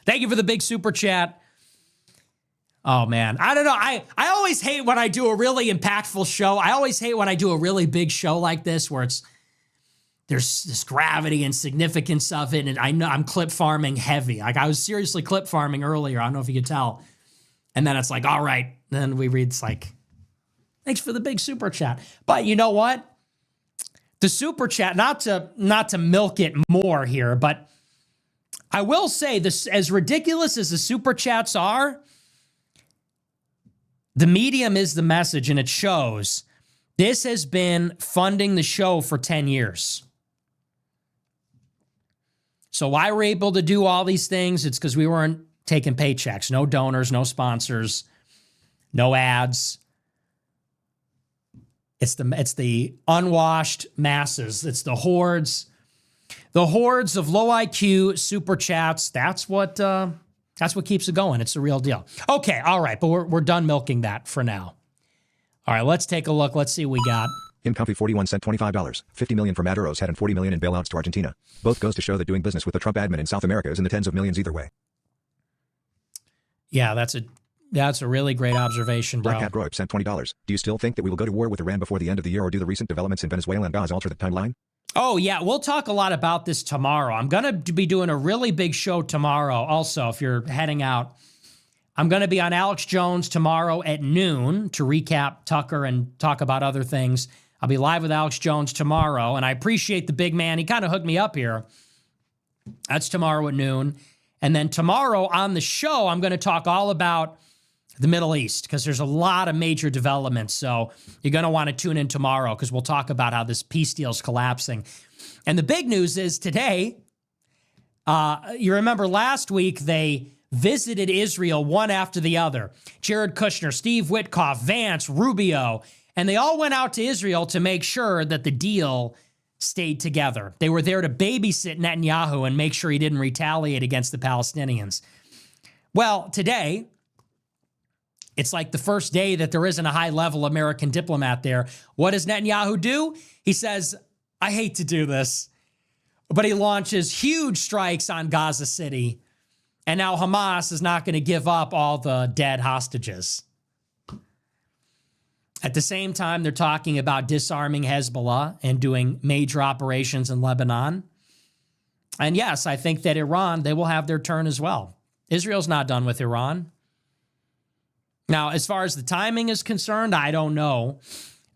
Thank you for the big super chat. Oh, man. I don't know. I always hate when I do a really impactful show. I always hate when I do a really big show like this where there's this gravity and significance of it, and I know I'm clip farming heavy. Like, I was seriously clip farming earlier. I don't know if you could tell. And then it's like, all right. Then we read, it's like, thanks for the big super chat. But you know what? The super chat, not to milk it more here, but I will say this, as ridiculous as the super chats are, the medium is the message, and it shows. This has been funding the show for 10 years. So why we're able to do all these things, it's because we weren't taking paychecks. No donors, no sponsors, no ads. It's the unwashed masses. It's the hordes. The hordes of low IQ super chats. That's what That's what keeps it going. It's the real deal. Okay, all right, but we're done milking that for now. All right, let's take a look. Let's see what we got. Incomfy 41 cent $25. 50 million for Maduro's head and 40 million in bailouts to Argentina. Both goes to show that doing business with the Trump admin in South America is in the tens of millions either way. Yeah, that's a really great observation, bro. Black Cat Groip sent $20. Do you still think that we will go to war with Iran before the end of the year, or do the recent developments in Venezuela and Gaza alter the timeline? Oh, yeah, we'll talk a lot about this tomorrow. I'm going to be doing a really big show tomorrow. Also, if you're heading out, I'm going to be on Alex Jones tomorrow at noon to recap Tucker and talk about other things. I'll be live with Alex Jones tomorrow, and I appreciate the big man. He kind of hooked me up here. That's tomorrow at noon. And then tomorrow on the show, I'm going to talk all about the Middle East because there's a lot of major developments. So you're going to want to tune in tomorrow because we'll talk about how this peace deal is collapsing. And the big news is today, you remember last week they visited Israel one after the other. Jared Kushner, Steve Witkoff, Vance, Rubio, and they all went out to Israel to make sure that the deal stayed together. They were there to babysit Netanyahu and make sure he didn't retaliate against the Palestinians. Well, today, it's like the first day that there isn't a high-level American diplomat there. What does Netanyahu do? He says, I hate to do this, but he launches huge strikes on Gaza City, and now Hamas is not going to give up all the dead hostages. At the same time, they're talking about disarming Hezbollah and doing major operations in Lebanon. And yes, I think that Iran, they will have their turn as well. Israel's not done with Iran. Now, as far as the timing is concerned, I don't know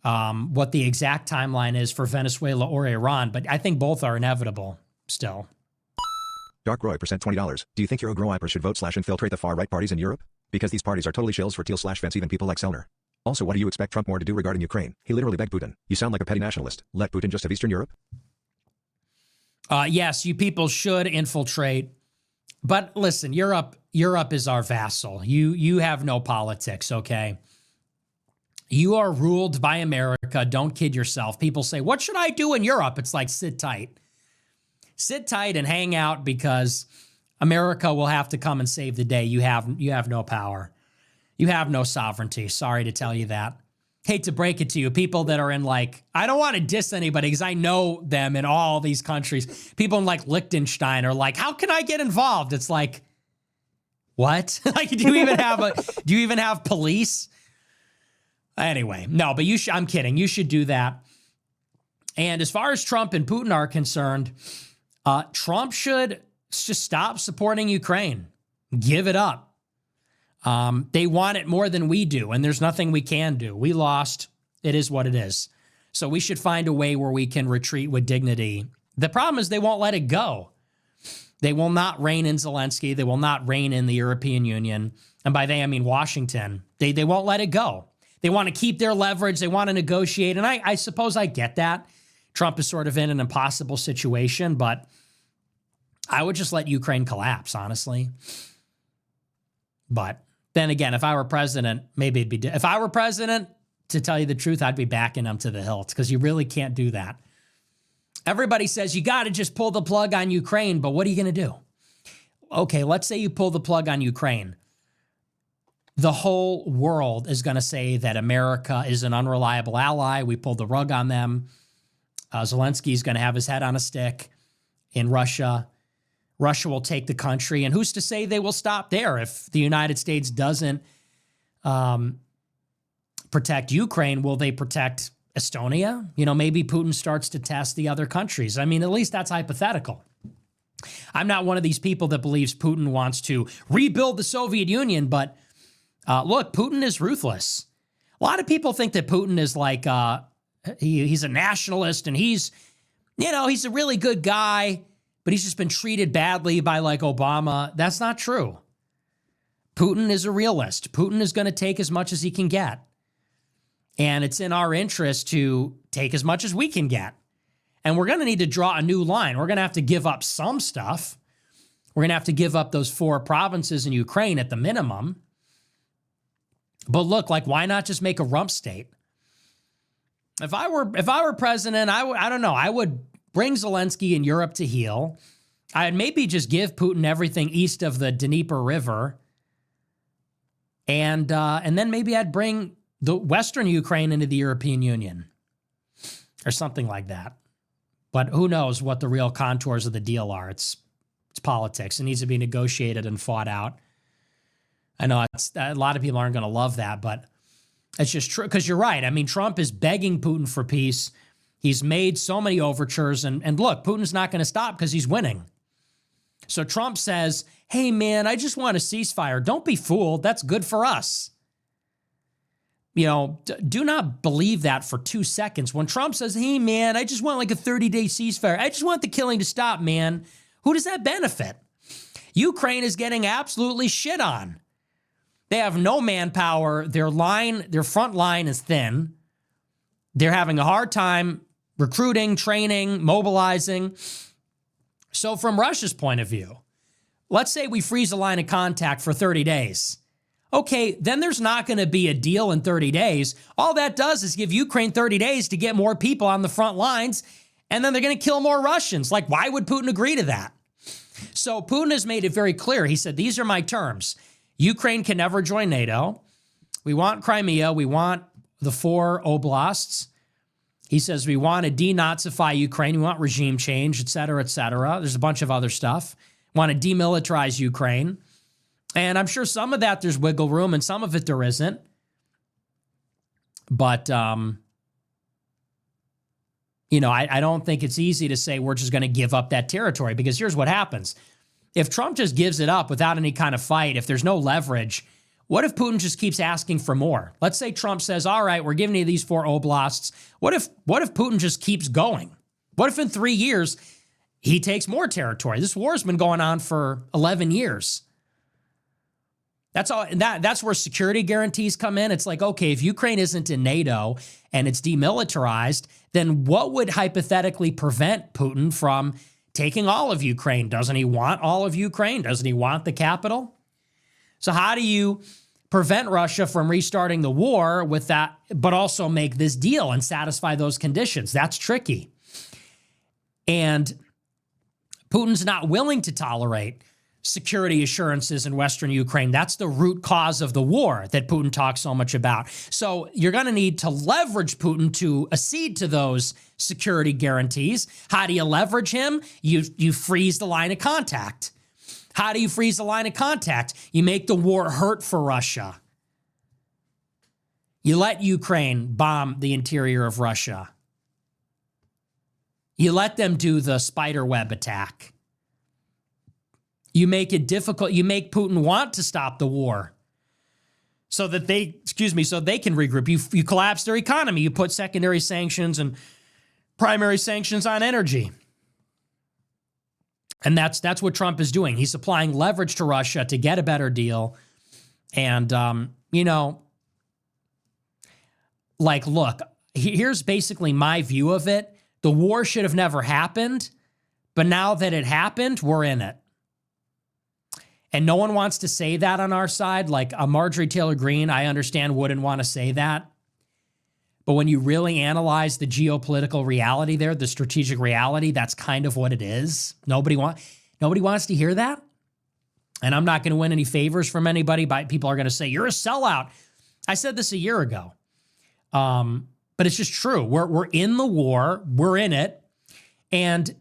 what the exact timeline is for Venezuela or Iran, but I think both are inevitable still. Dark Roy percent $20. Do you think Euro-Groipers should vote / infiltrate the far-right parties in Europe? Because these parties are totally shills for Teal/Vance, even people like Sellner. Also, what do you expect Trump more to do regarding Ukraine? He literally begged Putin. You sound like a petty nationalist. Let Putin just have Eastern Europe? Yes, you people should infiltrate. But listen, Europe is our vassal. You have no politics, okay? You are ruled by America. Don't kid yourself. People say, what should I do in Europe? It's like, sit tight. Sit tight and hang out because America will have to come and save the day. You have no power. You have no sovereignty. Sorry to tell you that. Hate to break it to you. People that are in I don't want to diss anybody because I know them in all these countries. People in Liechtenstein are like, how can I get involved? It's like, what? Do you even have police? Anyway, no, but I'm kidding. You should do that. And as far as Trump and Putin are concerned, Trump should just stop supporting Ukraine. Give it up. They want it more than we do, and there's nothing we can do. We lost. It is what it is. So we should find a way where we can retreat with dignity. The problem is they won't let it go. They will not rein in Zelensky. They will not rein in the European Union. And by they, I mean Washington. They won't let it go. They want to keep their leverage. They want to negotiate. And I suppose I get that. Trump is sort of in an impossible situation, but I would just let Ukraine collapse, honestly. But then again, if I were president, maybe it'd be... If I were president, to tell you the truth, I'd be backing them to the hilt because you really can't do that. Everybody says you got to just pull the plug on Ukraine, but what are you going to do? Okay, let's say you pull the plug on Ukraine. The whole world is going to say that America is an unreliable ally. We pulled the rug on them. Zelensky's going to have his head on a stick in Russia. Russia will take the country, and who's to say they will stop there if the United States doesn't protect Ukraine? Will they protect Estonia? Maybe Putin starts to test the other countries. I mean, at least that's hypothetical. I'm not one of these people that believes Putin wants to rebuild the Soviet Union, but look, Putin is ruthless. A lot of people think that Putin is like, he's a nationalist and he's a really good guy, but he's just been treated badly by Obama. That's not true. Putin is a realist. Putin is going to take as much as he can get. And it's in our interest to take as much as we can get. And we're going to need to draw a new line. We're going to have to give up some stuff. We're going to have to give up those 4 provinces in Ukraine at the minimum. But look, why not just make a rump state? If I were president, I don't know. I would bring Zelensky in Europe to heel. I'd maybe just give Putin everything east of the Dnieper River, and then maybe I'd bring the Western Ukraine into the European Union or something like that. But who knows what the real contours of the deal are? It's politics. It needs to be negotiated and fought out. I know a lot of people aren't going to love that, but it's just true, because you're right. I mean, Trump is begging Putin for peace. He's made so many overtures, and look, Putin's not going to stop because he's winning. So Trump says, hey, man, I just want a ceasefire. Don't be fooled. That's good for us. You know, do not believe that for 2 seconds. When Trump says, hey, man, I just want like a 30-day ceasefire. I just want the killing to stop, man. Who does that benefit? Ukraine is getting absolutely shit on. They have no manpower. Their front line is thin. They're having a hard time recruiting, training, mobilizing. So from Russia's point of view, let's say we freeze a line of contact for 30 days. Okay, then there's not going to be a deal in 30 days. All that does is give Ukraine 30 days to get more people on the front lines, and then they're going to kill more Russians. Like, why would Putin agree to that? So Putin has made it very clear. He said, these are my terms. Ukraine can never join NATO. We want Crimea. We want the 4 oblasts. He says we want to denazify Ukraine. We want regime change, et cetera, et cetera. There's a bunch of other stuff. We want to demilitarize Ukraine. And I'm sure some of that there's wiggle room and some of it there isn't. But, you know, I don't think it's easy to say we're just going to give up that territory, because here's what happens. If Trump just gives it up without any kind of fight, if there's no leverage, what if Putin just keeps asking for more? Let's say Trump says, all right, we're giving you these 4 oblasts. What if Putin just keeps going? What if in 3 years he takes more territory? This war's been going on for 11 years. That's all. That's where security guarantees come in. It's like, okay, if Ukraine isn't in NATO and it's demilitarized, then what would hypothetically prevent Putin from taking all of Ukraine? Doesn't he want all of Ukraine? Doesn't he want the capital? So how do you prevent Russia from restarting the war with that, but also make this deal and satisfy those conditions? That's tricky. And Putin's not willing to tolerate security assurances in Western Ukraine. That's the root cause of the war that Putin talks so much about. So you're going to need to leverage Putin to accede to those security guarantees. How do you leverage him? You freeze the line of contact. How do you freeze the line of contact? You make the war hurt for Russia. You let Ukraine bomb the interior of Russia. You let them do the spider web attack. You make it difficult. You make Putin want to stop the war so that they can regroup. You collapse their economy. You put secondary sanctions and primary sanctions on energy. And that's what Trump is doing. He's applying leverage to Russia to get a better deal. And, look, here's basically my view of it. The war should have never happened, but now that it happened, we're in it. And no one wants to say that on our side. Like Marjorie Taylor Greene, I understand, wouldn't want to say that. But when you really analyze the geopolitical reality there, the strategic reality, that's kind of what it is. Nobody wants to hear that. And I'm not going to win any favors from anybody. But people are going to say, you're a sellout. I said this a year ago. But it's just true. We're in the war. We're in it. And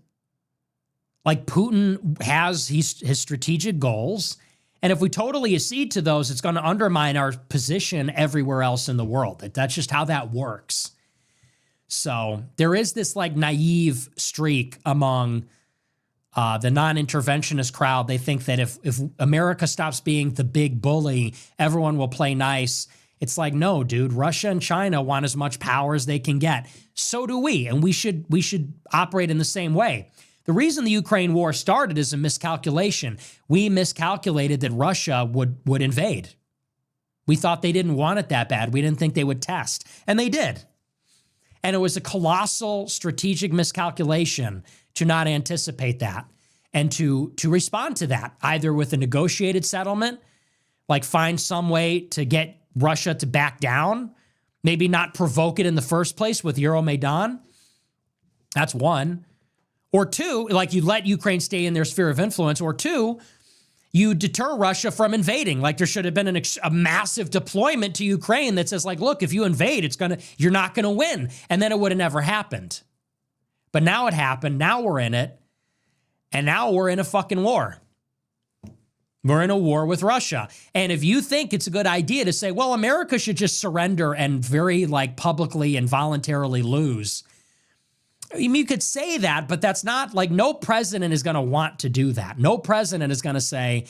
like Putin has his strategic goals. And if we totally accede to those, it's going to undermine our position everywhere else in the world. That's just how that works. So there is this like naive streak among the non-interventionist crowd. They think that if America stops being the big bully, everyone will play nice. It's like, no, dude, Russia and China want as much power as they can get. So do we. And we should operate in the same way. The reason the Ukraine war started is a miscalculation. We miscalculated that Russia would invade. We thought they didn't want it that bad. We didn't think they would test. And they did. And it was a colossal strategic miscalculation to not anticipate that and to respond to that, either with a negotiated settlement, like find some way to get Russia to back down, maybe not provoke it in the first place with Euromaidan. That's one. Or two, like you let Ukraine stay in their sphere of influence. Or two, you deter Russia from invading. Like there should have been a massive deployment to Ukraine that says like, look, if you invade, you're not going to win. And then it would have never happened. But now it happened. Now we're in it. And now we're in a fucking war. We're in a war with Russia. And if you think it's a good idea to say, well, America should just surrender and very like publicly and voluntarily lose. I mean, you could say that, but that's not like no president is going to want to do that. No president is going to say,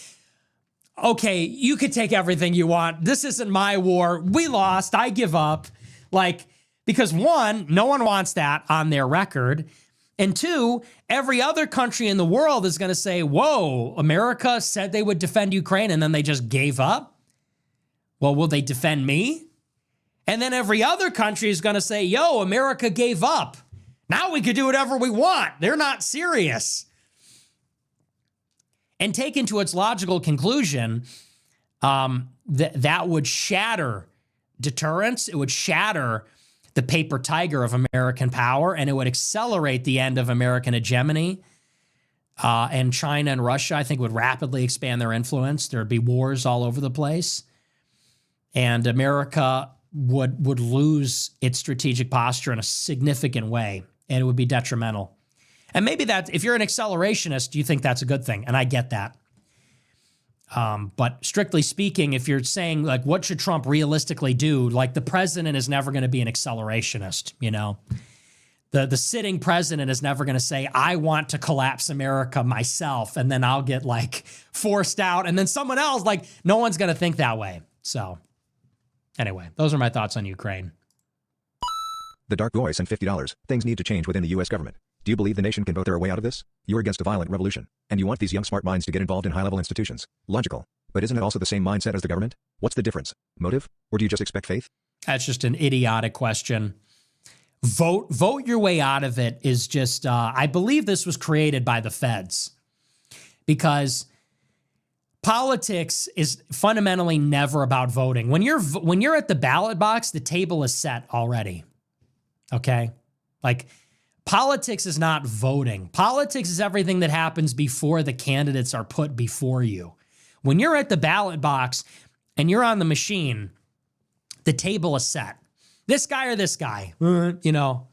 okay, you could take everything you want. This isn't my war. We lost. I give up. Like, because one, no one wants that on their record. And two, every other country in the world is going to say, whoa, America said they would defend Ukraine and then they just gave up. Well, will they defend me? And then every other country is going to say, yo, America gave up. Now we could do whatever we want. They're not serious. And taken to its logical conclusion, that would shatter deterrence. It would shatter the paper tiger of American power, and it would accelerate the end of American hegemony. And China and Russia, I think, would rapidly expand their influence. There'd be wars all over the place. And America would lose its strategic posture in a significant way, and it would be detrimental. And maybe that, if you're an accelerationist, you think that's a good thing, and I get that. But strictly speaking, if you're saying, like, what should Trump realistically do? Like, the president is never going to be an accelerationist, you know? The sitting president is never going to say, I want to collapse America myself, and then I'll get, like, forced out, and then someone else, like, no one's going to think that way. So, anyway, those are my thoughts on Ukraine. The Dark Voice and $50. Things need to change within the U.S. government. Do you believe the nation can vote their way out of this? You're against a violent revolution, and you want these young smart minds to get involved in high-level institutions. Logical. But isn't it also the same mindset as the government? What's the difference? Motive? Or do you just expect faith? That's just an idiotic question. Vote your way out of it is just, I believe this was created by the feds. Because politics is fundamentally never about voting. When you're at the ballot box, the table is set already. Okay? Like, politics is not voting. Politics is everything that happens before the candidates are put before you. When you're at the ballot box and you're on the machine, the table is set. This guy or this guy, you know.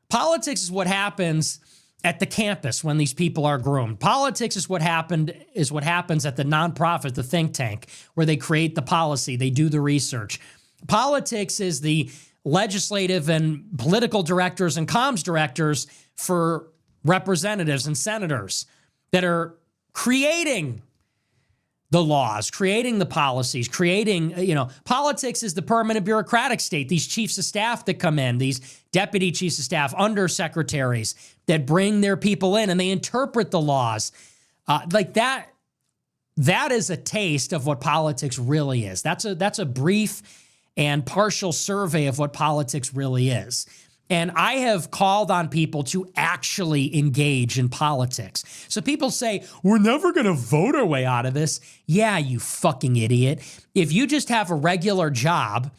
Politics is what happens at the campus when these people are groomed. Politics is what happens at the nonprofit, the think tank, where they create the policy, they do the research. Politics is the legislative and political directors and comms directors for representatives and senators that are creating the laws, creating the policies, creating, politics is the permanent bureaucratic state. These chiefs of staff that come in, these deputy chiefs of staff, undersecretaries that bring their people in and they interpret the laws. Like that is a taste of what politics really is. That's a brief and partial survey of what politics really is. And I have called on people to actually engage in politics. So people say, we're never going to vote our way out of this. Yeah, you fucking idiot. If you just have a regular job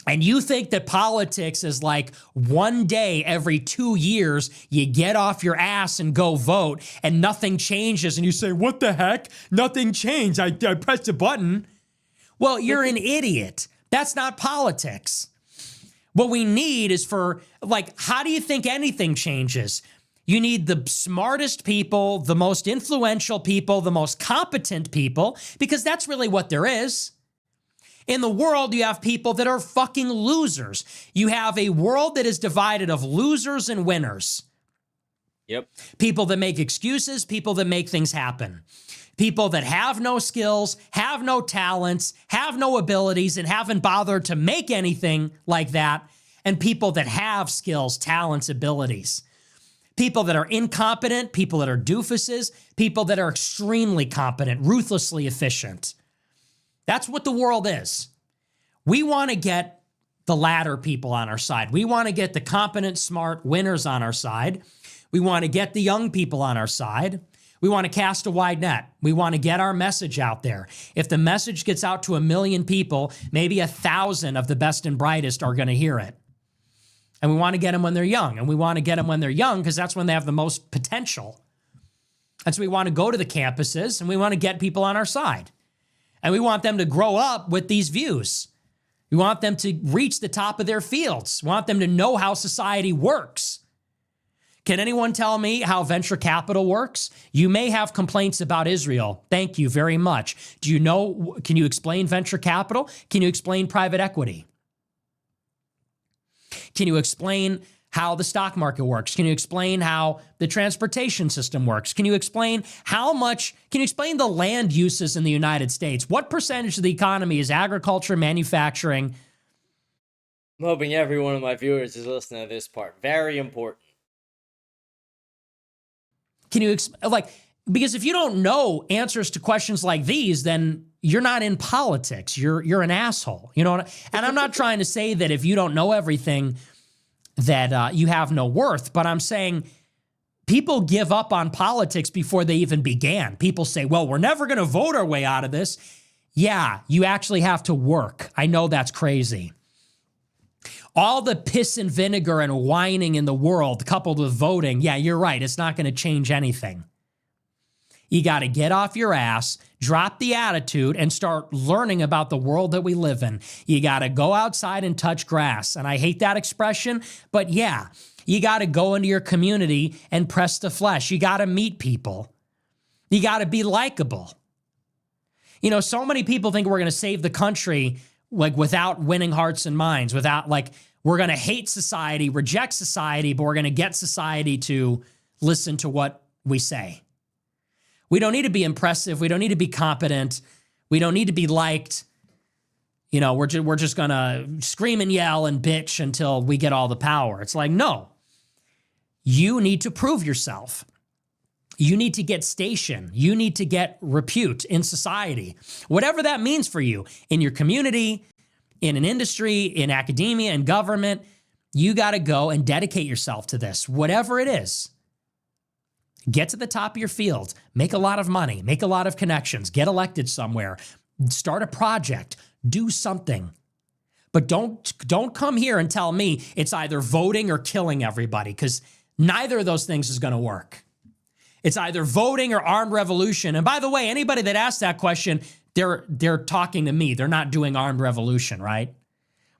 and you think that politics is like one day every 2 years, you get off your ass and go vote and nothing changes and you say, what the heck? Nothing changed. I pressed a button. Well, you're an idiot. That's not politics. What we need is how do you think anything changes? You need the smartest people, the most influential people, the most competent people, because that's really what there is. In the world, you have people that are fucking losers. You have a world that is divided of losers and winners. Yep. People that make excuses, people that make things happen. People that have no skills, have no talents, have no abilities, and haven't bothered to make anything like that. And people that have skills, talents, abilities. People that are incompetent, people that are doofuses, people that are extremely competent, ruthlessly efficient. That's what the world is. We want to get the latter people on our side. We want to get the competent, smart winners on our side. We want to get the young people on our side. We want to cast a wide net. We want to get our message out there. If the message gets out to 1 million people, maybe 1,000 of the best and brightest are going to hear it. And we want to get them when they're young. And we want to get them when they're young because that's when they have the most potential. And so we want to go to the campuses and we want to get people on our side. And we want them to grow up with these views. We want them to reach the top of their fields. We want them to know how society works. Can anyone tell me how venture capital works? You may have complaints about Israel. Thank you very much. Do you know, can you explain venture capital? Can you explain private equity? Can you explain how the stock market works? Can you explain how the transportation system works? Can you explain the land uses in the United States? What percentage of the economy is agriculture, manufacturing? I'm hoping every one of my viewers is listening to this part. Very important. Can you, because if you don't know answers to questions like these, then you're not in politics. You're an asshole. You know, and I'm not trying to say that if you don't know everything that you have no worth, but I'm saying people give up on politics before they even began. People say, well, we're never going to vote our way out of this. Yeah, you actually have to work. I know that's crazy. All the piss and vinegar and whining in the world coupled with voting, yeah, you're right. It's not going to change anything. You got to get off your ass, drop the attitude, and start learning about the world that we live in. You got to go outside and touch grass. And I hate that expression, but yeah, you got to go into your community and press the flesh. You got to meet people. You got to be likable. You know, so many people think we're going to save the country without winning hearts and minds, without we're going to hate society, reject society, but we're going to get society to listen to what we say. We don't need to be impressive. We don't need to be competent. We don't need to be liked. You know, we're just going to scream and yell and bitch until we get all the power. It's like, no. You need to prove yourself. You need to get station. You need to get repute in society. Whatever that means for you, in your community, in an industry, in academia, in government, you got to go and dedicate yourself to this, whatever it is. Get to the top of your field, make a lot of money, make a lot of connections, get elected somewhere, start a project, do something. But don't come here and tell me it's either voting or killing everybody, because neither of those things is going to work. It's either voting or armed revolution. And by the way, anybody that asks that question, they're talking to me. They're not doing armed revolution, right?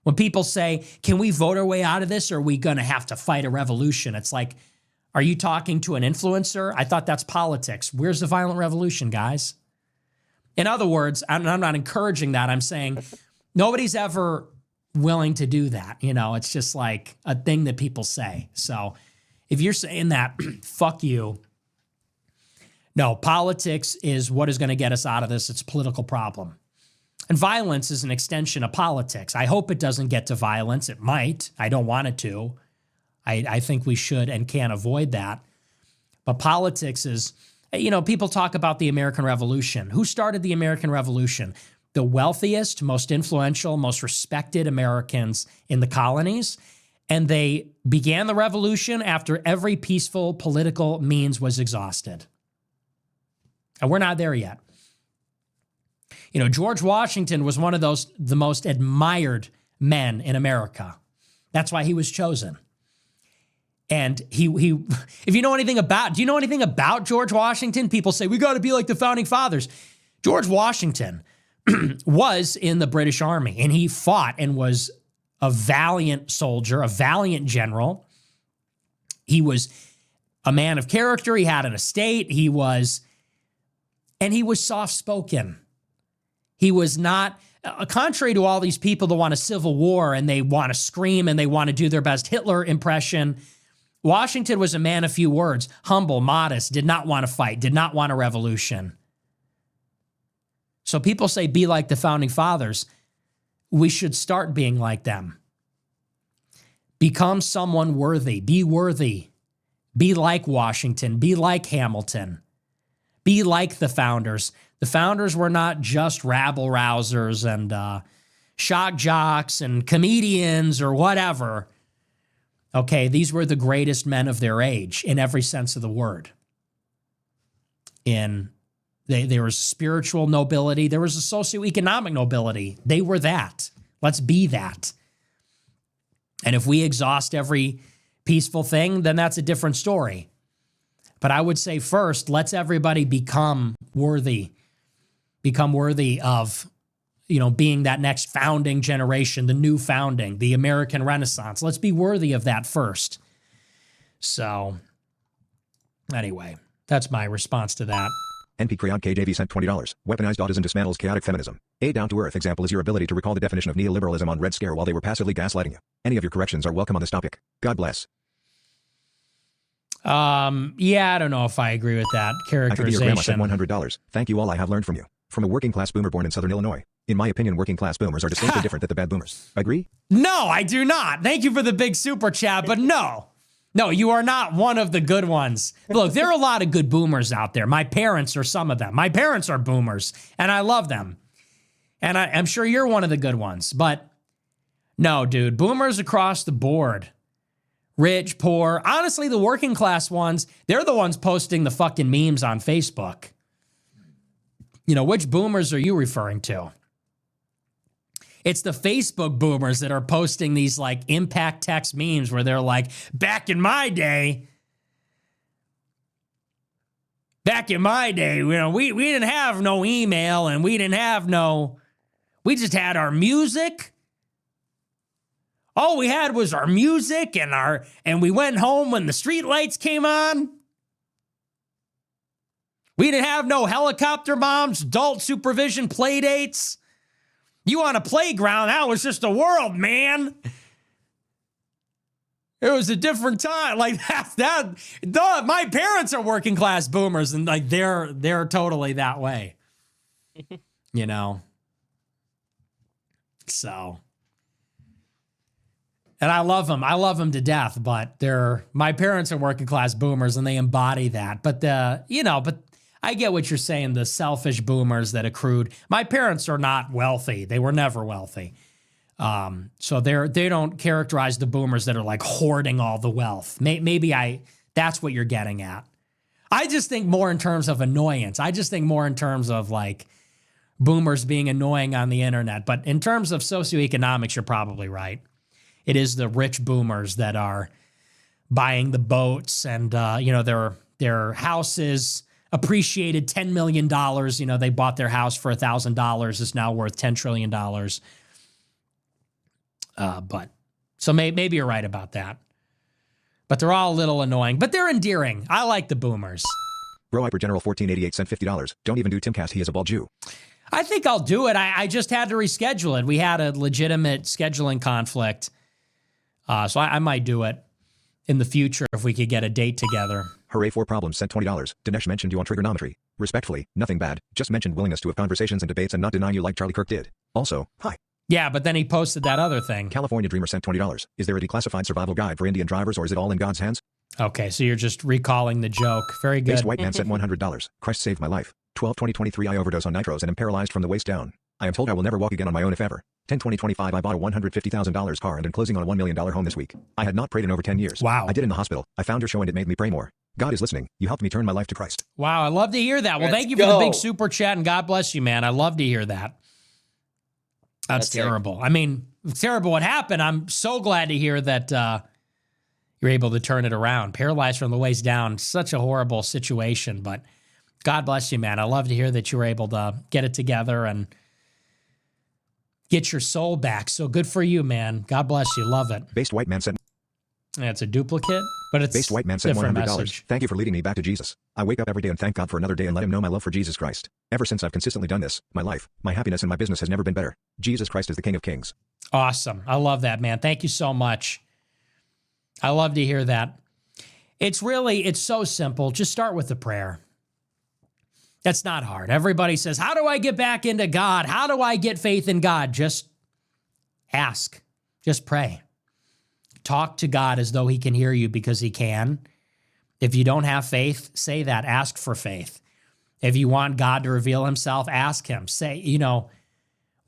When people say, can we vote our way out of this, or are we going to have to fight a revolution? It's like, are you talking to an influencer? I thought that's politics. Where's the violent revolution, guys? In other words, I'm not encouraging that. I'm saying nobody's ever willing to do that. You know, it's just like a thing that people say. So if you're saying that, fuck you. No, politics is what is going to get us out of this. It's a political problem. And violence is an extension of politics. I hope it doesn't get to violence. It might. I don't want it to. I think we should and can avoid that. But politics is, you know, people talk about the American Revolution. Who started the American Revolution? The wealthiest, most influential, most respected Americans in the colonies. And they began the revolution after every peaceful political means was exhausted. And we're not there yet. You know, George Washington was one of the most admired men in America. That's why he was chosen. And he if you know anything about, do you know anything about George Washington? People say, we got to be like the founding fathers. George Washington was in the British Army, and he fought and was a valiant soldier, a valiant general. He was a man of character. He had an estate. He was soft-spoken. He was not, contrary to all these people that want a civil war and they want to scream and they want to do their best Hitler impression, Washington was a man of few words, humble, modest, did not want to fight, did not want a revolution. So people say, be like the founding fathers. We should start being like them. Become someone worthy. Be worthy. Be like Washington. Be like Hamilton. Be like the founders. The founders were not just rabble-rousers and shock jocks and comedians or whatever. Okay, these were the greatest men of their age in every sense of the word. There was spiritual nobility. There was a socioeconomic nobility. They were that. Let's be that. And if we exhaust every peaceful thing, then that's a different story. But I would say first, let's everybody become worthy of, being that next founding generation, the new founding, the American Renaissance. Let's be worthy of that first. So anyway, that's my response to that. NP Creon KJV sent $20. Weaponized autism dismantles chaotic feminism. A down-to-earth example is your ability to recall the definition of neoliberalism on Red Scare while they were passively gaslighting you. Any of your corrections are welcome on this topic. God bless. Yeah, I don't know if I agree with that characterization. Your grandma sent $100. Thank you all I have learned from you. From a working class boomer born in Southern Illinois. In my opinion, working class boomers are distinctly different than the bad boomers. Agree? No, I do not. Thank you for the big super chat, but no. No, you are not one of the good ones. Look, there are a lot of good boomers out there. My parents are some of them. My parents are boomers, and I love them. And I'm sure you're one of the good ones. But no, dude, boomers across the board. Rich, poor. Honestly, the working class ones, they're the ones posting the fucking memes on Facebook. Which boomers are you referring to? It's the Facebook boomers that are posting these like impact text memes where they're like, back in my day, we didn't have no email and we just had our music. All we had was our music and we went home when the street lights came on. We didn't have no helicopter bombs, adult supervision play dates. You on a playground, that was just a world, man. It was a different time. Like my parents are working class boomers and like they're totally that way. So, and I love them. I love them to death, but my parents are working class boomers and they embody that. But but I get what you're saying, the selfish boomers that accrued. My parents are not wealthy. They were never wealthy. So they don't characterize the boomers that are like hoarding all the wealth. Maybe that's what you're getting at. I just think more in terms of annoyance. I just think more in terms of like boomers being annoying on the internet. But in terms of socioeconomics, you're probably right. It is the rich boomers that are buying the boats and, their houses appreciated $10 million. They bought their house for $1,000. It's now worth $10 trillion. So maybe you're right about that. But they're all a little annoying, but they're endearing. I like the boomers. Bro Hyper General 1488 sent $50. Don't even do Timcast. He is a bald Jew. I think I'll do it. I just had to reschedule it. We had a legitimate scheduling conflict. So I might do it in the future if we could get a date together. Hooray for Problems sent $20. Dinesh mentioned you on trigonometry. Respectfully, nothing bad. Just mentioned willingness to have conversations and debates and not denying you like Charlie Kirk did. Also, hi. Yeah, but then he posted that other thing. California Dreamer sent $20. Is there a declassified survival guide for Indian drivers or is it all in God's hands? Okay, so you're just recalling the joke. Very good. Based White Man sent $100. Christ saved my life. 12/20/23 I overdosed on nitros and am paralyzed from the waist down. I am told I will never walk again on my own if ever. 10/20/25 I bought a $150,000 car and am closing on a $1 million home this week. I had not prayed in over 10 years. Wow. I did in the hospital. I found your show and it made me pray more. God is listening. You helped me turn my life to Christ. Wow, I love to hear that. Well, thank you for the big super chat and God bless you, man. I love to hear that. That's terrible. I mean, it's terrible what happened. I'm so glad to hear that you're able to turn it around. Paralyzed from the waist down. Such a horrible situation, but God bless you, man. I love to hear that you were able to get it together and get your soul back. So good for you, man. God bless you. Love it. Based White Man sent... Yeah, it's a duplicate, but it's Based White Man sent $100. message. Thank you for leading me back to Jesus. I wake up every day and thank God for another day and let him know my love for Jesus Christ. Ever since I've consistently done this, my life, my happiness, and my business has never been better. Jesus Christ is the King of Kings. Awesome. I love that, man. Thank you so much. I love to hear that. It's so simple. Just start with the prayer. That's not hard. Everybody says, how do I get back into God? How do I get faith in God? Just ask. Just pray. Talk to God as though he can hear you because he can. If you don't have faith, say that. Ask for faith. If you want God to reveal himself, ask him. Say,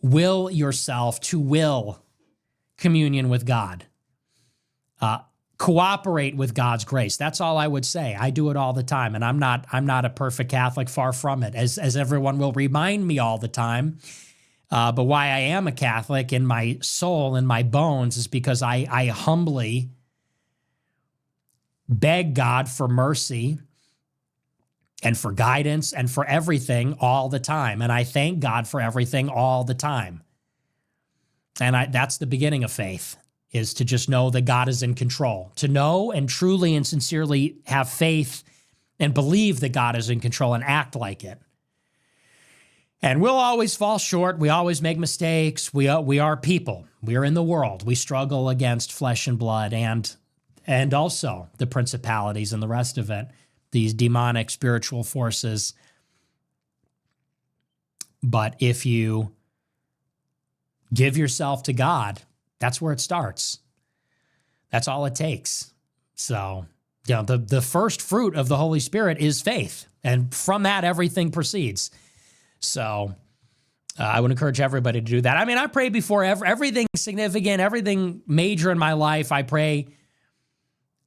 will yourself to will communion with God. Cooperate with God's grace. That's all I would say. I do it all the time, and I'm not a perfect Catholic, far from it. As everyone will remind me all the time, But why I am a Catholic in my soul and my bones is because I humbly beg God for mercy and for guidance and for everything all the time. And I thank God for everything all the time. And that's the beginning of faith, is to just know that God is in control. To know and truly and sincerely have faith and believe that God is in control and act like it. And we'll always fall short. We always make mistakes. We are people. We are in the world. We struggle against flesh and blood and also the principalities and the rest of it, these demonic spiritual forces. But if you give yourself to God, that's where it starts. That's all it takes. So, the first fruit of the Holy Spirit is faith. And from that, everything proceeds. So I would encourage everybody to do that. I mean, I pray before everything significant, everything major in my life. I pray,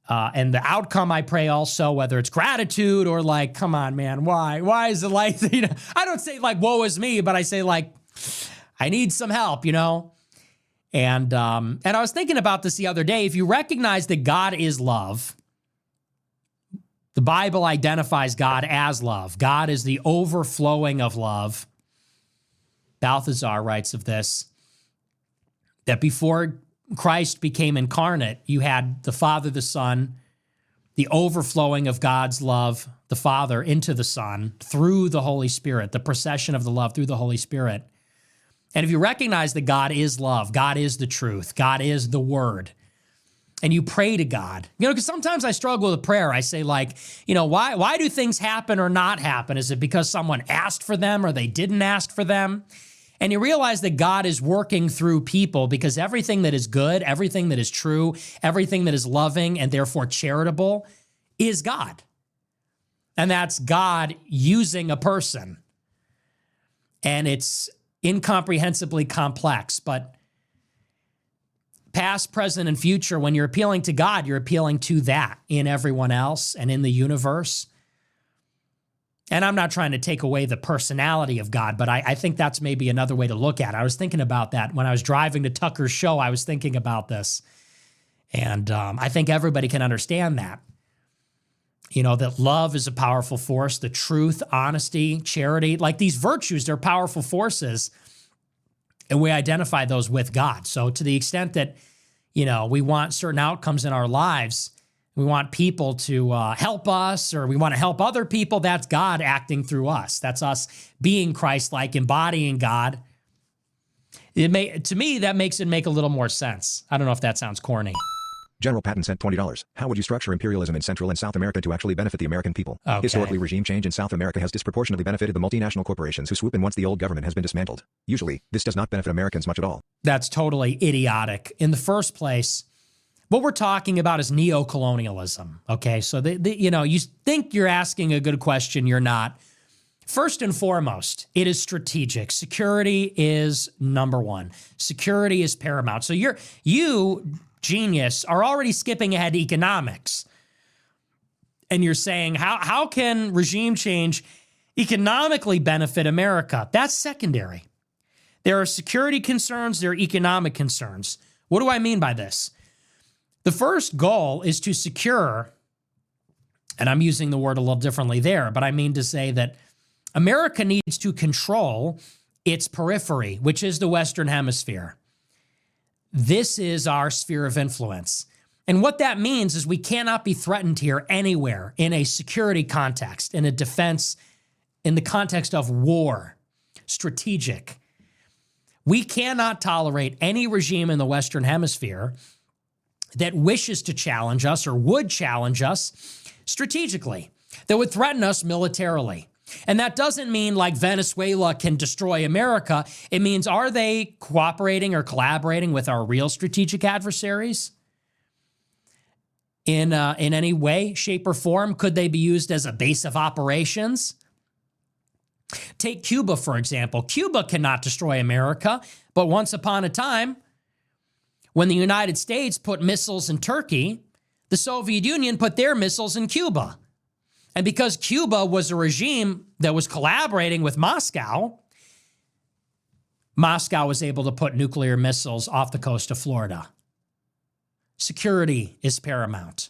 and the outcome I pray also, whether it's gratitude or like, come on, man, why is it like, I don't say like, woe is me, but I say like, I need some help, And I was thinking about this the other day. If you recognize that God is love, the Bible identifies God as love. God is the overflowing of love. Balthazar writes of this, that before Christ became incarnate, you had the Father, the Son, the overflowing of God's love, the Father, into the Son through the Holy Spirit, the procession of the love through the Holy Spirit. And if you recognize that God is love, God is the truth, God is the Word, and you pray to God, because sometimes I struggle with prayer. I say like, why do things happen or not happen? Is it because someone asked for them or they didn't ask for them? And you realize that God is working through people, because everything that is good, everything that is true, everything that is loving and therefore charitable is God. And that's God using a person. And it's incomprehensibly complex, but past, present, and future, when you're appealing to God, you're appealing to that in everyone else and in the universe. And I'm not trying to take away the personality of God, but I think that's maybe another way to look at it. I was thinking about that when I was driving to Tucker's show. I was thinking about this. And I think everybody can understand that. That love is a powerful force, the truth, honesty, charity, like these virtues, they're powerful forces. And we identify those with God. So to the extent that, we want certain outcomes in our lives, we want people to help us, or we want to help other people, that's God acting through us. That's us being Christ-like, embodying God. To me, that makes it make a little more sense. I don't know if that sounds corny. General Patton sent $20. How would you structure imperialism in Central and South America to actually benefit the American people? Okay. Historically, regime change in South America has disproportionately benefited the multinational corporations who swoop in once the old government has been dismantled. Usually, this does not benefit Americans much at all. That's totally idiotic. In the first place, what we're talking about is neocolonialism. Okay, so you think you're asking a good question, you're not. First and foremost, it is strategic. Security is number one. Security is paramount. So you genius are already skipping ahead to economics. And you're saying, how can regime change economically benefit America? That's secondary. There are security concerns, there are economic concerns. What do I mean by this? The first goal is to secure, and I'm using the word a little differently there, but I mean to say that America needs to control its periphery, which is the Western Hemisphere. This is our sphere of influence. And what that means is we cannot be threatened here anywhere in a security context, in a defense, in the context of war, strategic. We cannot tolerate any regime in the Western Hemisphere that wishes to challenge us or would challenge us strategically, that would threaten us militarily. And that doesn't mean like Venezuela can destroy America. It means, are they cooperating or collaborating with our real strategic adversaries in any way, shape, or form? Could they be used as a base of operations? Take Cuba, for example. Cuba cannot destroy America, but once upon a time, when the United States put missiles in Turkey, the Soviet Union put their missiles in Cuba. And because Cuba was a regime that was collaborating with Moscow, Moscow was able to put nuclear missiles off the coast of Florida. Security is paramount.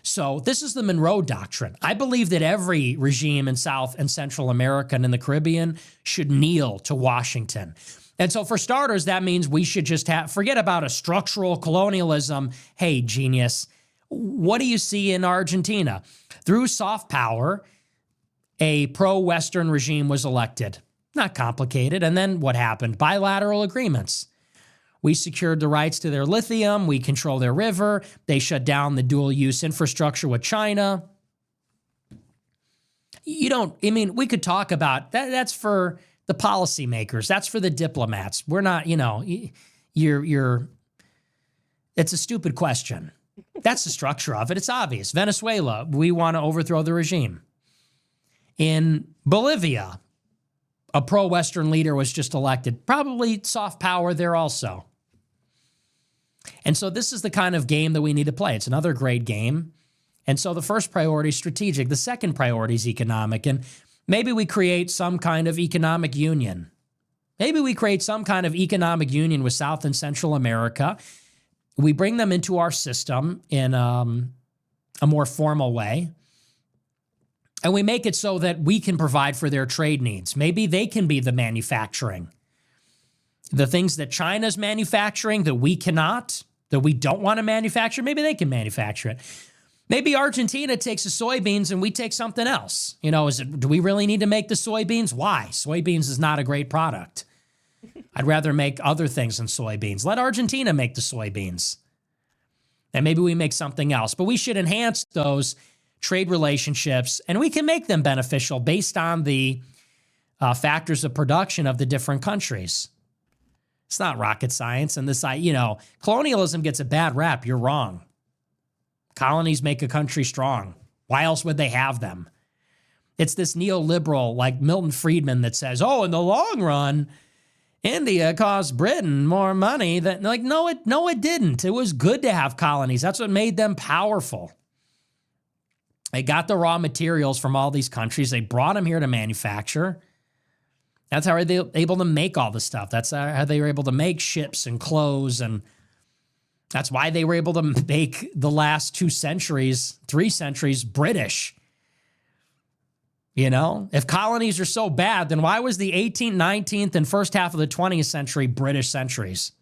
So this is the Monroe Doctrine. I believe that every regime in South and Central America and in the Caribbean should kneel to Washington. And so for starters, that means we should just forget about a structural colonialism. Hey, genius, what do you see in Argentina? Through soft power, a pro-Western regime was elected. Not complicated. And then what happened? Bilateral agreements. We secured the rights to their lithium. We control their river. They shut down the dual-use infrastructure with China. We could talk about that. That's for the policymakers. That's for the diplomats. We're not, it's a stupid question. That's the structure of it. It's obvious. Venezuela, we want to overthrow the regime. In Bolivia, a pro-Western leader was just elected. Probably soft power there also. And so this is the kind of game that we need to play. It's another great game. And so the first priority is strategic. The second priority is economic. And maybe we create some kind of economic union. Maybe we create some kind of economic union with South and Central America. We bring them into our system in a more formal way. And we make it so that we can provide for their trade needs. Maybe they can be the manufacturing. The things that China's manufacturing that we cannot, that we don't want to manufacture, maybe they can manufacture it. Maybe Argentina takes the soybeans and we take something else. Do we really need to make the soybeans? Why? Soybeans is not a great product. I'd rather make other things than soybeans. Let Argentina make the soybeans. And maybe we make something else. But we should enhance those trade relationships, and we can make them beneficial based on the factors of production of the different countries. It's not rocket science. And colonialism gets a bad rap. You're wrong. Colonies make a country strong. Why else would they have them? It's this neoliberal, like Milton Friedman, that says, in the long run, India cost Britain more money than, no, it didn't. It was good to have colonies. That's what made them powerful. They got the raw materials from all these countries. They brought them here to manufacture. That's how they were able to make all this stuff. That's how they were able to make ships and clothes. And that's why they were able to make the last 3 centuries British. If colonies are so bad, then why was the 18th, 19th, and first half of the 20th century British centuries?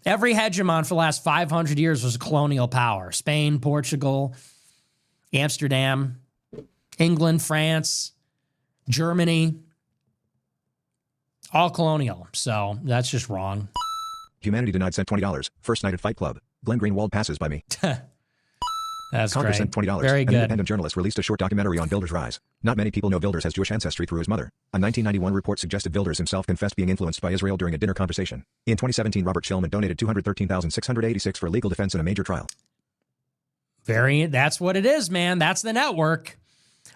Every hegemon for the last 500 years was a colonial power. Spain, Portugal, Amsterdam, England, France, Germany, all colonial. So that's just wrong. Humanity denied sent $20. First night at Fight Club. Glenn Greenwald passes by me. That's Congress great. sent $20. Very An good. independent journalist released a short documentary on Wilders' rise. Not many people know Wilders has Jewish ancestry through his mother. A 1991 report suggested Wilders himself confessed being influenced by Israel during a dinner conversation. In 2017, Robert Shillman donated $213,686 for legal defense in a major trial. That's what it is, man. That's the network.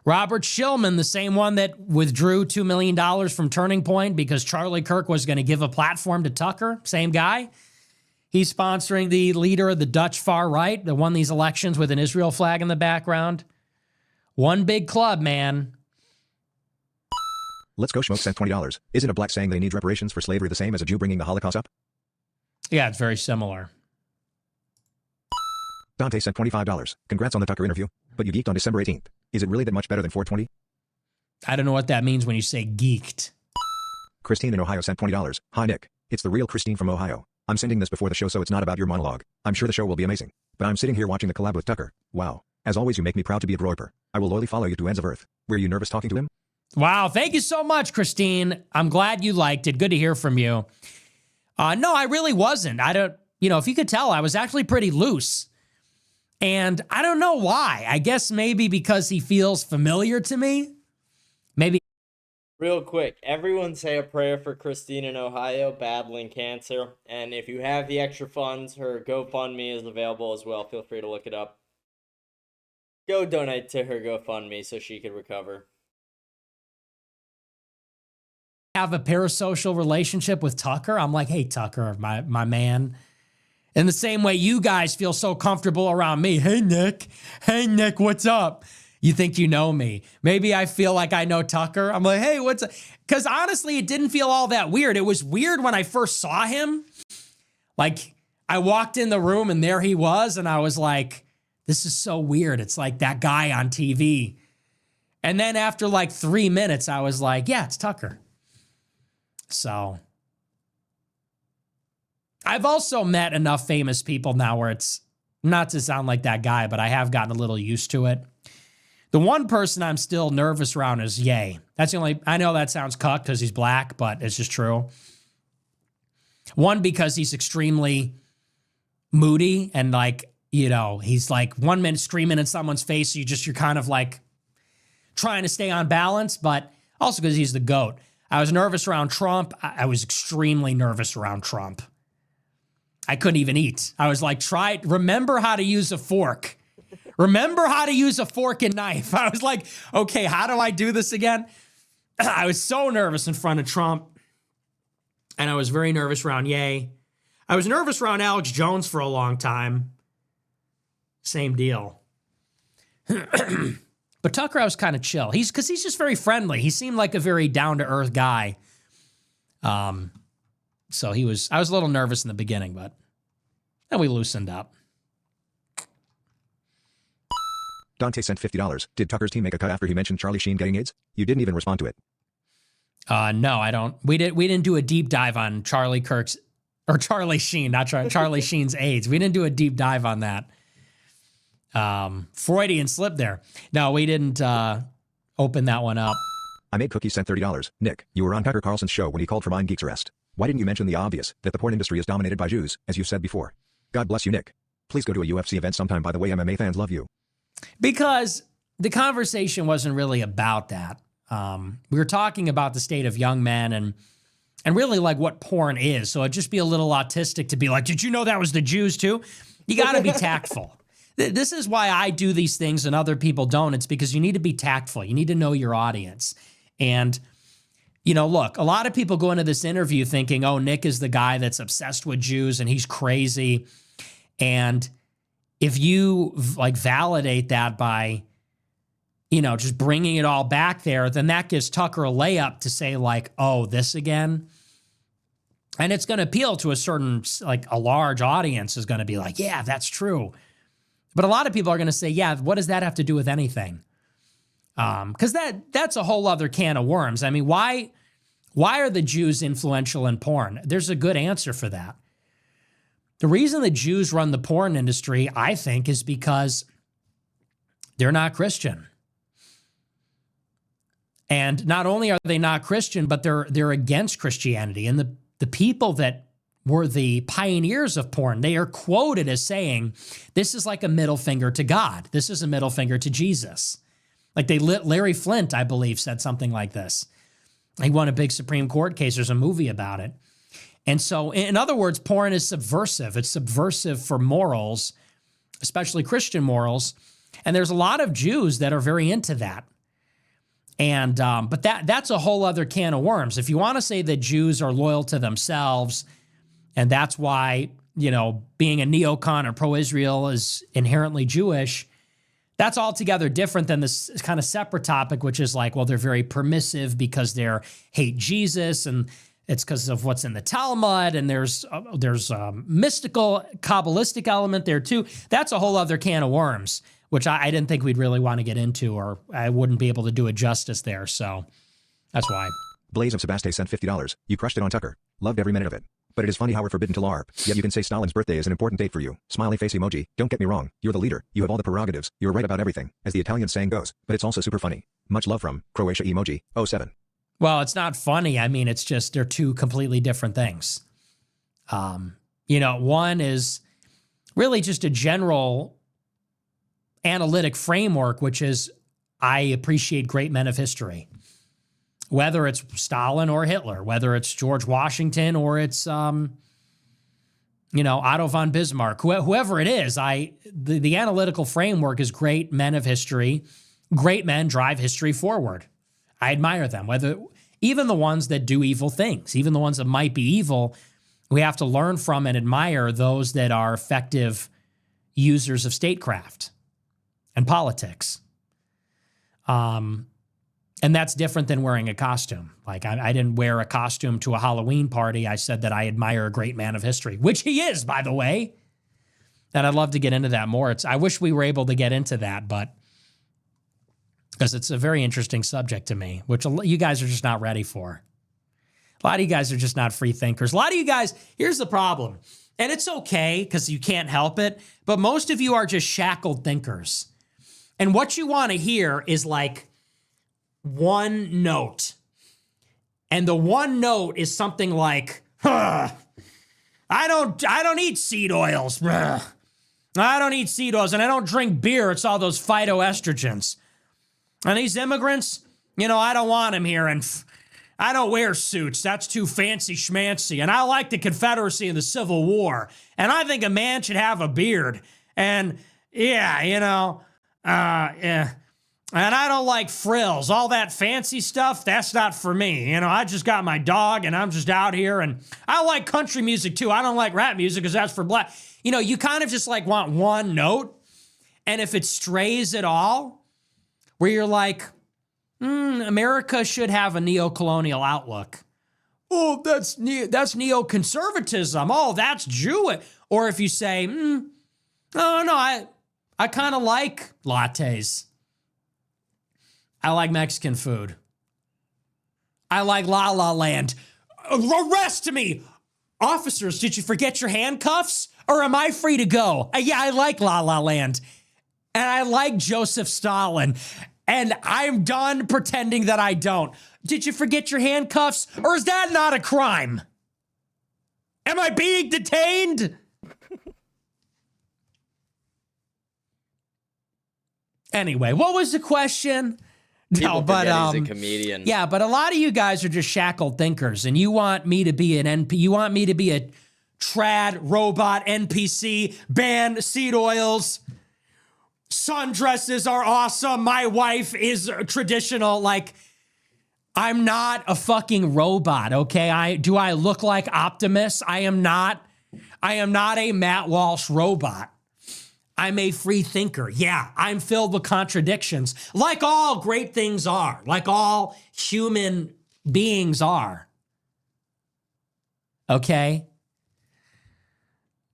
Robert Shillman, the same one that withdrew $2 million from Turning Point because Charlie Kirk was going to give a platform to Tucker. Same guy. He's sponsoring the leader of the Dutch far right that won these elections with an Israel flag in the background. One big club, man. Let's Go Smoke sent $20. Isn't a black saying they need reparations for slavery the same as a Jew bringing the Holocaust up? Yeah, it's very similar. Dante sent $25. Congrats on the Tucker interview, but you geeked on December 18th. Is it really that much better than 420? I don't know what that means when you say geeked. Christine in Ohio sent $20. Hi Nick, it's the real Christine from Ohio. I'm sending this before the show so it's not about your monologue. I'm sure the show will be amazing. But I'm sitting here watching the collab with Tucker. Wow. As always, you make me proud to be a groiper. I will loyally follow you to ends of earth. Were you nervous talking to him? Wow, thank you so much, Christine. I'm glad you liked it. Good to hear from you. No, I really wasn't. If you could tell, I was actually pretty loose. And I don't know why. I guess maybe because he feels familiar to me. Maybe. Real quick, everyone say a prayer for Christine in Ohio battling cancer. And if you have the extra funds, her GoFundMe is available as well. Feel free to look it up. Go donate to her GoFundMe so she can recover. Have a parasocial relationship with Tucker. I'm like, hey, Tucker, my man. In the same way you guys feel so comfortable around me. Hey, Nick, what's up? You think you know me. Maybe I feel like I know Tucker. I'm like, hey, what's up? Because honestly, it didn't feel all that weird. It was weird when I first saw him. Like, I walked in the room and there he was, and I was like, this is so weird. It's like that guy on TV. And then after like 3 minutes, I was like, yeah, it's Tucker. So I've also met enough famous people now where it's not to sound like that guy, but I have gotten a little used to it. The one person I'm still nervous around is Ye. That's the only, I know that sounds cuck because he's black, but it's just true. One, because he's extremely moody and like, you know, he's like 1 minute screaming in someone's face. So you're kind of like trying to stay on balance, but also because he's the GOAT. I was nervous around Trump. I was extremely nervous around Trump. I couldn't even eat. I was like, remember how to use a fork. Remember how to use a fork and knife. I was like, okay, how do I do this again? I was so nervous in front of Trump. And I was very nervous around Ye. I was nervous around Alex Jones for a long time. Same deal. But Tucker, I was kind of chill. Because he's just very friendly. He seemed like a very down-to-earth guy. So I was a little nervous in the beginning, but then we loosened up. Dante sent $50. Did Tucker's team make a cut after he mentioned Charlie Sheen getting AIDS? You didn't even respond to it. No, I don't. We didn't do a deep dive on Charlie Sheen, not Charlie Sheen's AIDS. We didn't do a deep dive on that. Freudian slip there. No, we didn't open that one up. I made cookies sent $30. Nick, you were on Tucker Carlson's show when he called for Mind Geek's arrest. Why didn't you mention the obvious, that the porn industry is dominated by Jews, as you said before? God bless you, Nick. Please go to a UFC event sometime. By the way, MMA fans love you. Because the conversation wasn't really about that. We were talking about the state of young men and really like what porn is. So it'd just be a little autistic to be like, did you know that was the Jews too? You got to be tactful. This is why I do these things and other people don't. It's because you need to be tactful. You need to know your audience. And, you know, look, a lot of people go into this interview thinking, oh, Nick is the guy that's obsessed with Jews and he's crazy. And if you like validate that by, you know, just bringing it all back there, then that gives Tucker a layup to say like, oh, this again. And it's going to appeal to a certain, like a large audience is going to be like, yeah, that's true. But a lot of people are going to say, yeah, what does that have to do with anything? Because that's a whole other can of worms. I mean, why are the Jews influential in porn? There's a good answer for that. The reason the Jews run the porn industry, I think, is because they're not Christian. And not only are they not Christian, but they're against Christianity. And the people that were the pioneers of porn, they are quoted as saying, this is like a middle finger to God. This is a middle finger to Jesus. Like Larry Flint, I believe, said something like this. He won a big Supreme Court case. There's a movie about it. And so, in other words, porn is subversive. It's subversive for morals, especially Christian morals. And there's a lot of Jews that are very into that. And but that's a whole other can of worms. If you want to say that Jews are loyal to themselves, and that's why, you know, being a neocon or pro-Israel is inherently Jewish, that's altogether different than this kind of separate topic, which is like, well, they're very permissive because they hate Jesus, and it's because of what's in the Talmud, and there's a mystical, Kabbalistic element there too. That's a whole other can of worms, which I didn't think we'd really want to get into, or I wouldn't be able to do it justice there. So that's why. Blaze of Sebaste sent $50. You crushed it on Tucker. Loved every minute of it. But it is funny how we're forbidden to LARP, yet you can say Stalin's birthday is an important date for you. Smiley face emoji. Don't get me wrong, you're the leader, you have all the prerogatives, you're right about everything, as the Italian saying goes, but it's also super funny. Much love from Croatia emoji, 07. Well, it's not funny. I mean, it's just they're two completely different things. You know, one is really just a general analytic framework, which is I appreciate great men of history. Whether it's Stalin or Hitler, whether it's George Washington or it's, Otto von Bismarck, whoever it is, the analytical framework is great men of history. Great men drive history forward. I admire them, even the ones that do evil things, even the ones that might be evil, we have to learn from and admire those that are effective users of statecraft and politics. And that's different than wearing a costume. Like, I didn't wear a costume to a Halloween party. I said that I admire a great man of history, which he is, by the way. And I'd love to get into that more. I wish we were able to get into that, but because it's a very interesting subject to me, which you guys are just not ready for. A lot of you guys are just not free thinkers. A lot of you guys, here's the problem, and it's okay because you can't help it, but most of you are just shackled thinkers. And what you want to hear is like one note. And the one note is something like, I don't eat seed oils. I don't eat seed oils, and I don't drink beer. It's all those phytoestrogens. And these immigrants, I don't want them here, and I don't wear suits. That's too fancy schmancy. And I like the Confederacy and the Civil War. And I think a man should have a beard. And yeah. And I don't like frills. All that fancy stuff, that's not for me. I just got my dog and I'm just out here. And I like country music too. I don't like rap music because that's for black. You kind of just like want one note. And if it strays at all, where you're like, America should have a neo-colonial outlook. Oh, that's neoconservatism. Oh, that's Jewish. Or if you say, oh, no, I kind of like lattes. I like Mexican food. I like La La Land. Arrest me! Officers, did you forget your handcuffs? Or am I free to go? Yeah, I like La La Land. And I like Joseph Stalin. And I'm done pretending that I don't. Did you forget your handcuffs? Or is that not a crime? Am I being detained? Anyway, what was the question? People forget he's a comedian. Yeah, but a lot of you guys are just shackled thinkers, and you want me to be an NP. You want me to be a trad robot NPC, ban seed oils. Sundresses are awesome. My wife is traditional. Like, I'm not a fucking robot, okay? Do I look like Optimus? I am not a Matt Walsh robot. I'm a free thinker. Yeah, I'm filled with contradictions, like all great things are, like all human beings are. Okay?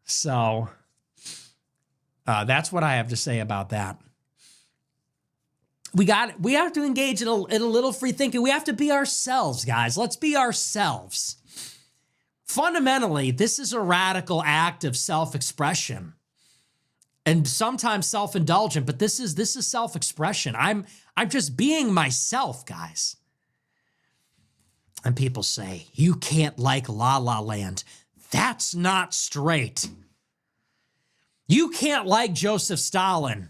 So that's what I have to say about that. We have to engage in a little free thinking. We have to be ourselves, guys. Let's be ourselves. Fundamentally, this is a radical act of self-expression. And sometimes self-indulgent, but this is self-expression. I'm just being myself, guys. And people say, you can't like La La Land. That's not straight. You can't like Joseph Stalin.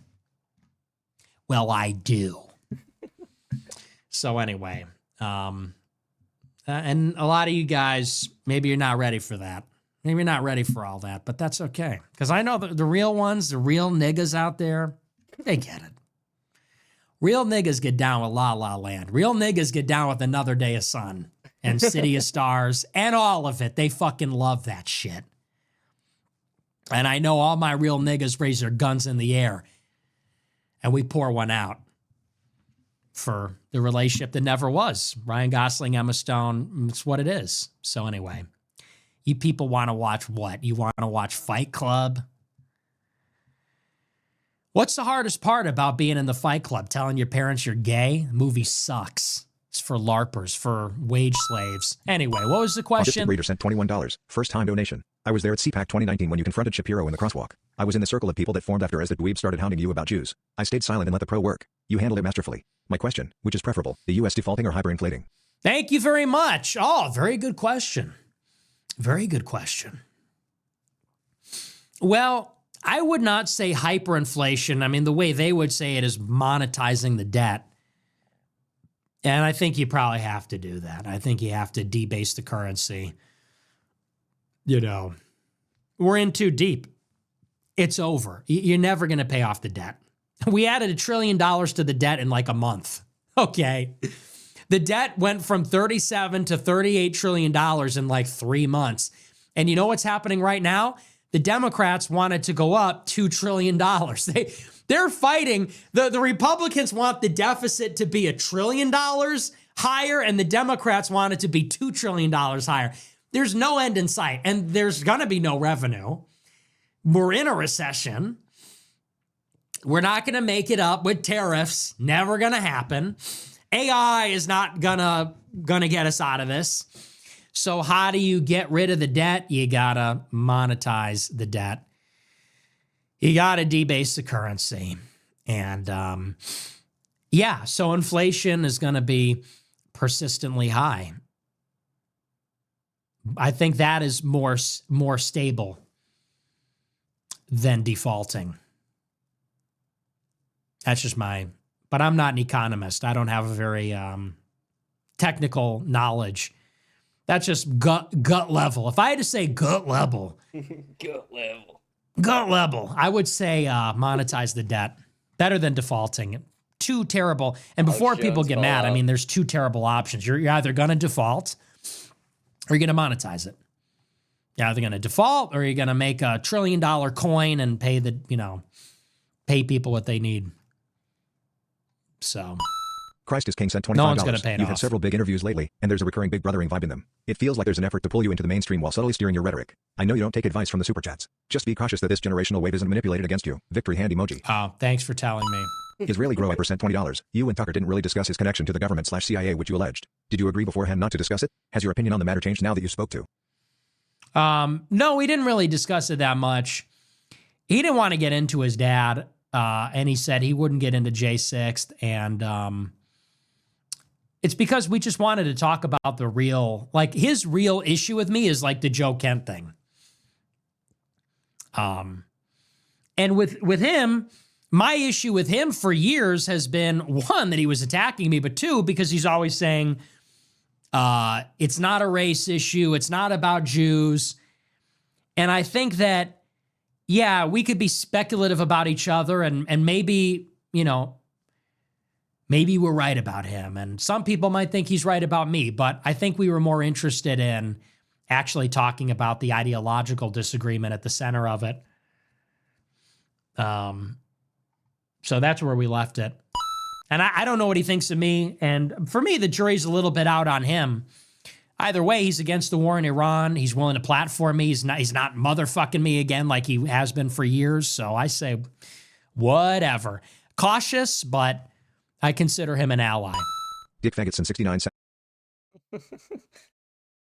Well, I do. So anyway, and a lot of you guys, maybe you're not ready for that. Maybe you're not ready for all that, but that's okay. Because I know the real ones, the real niggas out there, they get it. Real niggas get down with La La Land. Real niggas get down with Another Day of Sun and City of Stars and all of it. They fucking love that shit. And I know all my real niggas raise their guns in the air and we pour one out for the relationship that never was. Ryan Gosling, Emma Stone, it's what it is. So anyway, you people want to watch what? You want to watch Fight Club? What's the hardest part about being in the Fight Club? Telling your parents you're gay? The movie sucks. It's for LARPers, for wage slaves. Anyway, what was the question? Reader sent $21. First time donation. I was there at CPAC 2019 when you confronted Shapiro in the crosswalk. I was in the circle of people that formed after as the dweeb started hounding you about Jews. I stayed silent and let the pro work. You handled it masterfully. My question, which is preferable, the U.S. defaulting or hyperinflating? Thank you very much. Oh, very good question. Very good question. Well, I would not say hyperinflation. I mean, the way they would say it is monetizing the debt. And I think you probably have to do that. I think you have to debase the currency. You know, we're in too deep. It's over. You're never going to pay off the debt. We added $1 trillion to the debt in like a month. Okay. The debt went from 37 to $38 trillion in like 3 months. And you know what's happening right now? The Democrats wanted to go up $2 trillion. They're fighting. The Republicans want the deficit to be $1 trillion higher, and the Democrats want it to be $2 trillion higher. There's no end in sight, and there's going to be no revenue. We're in a recession. We're not going to make it up with tariffs. Never going to happen. AI is not gonna get us out of this. So how do you get rid of the debt? You gotta monetize the debt. You gotta debase the currency. And so inflation is gonna be persistently high. I think that is more stable than defaulting. That's just but I'm not an economist. I don't have a very technical knowledge. That's just gut level. If I had to say gut level, gut level, I would say monetize the debt. Better than defaulting. Too terrible. And before people get mad, I mean, there's two terrible options. You're either going to default or you're going to monetize it. You're either going to default or you're going to make $1 trillion coin and pay people what they need. So Christ is King sent $25. No one's going to pay it You've off. had several big interviews lately, and there's a recurring big brothering vibe in them. It feels like there's an effort to pull you into the mainstream while subtly steering your rhetoric. I know you don't take advice from the superchats. Just be cautious that this generational wave isn't manipulated against you. Victory hand emoji. Oh, thanks for telling me. Israeli grow I percent $20. You and Tucker didn't really discuss his connection to the government/CIA, which you alleged. Did you agree beforehand not to discuss it? Has your opinion on the matter changed now that you spoke to? No, we didn't really discuss it that much. He didn't want to get into his dad, and he said he wouldn't get into J6th, and it's because we just wanted to talk about the real, like his real issue with me is like the Joe Kent thing. And with him, my issue with him for years has been, one, that he was attacking me, but two, because he's always saying, it's not a race issue. It's not about Jews. And I think that, yeah, we could be speculative about each other and maybe, maybe we're right about him. And some people might think he's right about me, but I think we were more interested in actually talking about the ideological disagreement at the center of it. So that's where we left it. And I don't know what he thinks of me. And for me, the jury's a little bit out on him. Either way, he's against the war in Iran. He's willing to platform me. He's not motherfucking me again like he has been for years. So I say, whatever. Cautious, but I consider him an ally. Dick Faggotson 69 cents.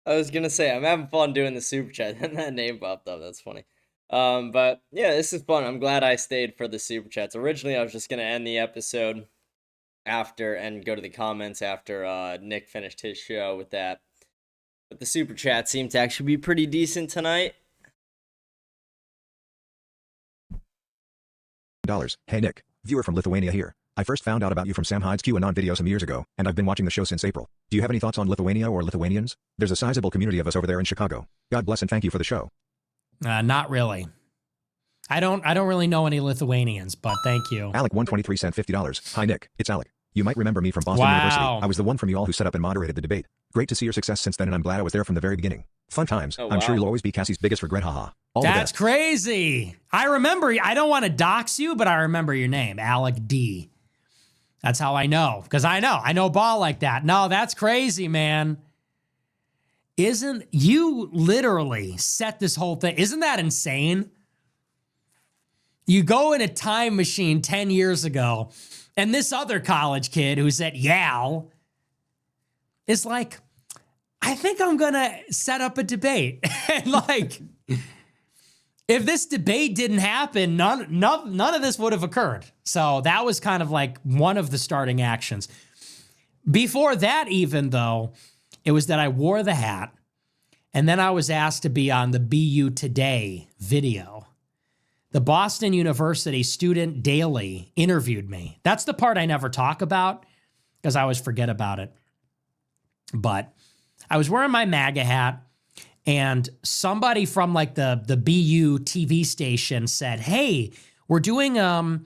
I was gonna say I'm having fun doing the super chat, and that name popped up. That's funny. But yeah, this is fun. I'm glad I stayed for the super chats. Originally, I was just gonna end the episode after and go to the comments after Nick finished his show with that. But the super chat seemed to actually be pretty decent tonight. Hey Nick, viewer from Lithuania here. I first found out about you from Sam Hyde's QAnon video some years ago, and I've been watching the show since April. Do you have any thoughts on Lithuania or Lithuanians? There's a sizable community of us over there in Chicago. God bless and thank you for the show. Not really. I don't really know any Lithuanians, but thank you. Alec 123 sent $50. Hi Nick, it's Alec. You might remember me from Boston University. I was the one from you all who set up and moderated the debate. Great to see your success since then, and I'm glad I was there from the very beginning. Fun times. Oh, I'm sure wow. you'll always be Cassie's biggest regret, haha. All the That's best. crazy. I remember, I don't want to dox you, but I remember your name, Alec D. That's how I know, because I know ball like that. No, that's crazy, man. Isn't you literally set this whole thing? Isn't that insane? You go in a time machine 10 years ago, and this other college kid who's at Yale is like, I think I'm going to set up a debate. And like, if this debate didn't happen, none of this would have occurred. So that was kind of like one of the starting actions. Before that even, though, it was that I wore the hat, and then I was asked to be on the BU Today video. The Boston University Student Daily interviewed me. That's the part I never talk about because I always forget about it. But I was wearing my MAGA hat, and somebody from like the BU TV station said, "Hey, we're doing a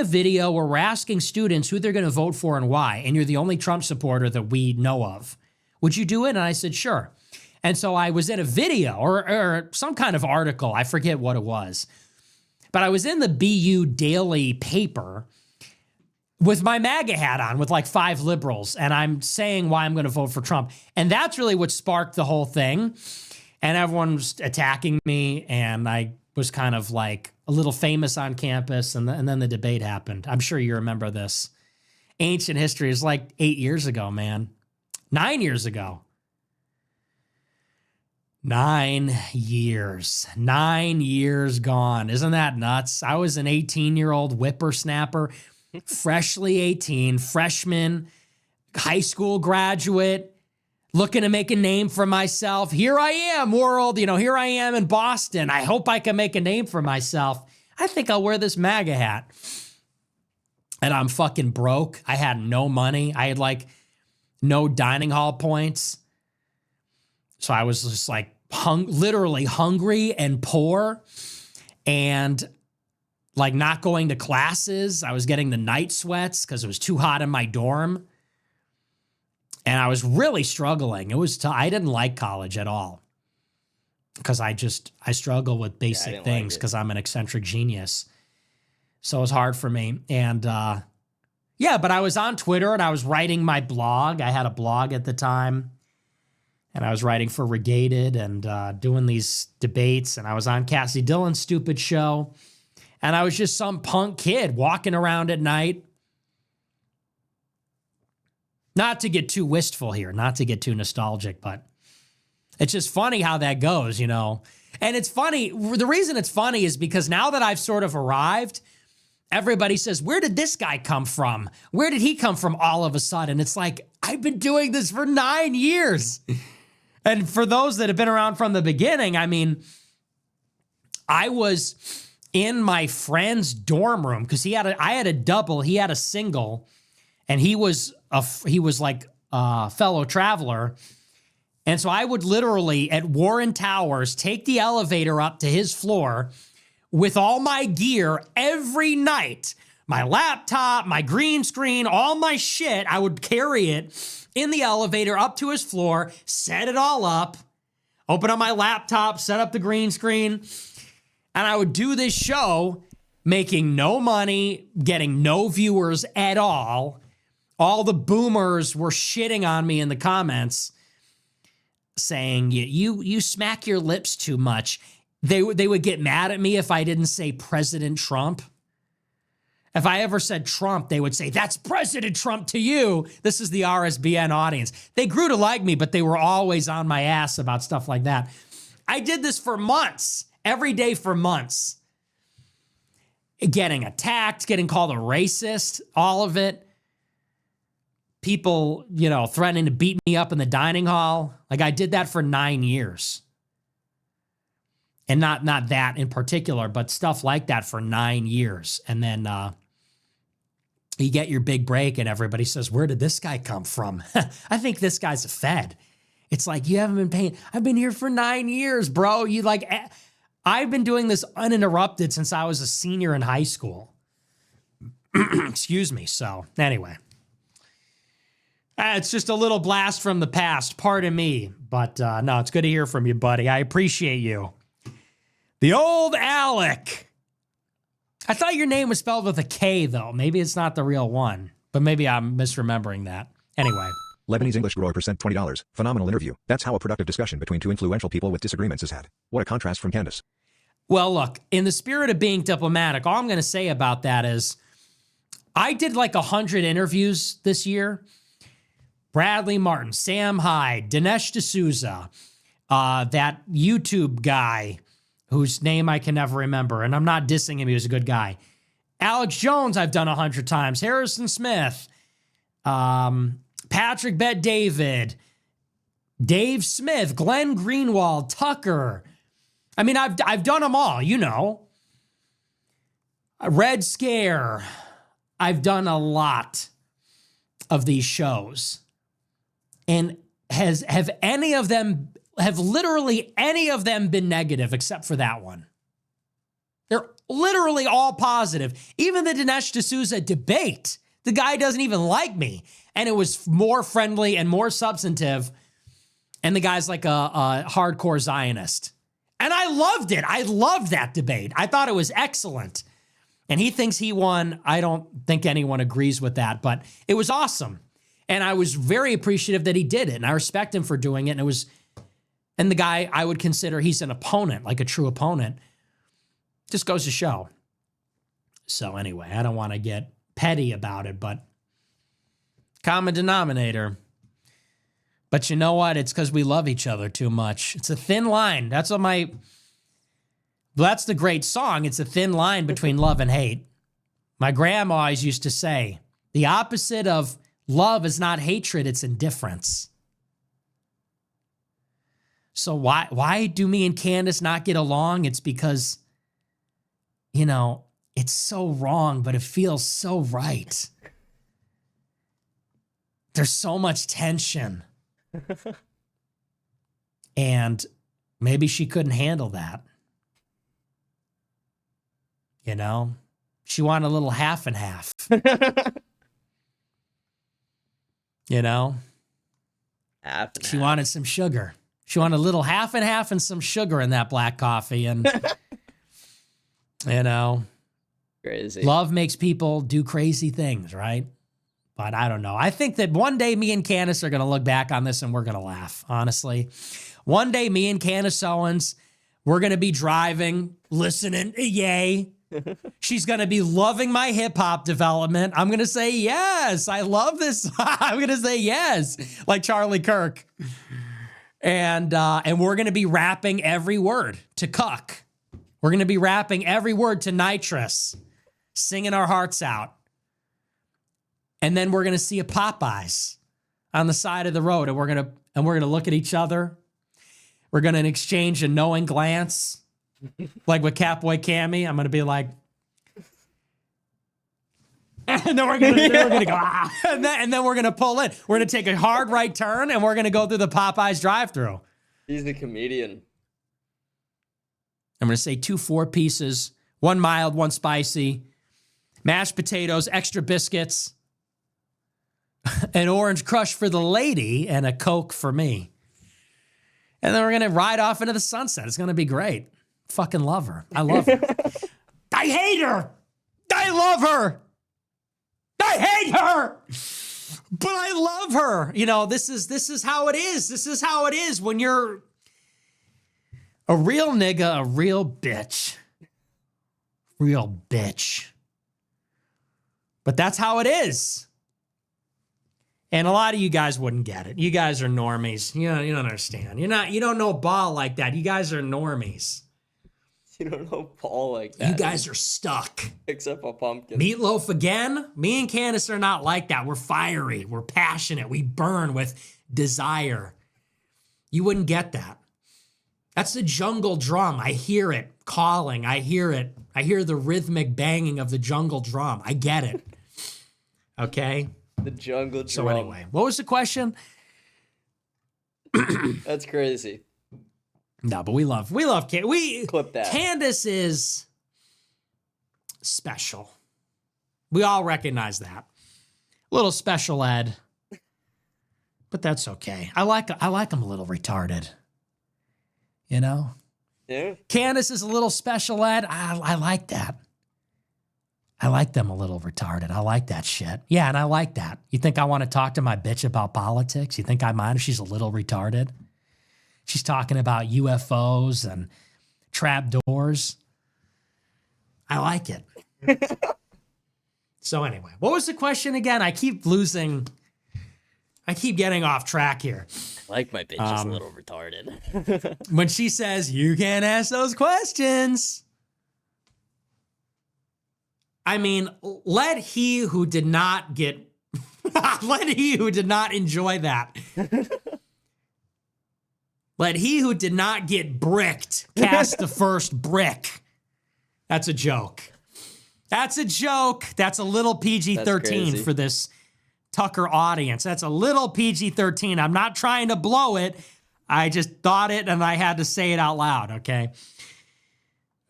video where we're asking students who they're going to vote for and why, and you're the only Trump supporter that we know of. Would you do it?" And I said, "Sure." And so I was in a video or some kind of article. I forget what it was. but I was in the BU Daily paper with my MAGA hat on with like 5 liberals, and I'm saying why I'm going to vote for Trump. And that's really what sparked the whole thing. And everyone was attacking me, and I was kind of like a little famous on campus, and then the debate happened. I'm sure you remember this. Ancient history is like 8 years ago, man. 9 years ago. 9 years. 9 years gone. Isn't that nuts? I was an 18-year-old whippersnapper, freshly 18, freshman, high school graduate, looking to make a name for myself. Here I am, world. Here I am in Boston. I hope I can make a name for myself. I think I'll wear this MAGA hat. And I'm fucking broke. I had no money. I had like no dining hall points. So I was just like literally hungry and poor and like not going to classes. I was getting the night sweats because it was too hot in my dorm. And I was really struggling. I didn't like college at all because I struggle with basic things because I'm an eccentric genius. So it was hard for me. And but I was on Twitter and I was writing my blog. I had a blog at the time. And I was writing for Regated and doing these debates. And I was on Cassie Dillon's stupid show. And I was just some punk kid walking around at night. Not to get too wistful here, not to get too nostalgic, but it's just funny how that goes, And it's funny. The reason it's funny is because now that I've sort of arrived, everybody says, where did this guy come from? Where did he come from all of a sudden? It's like, I've been doing this for 9 years. And for those that have been around from the beginning, I mean, I was in my friend's dorm room because I had a double, he had a single, and he was like a fellow traveler. And so I would literally at Warren Towers take the elevator up to his floor with all my gear every night, my laptop, my green screen, all my shit. I would carry it in the elevator up to his floor, set it all up, open up my laptop, set up the green screen, and I would do this show making no money, getting no viewers at all. All the boomers were shitting on me in the comments saying, you smack your lips too much. They would get mad at me if I didn't say President Trump. If I ever said Trump, they would say, that's President Trump to you. This is the RSBN audience. They grew to like me, but they were always on my ass about stuff like that. I did this for months, every day for months. Getting attacked, getting called a racist, all of it. People, threatening to beat me up in the dining hall. Like I did that for 9 years. And not that in particular, but stuff like that for 9 years. And then you get your big break and everybody says, where did this guy come from? I think this guy's a Fed. It's like, you haven't been paying. I've been here for 9 years, bro. I've been doing this uninterrupted since I was a senior in high school. Excuse me. So anyway, it's just a little blast from the past. Pardon me. But no, it's good to hear from you, buddy. I appreciate you. The old Alec. I thought your name was spelled with a K, though. Maybe it's not the real one, but maybe I'm misremembering that. Anyway. Lebanese English grower percent $20. Phenomenal interview. That's how a productive discussion between two influential people with disagreements is had. What a contrast from Candace. Well, look, in the spirit of being diplomatic, all I'm going to say about that is I did like 100 interviews this year. Bradley Martin, Sam Hyde, Dinesh D'Souza, that YouTube guy whose name I can never remember, and I'm not dissing him, he was a good guy. Alex Jones I've done 100 times, Harrison Smith, Patrick Bet-David, Dave Smith, Glenn Greenwald, Tucker. I mean, I've done them all, Red Scare. I've done a lot of these shows. And have literally any of them been negative except for that one? They're literally all positive. Even the Dinesh D'Souza debate, the guy doesn't even like me. And it was more friendly and more substantive. And the guy's like a hardcore Zionist. And I loved it. I loved that debate. I thought it was excellent. And he thinks he won. I don't think anyone agrees with that, but it was awesome. And I was very appreciative that he did it. And I respect him for doing it. And the guy, I would consider he's an opponent, like a true opponent. Just goes to show. So anyway, I don't want to get petty about it, but common denominator. But you know what? It's because we love each other too much. It's a thin line. That's the great song. It's a thin line between love and hate. My grandma always used to say, the opposite of love is not hatred, it's indifference. So why do me and Candace not get along? It's because, it's so wrong, but it feels so right. There's so much tension. And maybe she couldn't handle that. She wanted a little half and half. She wanted some sugar. She wanted a little half and half and some sugar in that black coffee. And, crazy. Love makes people do crazy things, right? But I don't know. I think that one day me and Candace are going to look back on this and we're going to laugh, honestly. One day me and Candace Owens, we're going to be driving, listening, yay. She's going to be loving my hip-hop development. I'm going to say, yes, I love this. I'm going to say yes, like Charlie Kirk. And we're going to be rapping every word to cuck. We're going to be rapping every word to nitrous, singing our hearts out. And then we're going to see a Popeyes on the side of the road, and we're going to look at each other. We're going to exchange a knowing glance, like with Catboy Cammy. I'm going to be like, and then we're going to go, ah, and then we're going to pull in. We're going to take a hard right turn, and we're going to go through the Popeyes drive-thru. He's the comedian. I'm going to say 2 4-pieces, 1 mild, 1 spicy, mashed potatoes, extra biscuits, an orange crush for the lady, and a Coke for me. And then we're going to ride off into the sunset. It's going to be great. Fucking love her. I love her. I hate her. I love her. I hate her. But I love her. This is how it is. This is how it is when you're a real nigga, a real bitch. Real bitch. But that's how it is. And a lot of you guys wouldn't get it. You guys are normies. You don't understand. You don't know ball like that. You guys are normies. You don't know Paul like that. You guys are stuck. Except for Pumpkin. Meatloaf again? Me and Candace are not like that. We're fiery. We're passionate. We burn with desire. You wouldn't get that. That's the jungle drum. I hear it calling. I hear it. I hear the rhythmic banging of the jungle drum. I get it. Okay? The jungle drum. So anyway, what was the question? That's crazy. No, but we love clip that. Candace is special. We all recognize that. A little special ed. But that's okay. I like him a little retarded. Yeah. Candace is a little special ed. I like that. I like them a little retarded. I like that shit. Yeah, and I like that. You think I want to talk to my bitch about politics? You think I mind if she's a little retarded? She's talking about UFOs and trap doors. I like it. So anyway, what was the question again? I keep getting off track here. I like my bitch is a little retarded. When she says, you can't ask those questions. I mean, let he who did not enjoy that. Let he who did not get bricked cast the first brick. That's a joke. That's a joke. That's a little PG-13 for this Tucker audience. That's a little PG-13. I'm not trying to blow it. I just thought it and I had to say it out loud, okay?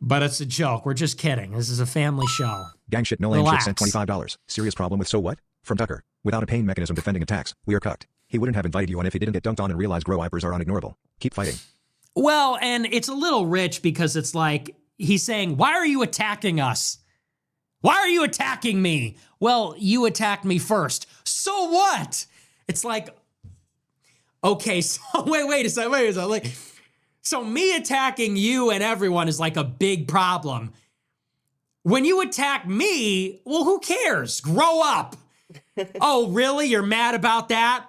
But it's a joke. We're just kidding. This is a family show. Gang shit, no lame shit sent $25. Serious problem with so what? From Tucker. Without a pain mechanism defending attacks, we are cucked. He wouldn't have invited you on if he didn't get dunked on and realize grow wipers are unignorable. Keep fighting. Well, and it's a little rich because it's like, he's saying, why are you attacking us? Why are you attacking me? Well, you attacked me first. So what? It's like, okay, so wait a second. Like, so me attacking you and everyone is like a big problem. When you attack me, well, who cares? Grow up. Oh, really? You're mad about that?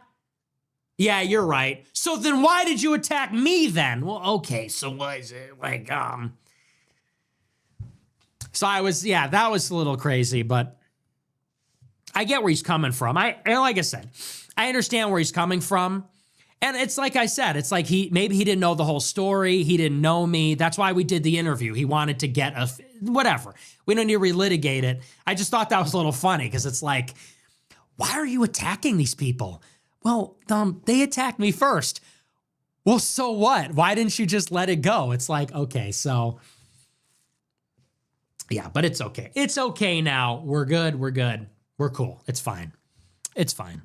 Yeah, you're right. So then why did you attack me then? Well, okay, so what is it? Like, so that was a little crazy, but I get where he's coming from. Like I said, I understand where he's coming from. And it's like I said, it's like maybe he didn't know the whole story. He didn't know me. That's why we did the interview. He wanted to get whatever. We don't need to relitigate it. I just thought that was a little funny because it's like, why are you attacking these people? Well, they attacked me first. Well, so what? Why didn't you just let it go? It's like, okay, so yeah, but it's okay. It's okay now. We're good. We're cool. It's fine. It's fine.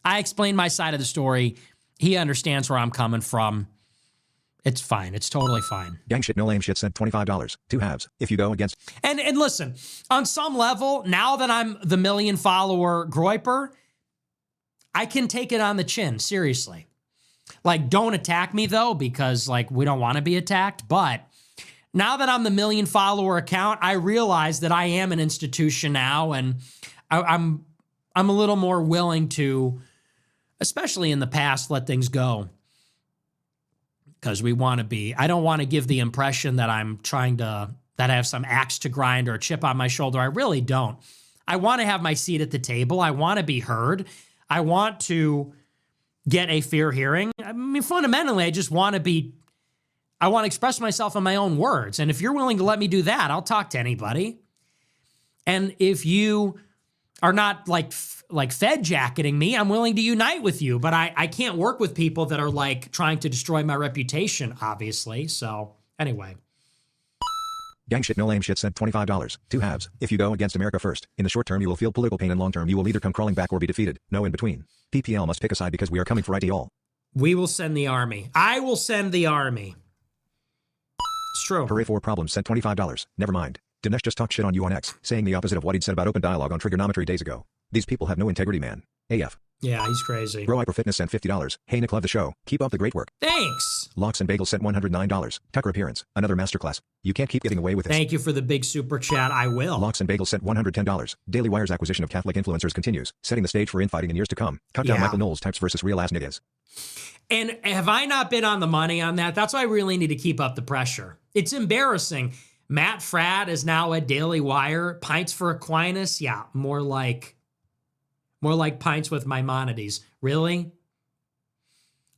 I explained my side of the story. He understands where I'm coming from. It's fine. It's totally fine. Gang shit, no lame shit sent $25. 2 halves. If you go against... And listen, on some level, now that I'm the 1 million follower Groyper, I can take it on the chin, seriously. Like, don't attack me, though, because, like, we don't want to be attacked. But now that I'm the 1 million follower account, I realize that I am an institution now, and I'm a little more willing to, especially in the past, let things go. Because I don't want to give the impression that that I have some axe to grind or a chip on my shoulder. I really don't. I want to have my seat at the table. I want to be heard. I want to get a fair hearing. I mean, fundamentally, I want to express myself in my own words. And if you're willing to let me do that, I'll talk to anybody. And if you are not like Fed jacketing me, I'm willing to unite with you. But I can't work with people that are like trying to destroy my reputation, obviously. So anyway. Gang shit, no lame shit sent $25. 2 halves. If you go against America first, in the short term you will feel political pain, and long term you will either come crawling back or be defeated. No in between. PPL must pick a side because we are coming for IT all. We will send the army. I will send the army. It's true. Hooray for problems sent $25. Never mind. Dinesh just talked shit on you on X, saying the opposite of what he'd said about open dialogue on trigonometry days ago. These people have no integrity, man. AF. Yeah, he's crazy. Bro Hyper Fitness sent $50. Hey Nick, love the show. Keep up the great work. Thanks. Locks and Bagels sent $109. Tucker appearance. Another masterclass. You can't keep getting away with this. Thank you for the big super chat. I will. Locks and Bagels sent $110. Daily Wire's acquisition of Catholic influencers continues, setting the stage for infighting in years to come. Cut down Michael Knowles types versus real ass niggas. And have I not been on the money on that? That's why I really need to keep up the pressure. It's embarrassing. Matt Fradd is now at Daily Wire. Pints for Aquinas? Yeah, more like pints with Maimonides. Really?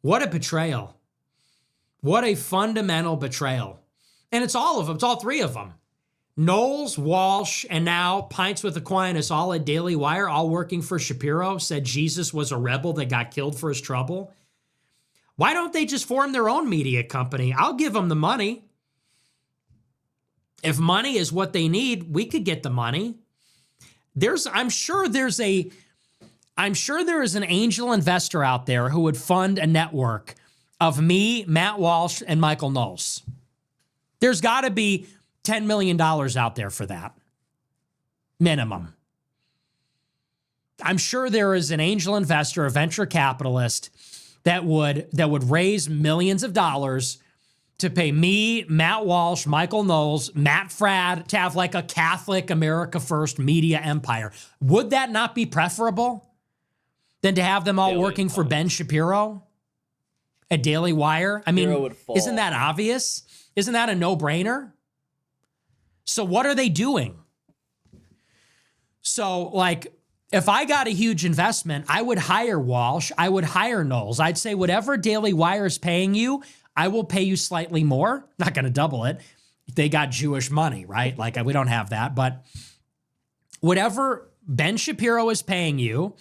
What a betrayal. What a fundamental betrayal. And it's all of them. It's all three of them. Knowles, Walsh, and now Pints with Aquinas, all at Daily Wire, all working for Shapiro, said Jesus was a rebel that got killed for his trouble. Why don't they just form their own media company? I'll give them the money. If money is what they need, we could get the money. I'm sure there is an angel investor out there who would fund a network of me, Matt Walsh, and Michael Knowles. There's got to be $10 million out there for that. Minimum. I'm sure there is an angel investor, a venture capitalist that would raise millions of dollars to pay me, Matt Walsh, Michael Knowles, Matt Fradd to have like a Catholic America First media empire. Would that not be preferable than to have them all working for Ben Shapiro at Daily Wire? I mean, isn't that obvious? Isn't that a no-brainer? So what are they doing? So like, if I got a huge investment, I would hire Walsh. I would hire Knowles. I'd say whatever Daily Wire is paying you, I will pay you slightly more. Not going to double it. They got Jewish money, right? Like we don't have that. But whatever Ben Shapiro is paying you,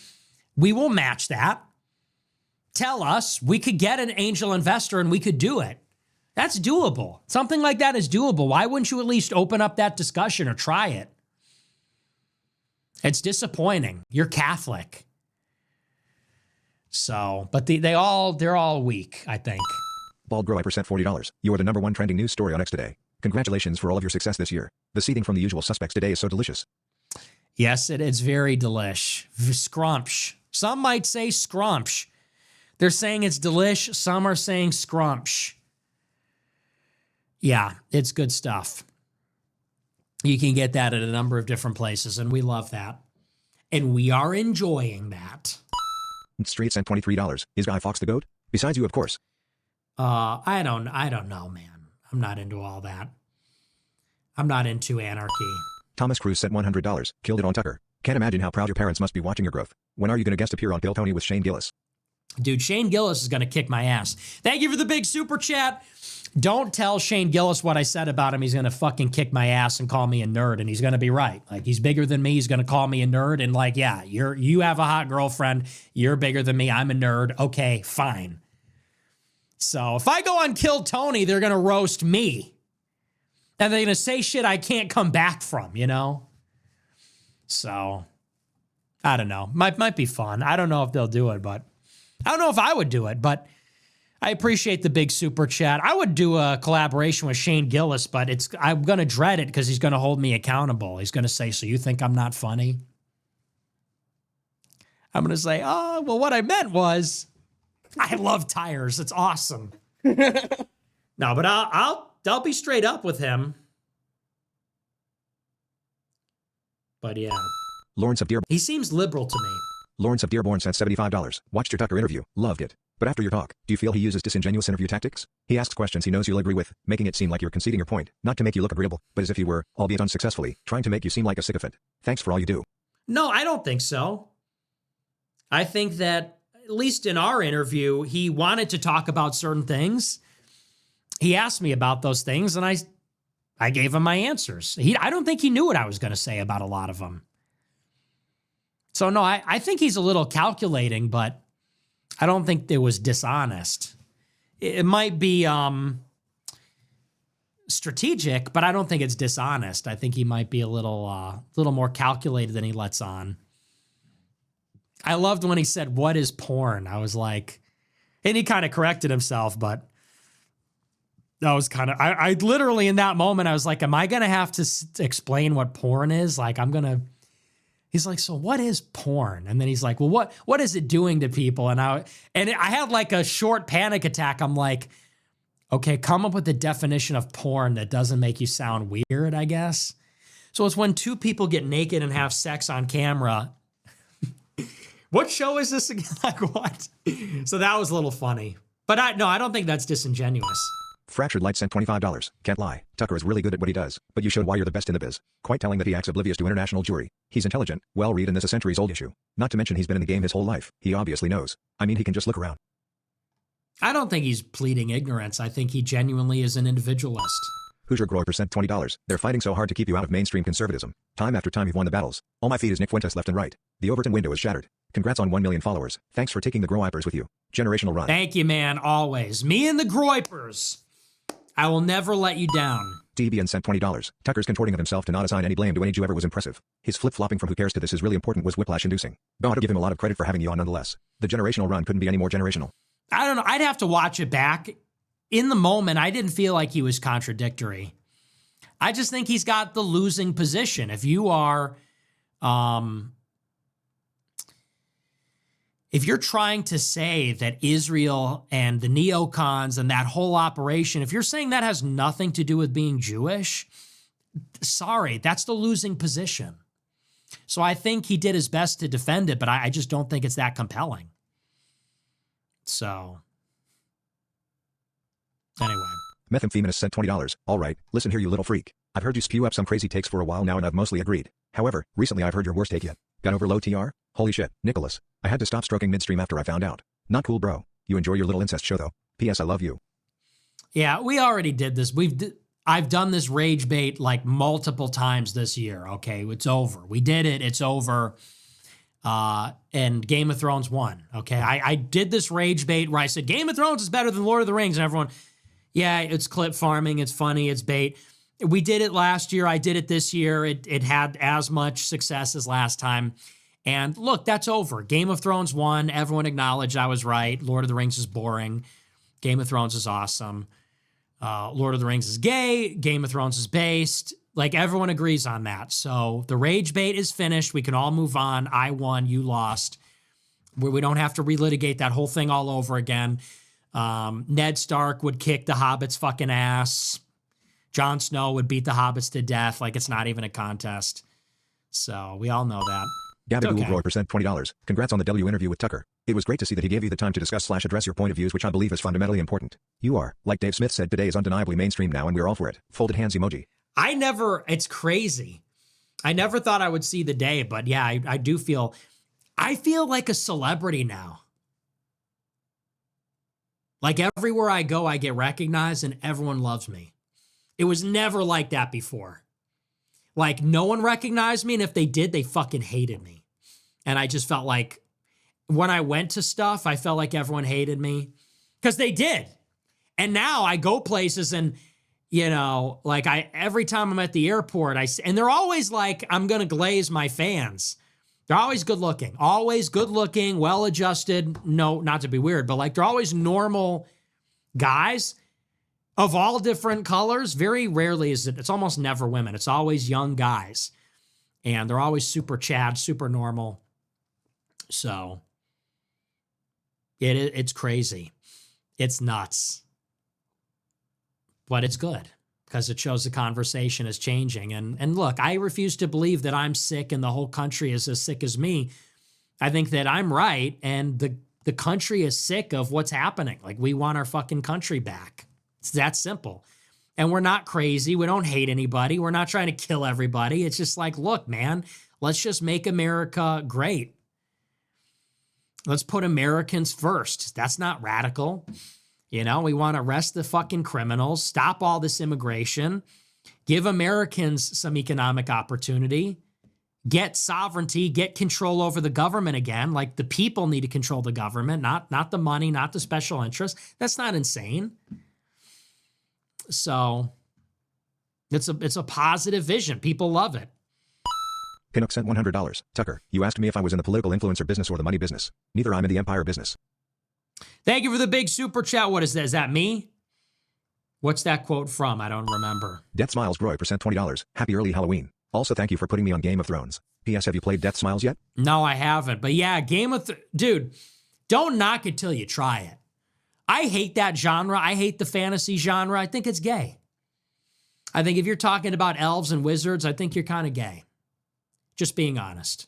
we will match that. Tell us, we could get an angel investor and we could do it. That's doable. Something like that is doable. Why wouldn't you at least open up that discussion or try it? It's disappointing. You're Catholic. So, but they're all weak, I think. Bald Grow I percent $40. You are the #1 trending news story on X today. Congratulations for all of your success this year. The seething from the usual suspects today is so delicious. Yes, it's very delish. Scrumpsh. Some might say scrumpsh. They're saying it's delish. Some are saying scrumpsh. Yeah, it's good stuff. You can get that at a number of different places, and we love that. And we are enjoying that. Street sent $23. Is Guy Fawkes the GOAT? Besides you, of course. I don't know, man. I'm not into all that. I'm not into anarchy. Thomas Cruise sent $100. Killed it on Tucker. Can't imagine how proud your parents must be watching your growth. When are you going to guest appear on Bill Tony with Shane Gillis? Dude, Shane Gillis is going to kick my ass. Thank you for the big super chat. Don't tell Shane Gillis what I said about him. He's going to fucking kick my ass and call me a nerd, and he's going to be right. Like, he's bigger than me. He's going to call me a nerd, and like, yeah, you have a hot girlfriend. You're bigger than me. I'm a nerd. Okay, fine. So if I go on Kill Tony, they're going to roast me. And they're going to say shit I can't come back from, you know? So, I don't know. Might be fun. I don't know if they'll do it, but I don't know if I would do it, but I appreciate the big super chat. I would do a collaboration with Shane Gillis, but I'm going to dread it because he's going to hold me accountable. He's going to say, so you think I'm not funny? I'm going to say, oh, well, what I meant was, I love tires. It's awesome. No, but I'll be straight up with him. But yeah. Lawrence of Dearborn. He seems liberal to me. Lawrence of Dearborn sent $75. Watched your Tucker interview. Loved it. But after your talk, do you feel he uses disingenuous interview tactics? He asks questions he knows you'll agree with, making it seem like you're conceding your point, not to make you look agreeable, but as if you were, albeit unsuccessfully, trying to make you seem like a sycophant. Thanks for all you do. No, I don't think so. I think that, at least in our interview, he wanted to talk about certain things. He asked me about those things, and I gave him my answers. I don't think he knew what I was going to say about a lot of them. So, no, I think he's a little calculating, but I don't think it was dishonest. It might be strategic, but I don't think it's dishonest. I think he might be a little more calculated than he lets on. I loved when he said, "What is porn?" I was like, and he kind of corrected himself, but that was kind of, I literally in that moment, I was like, am I going to have to explain what porn is? Like, he's like, so what is porn? And then he's like, well, what is it doing to people? And I had like a short panic attack. I'm like, okay, come up with a definition of porn that doesn't make you sound weird, I guess. So it's when two people get naked and have sex on camera. What show is this again? Like, what? So that was a little funny. But I don't think that's disingenuous. Fractured Light sent $25. Can't lie. Tucker is really good at what he does, but you showed why you're the best in the biz. Quite telling that he acts oblivious to international jury. He's intelligent, well-read, and this a centuries-old issue. Not to mention he's been in the game his whole life. He obviously knows. I mean, he can just look around. I don't think he's pleading ignorance. I think he genuinely is an individualist. Hoosier Grower sent $20. They're fighting so hard to keep you out of mainstream conservatism. Time after time you've won the battles. All my feed is Nick Fuentes left and right. The Overton window is shattered. Congrats on 1 million followers. Thanks for taking the Groipers with you. Generational run. Thank you, man. Always. Me and the Groipers. I will never let you down. DBN sent $20. Tucker's contorting of himself to not assign any blame to any Jew ever was impressive. His flip-flopping from who cares to this is really important was whiplash-inducing. Gotta give him a lot of credit for having you on nonetheless. The generational run couldn't be any more generational. I don't know. I'd have to watch it back. In the moment, I didn't feel like he was contradictory. I just think he's got the losing position. If you are, if you're trying to say that Israel and the neocons and that whole operation, if you're saying that has nothing to do with being Jewish, sorry, that's the losing position. So I think he did his best to defend it, but I just don't think it's that compelling. So, anyway. Methampheminist sent $20. All right, listen here you little freak. I've heard you spew up some crazy takes for a while now and I've mostly agreed. However, recently I've heard your worst take yet. Gun over low TR? Holy shit, Nicholas. I had to stop stroking midstream after I found out. Not cool, bro. You enjoy your little incest show though. P.S. I love you. Yeah, we already did this. I've done this rage bait like multiple times this year. Okay, it's over. We did it. It's over. And Game of Thrones won. Okay, I did this rage bait where I said Game of Thrones is better than Lord of the Rings, and everyone, yeah, it's clip farming. It's funny. It's bait. We did it last year. I did it this year. It had as much success as last time. And look, that's over. Game of Thrones won. Everyone acknowledged I was right. Lord of the Rings is boring. Game of Thrones is awesome. Lord of the Rings is gay. Game of Thrones is based. Like, everyone agrees on that. So the rage bait is finished. We can all move on. I won. You lost. We don't have to relitigate that whole thing all over again. Ned Stark would kick the Hobbits' fucking ass. Jon Snow would beat the Hobbits to death. Like, it's not even a contest. So we all know that. Gabby Okay. Roy $20. Congrats on the W interview with Tucker. It was great to see that he gave you the time to discuss/address your point of views, which I believe is fundamentally important. You are, like Dave Smith said today, is undeniably mainstream now, and we're all for it. Folded hands emoji. It's crazy. I never thought I would see the day, but yeah, I feel like a celebrity now. Like, everywhere I go, I get recognized and everyone loves me. It was never like that before. Like, no one recognized me, and if they did, they fucking hated me. And I just felt like when I went to stuff, I felt like everyone hated me because they did. And now I go places and, you know, like, every time I'm at the airport, and they're always like, I'm going to glaze my fans. They're always good looking, well-adjusted. No, not to be weird, but like, they're always normal guys of all different colors. Very rarely it's almost never women. It's always young guys. And they're always super Chad, super normal. So it's crazy. It's nuts. But it's good because it shows the conversation is changing. And look, I refuse to believe that I'm sick and the whole country is as sick as me. I think that I'm right, and the country is sick of what's happening. Like, we want our fucking country back. It's that simple. And we're not crazy. We don't hate anybody. We're not trying to kill everybody. It's just like, look, man, let's just make America great. Let's put Americans first. That's not radical. You know, we want to arrest the fucking criminals, stop all this immigration, give Americans some economic opportunity, get sovereignty, get control over the government again. Like, the people need to control the government, not the money, not the special interests. That's not insane. So it's a positive vision. People love it. Canuck sent $100. Tucker, you asked me if I was in the political influencer business or the money business. Neither. I'm in the empire business. Thank you for the big super chat. What is that? Is that me? What's that quote from? I don't remember. Death Smiles Groy $20. Happy early Halloween. Also, thank you for putting me on Game of Thrones. P.S. Have you played Death Smiles yet? No, I haven't. But yeah, dude, don't knock it till you try it. I hate that genre. I hate the fantasy genre. I think it's gay. I think if you're talking about elves and wizards, I think you're kind of gay. Just being honest.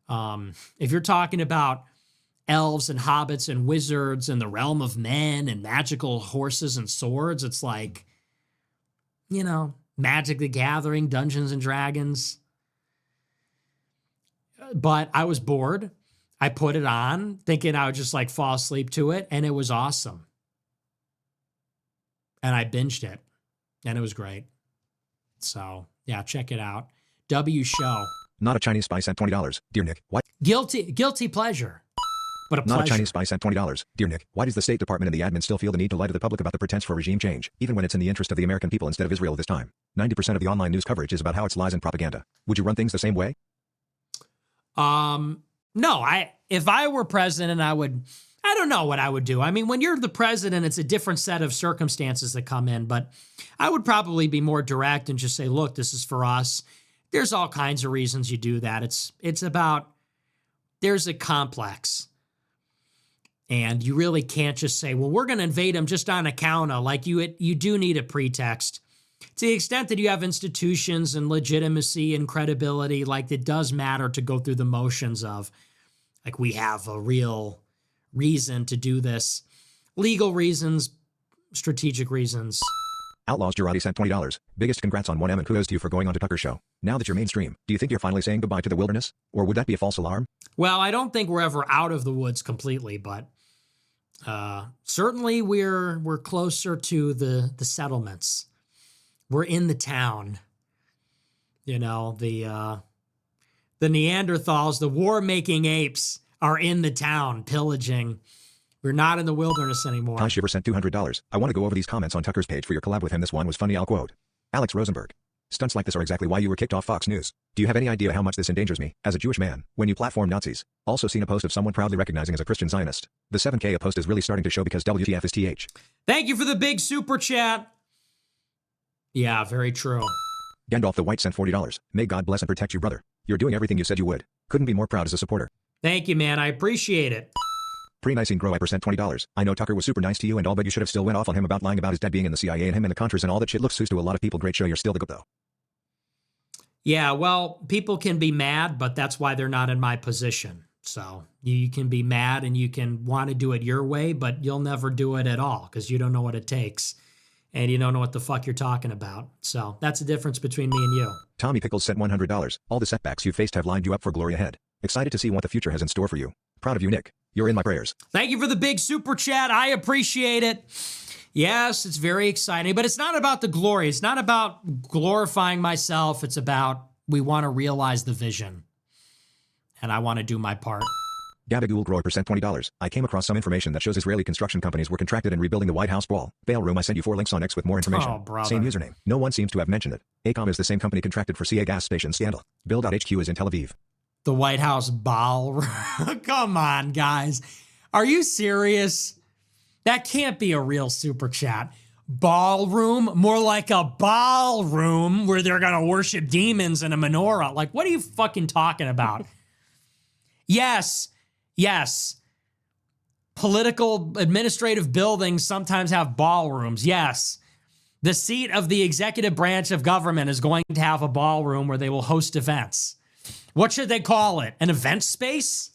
If you're talking about elves and hobbits and wizards and the realm of men and magical horses and swords, it's like, you know, Magic the Gathering, Dungeons and Dragons. But I was bored. I put it on thinking I would just like fall asleep to it, and it was awesome. And I binged it, and it was great. So, yeah, check it out. W Show. Not a Chinese spy sent $20. Dear Nick, why? Guilty pleasure. But a pleasure. Not a Chinese spy sent $20. Dear Nick, why does the State Department and the admin still feel the need to lie to the public about the pretense for regime change, even when it's in the interest of the American people instead of Israel this time? 90% of the online news coverage is about how it's lies and propaganda. Would you run things the same way? No, if I were president, I don't know what I would do. I mean, when you're the president, it's a different set of circumstances that come in, but I would probably be more direct and just say, look, this is for us. There's all kinds of reasons you do that. It's about, there's a complex. And you really can't just say, well, we're going to invade them just on account of, like, you do need a pretext. To the extent that you have institutions and legitimacy and credibility, like, it does matter to go through the motions of, like, we have a real reason to do this. Legal reasons, strategic reasons. Outlaws Girardi sent $20. Biggest congrats on 1M and kudos to you for going on to Tucker's show. Now that you're mainstream, do you think you're finally saying goodbye to the wilderness? Or would that be a false alarm? Well, I don't think we're ever out of the woods completely, but certainly we're closer to the settlements. We're in the town. You know, the Neanderthals, the war-making apes are in the town pillaging. We're not in the wilderness anymore. Ty Shiver sent $200. I want to go over these comments on Tucker's page for your collab with him. This one was funny. I'll quote. Alex Rosenberg. Stunts like this are exactly why you were kicked off Fox News. Do you have any idea how much this endangers me, as a Jewish man, when you platform Nazis? Also seen a post of someone proudly recognizing as a Christian Zionist. The 7K a post is really starting to show because WTF is TH. Thank you for the big super chat. Yeah, very true. Gandalf the White sent $40. May God bless and protect you, brother. You're doing everything you said you would. Couldn't be more proud as a supporter. Thank you, man. I appreciate it. Pre-nicing grow I percent $20. I know Tucker was super nice to you and all, but you should have still went off on him about lying about his dad being in the CIA and him and the Contras and all that shit. Looks to a lot of people. Great show. You're still the good though. Yeah, well, people can be mad, but that's why they're not in my position. So you can be mad and you can want to do it your way, but you'll never do it at all because you don't know what it takes and you don't know what the fuck you're talking about. So that's the difference between me and you. Tommy Pickles sent $100. All the setbacks you faced have lined you up for glory ahead. Excited to see what the future has in store for you. Proud of you, Nick. You're in my prayers. Thank you for the big super chat. I appreciate it. Yes, it's very exciting, but it's not about the glory. It's not about glorifying myself. It's about we want to realize the vision, and I want to do my part. Gabagool Grower percent $20. I came across some information that shows Israeli construction companies were contracted in rebuilding the White House wall. Bail room. I sent you 4 links on X with more information. Oh, brother. Same username. No one seems to have mentioned it. ACOM is the same company contracted for CA gas station scandal. Build.HQ is in Tel Aviv. The White House ball. Come on, guys. Are you serious? That can't be a real super chat. Ballroom? More like a ballroom where they're going to worship demons in a menorah. Like, what are you fucking talking about? Yes. Political administrative buildings sometimes have ballrooms. Yes. The seat of the executive branch of government is going to have a ballroom where they will host events. What should they call it? An event space?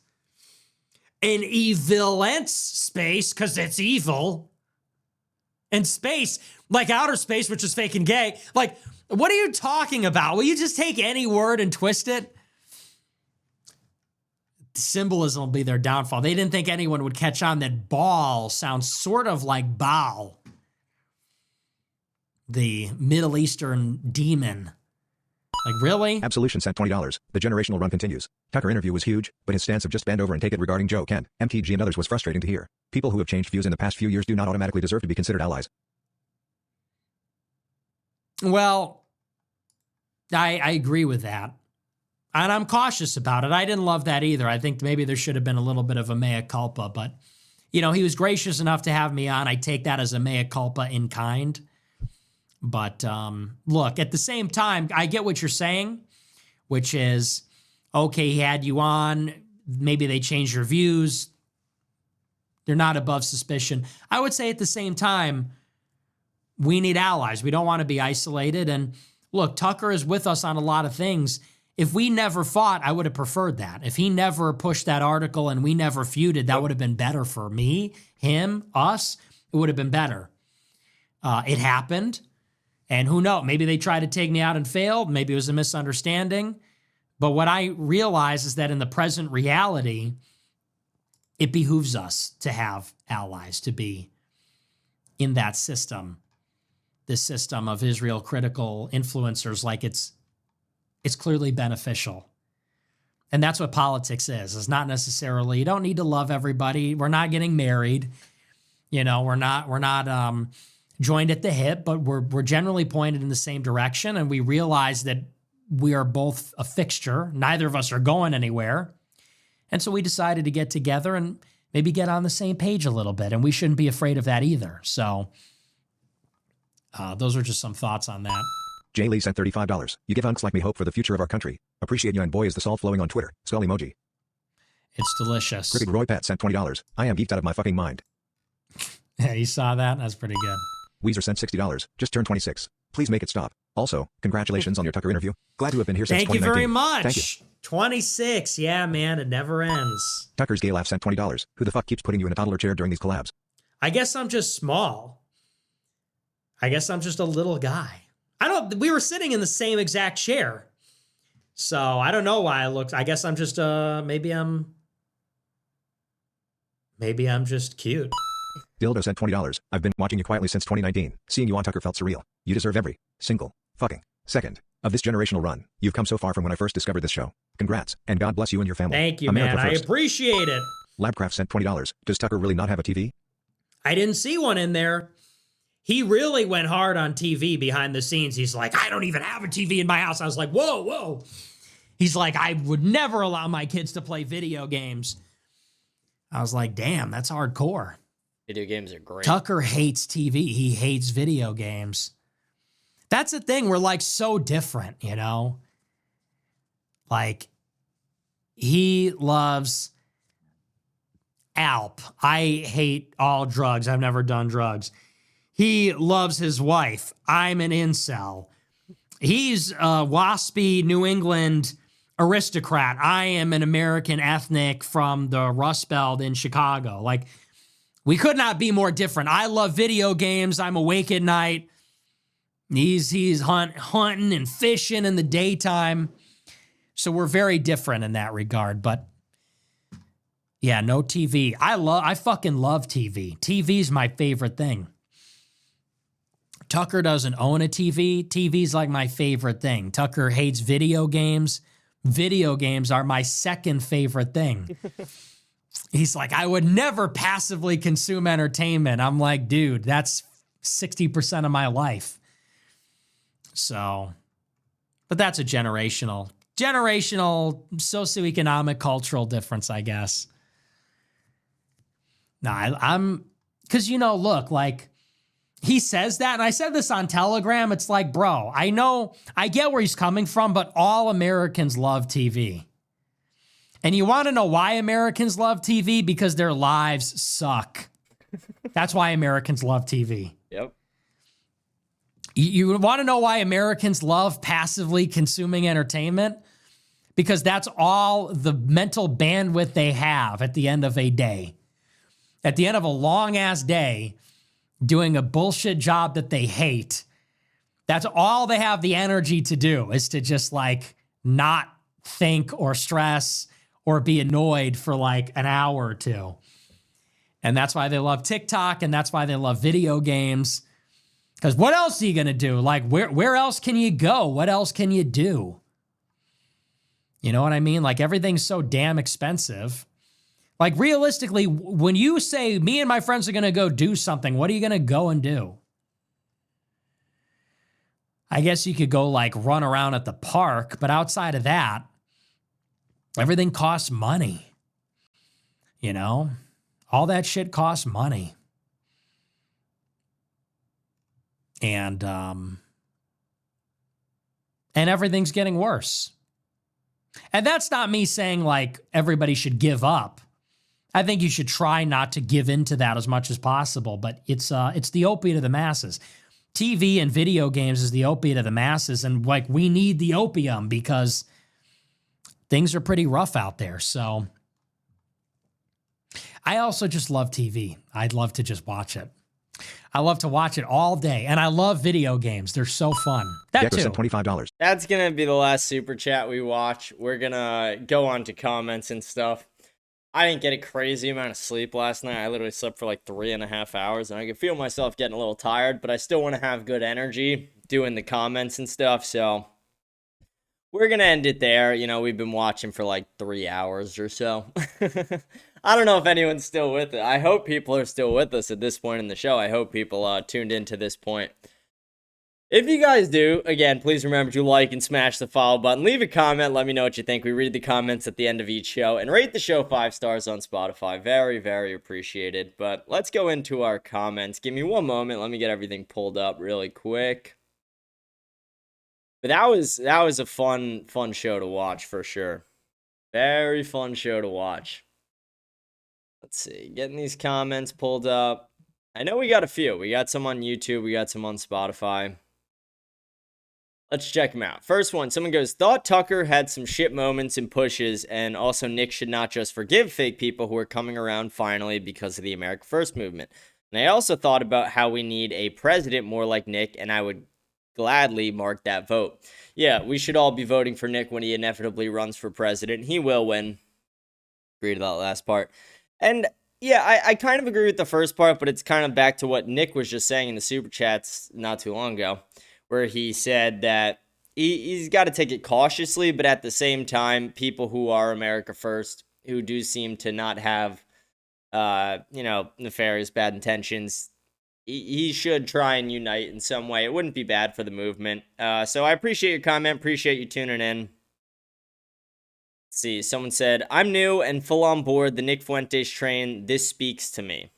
An evilence space, because it's evil. And space, like outer space, which is fake and gay. Like, what are you talking about? Will you just take any word and twist it? Symbolism will be their downfall. They didn't think anyone would catch on that ball sounds sort of like Baal, the Middle Eastern demon. Like, really? Absolution sent $20. The generational run continues. Tucker interview was huge, but his stance of just bend over and take it regarding Joe, Ken, MTG and others was frustrating to hear. People who have changed views in the past few years do not automatically deserve to be considered allies. Well, I agree with that. And I'm cautious about it. I didn't love that either. I think maybe there should have been a little bit of a mea culpa, but, you know, he was gracious enough to have me on. I take that as a mea culpa in kind. But look, at the same time, I get what you're saying, which is, okay, he had you on. Maybe they changed your views. They're not above suspicion. I would say at the same time, we need allies. We don't want to be isolated. And look, Tucker is with us on a lot of things. If we never fought, I would have preferred that. If he never pushed that article and we never feuded, that would have been better for me, him, us. It would have been better. It happened. And who knows? Maybe they tried to take me out and failed. Maybe it was a misunderstanding. But what I realize is that in the present reality, it behooves us to have allies, to be in that system, this system of Israel critical influencers. Like it's clearly beneficial. And that's what politics is. It's not necessarily, you don't need to love everybody. We're not getting married. You know, we're not joined at the hip, but we're generally pointed in the same direction. And we realize that we are both a fixture. Neither of us are going anywhere. And so we decided to get together and maybe get on the same page a little bit. And we shouldn't be afraid of that either. So those are just some thoughts on that. Jay Lee sent $35. You give unks like me hope for the future of our country. Appreciate you, and boy is the salt flowing on Twitter. Skull emoji. It's delicious. Cricket Roy Pat sent $20. I am geeked out of my fucking mind. Yeah, you saw that? That's pretty good. Weezer sent $60. Just turned 26. Please make it stop. Also, congratulations on your Tucker interview. Glad to have been here since 2019. Thank you very much. Thank you. 26. Yeah, man, it never ends. Tucker's gay laugh sent $20. Who the fuck keeps putting you in a toddler chair during these collabs? I guess I'm just small. I guess I'm just a little guy. We were sitting in the same exact chair. So I don't know why I looked. I guess I'm just, maybe I'm just cute. Dildo sent $20. I've been watching you quietly since 2019. Seeing you on Tucker felt surreal. You deserve every single fucking second of this generational run. You've come so far from when I first discovered this show. Congrats, and God bless you and your family. Thank you, America man. first. I appreciate it. Labcraft sent $20. Does Tucker really not have a TV? I didn't see one in there. he really went hard on TV behind the scenes. He's like, I don't even have a TV in my house. I was like, whoa. He's like, I would never allow my kids to play video games. I was like, damn, that's hardcore. Video games are great. Tucker hates TV. He hates video games. That's the thing. We're like so different, you know? Like, he loves Alp. I hate all drugs. I've never done drugs. He loves his wife. I'm an incel. He's a waspy New England aristocrat. I am an American ethnic from the Rust Belt in Chicago. Like, we could not be more different. I love video games. I'm awake at night. He's hunting and fishing in the daytime. So we're very different in that regard. But yeah, no TV. I fucking love TV. TV's my favorite thing. Tucker doesn't own a TV. TV's like my favorite thing. Tucker hates video games. Video games are my second favorite thing. He's like, I would never passively consume entertainment. I'm like, dude, that's 60% of my life. So, but that's a generational socioeconomic cultural difference, I guess. No, I'm, because, you know, look, like, he says that, and I said this on Telegram, it's like, bro, I know, I get where he's coming from, but all Americans love TV. And you want to know why Americans love TV? Because their lives suck. That's why Americans love TV. Yep. You want to know why Americans love passively consuming entertainment? Because that's all the mental bandwidth they have at the end of a day. At the end of a long-ass day, doing a bullshit job that they hate, that's all they have the energy to do, is to just, like, not think or stress or be annoyed for, like, an hour or two. And that's why they love TikTok, and that's why they love video games. Because what else are you going to do? Like, where else can you go? What else can you do? You know what I mean? Like, everything's so damn expensive. Like, realistically, when you say, me and my friends are going to go do something, what are you going to go and do? I guess you could go, like, run around at the park, but outside of that, everything costs money. You know? All that shit costs money. And everything's getting worse. And that's not me saying, like, everybody should give up. I think you should try not to give into that as much as possible, but it's the opiate of the masses. TV and video games is the opiate of the masses, and, like, we need the opium because things are pretty rough out there. So I also just love TV. I'd love to just watch it. I love to watch it all day, and I love video games. They're so fun. That too. $25. That's going to be the last super chat we watch. We're going to go on to comments and stuff. I didn't get a crazy amount of sleep last night. I literally slept for like 3.5 hours, and I could feel myself getting a little tired, but I still want to have good energy doing the comments and stuff, so we're going to end it there. You know, we've been watching for like 3 hours or so. I don't know if anyone's still with it. I hope people are still with us at this point in the show. I hope people tuned in to this point. If you guys do, again, please remember to like and smash the follow button. Leave a comment. Let me know what you think. We read the comments at the end of each show. And rate the show 5 stars on Spotify. Very, very appreciated. But let's go into our comments. Give me one moment. Let me get everything pulled up really quick. But that was a fun show to watch for sure. Very fun show to watch. Let's see. Getting these comments pulled up. I know we got a few. We got some on YouTube. We got some on Spotify. Let's check them out. First one, someone goes, thought Tucker had some shit moments and pushes, and also Nick should not just forgive fake people who are coming around finally because of the America First movement. And I also thought about how we need a president more like Nick, and I would gladly mark that vote. Yeah, we should all be voting for Nick when he inevitably runs for president. He will win. Agree to that last part. And yeah, I kind of agree with the first part, but it's kind of back to what Nick was just saying in the super chats not too long ago, where he said that he's got to take it cautiously, but at the same time, people who are America First, who do seem to not have, nefarious bad intentions, he should try and unite in some way. It wouldn't be bad for the movement. So I appreciate your comment. Appreciate you tuning in. Let's see. Someone said, I'm new and full on board the Nick Fuentes train. This speaks to me.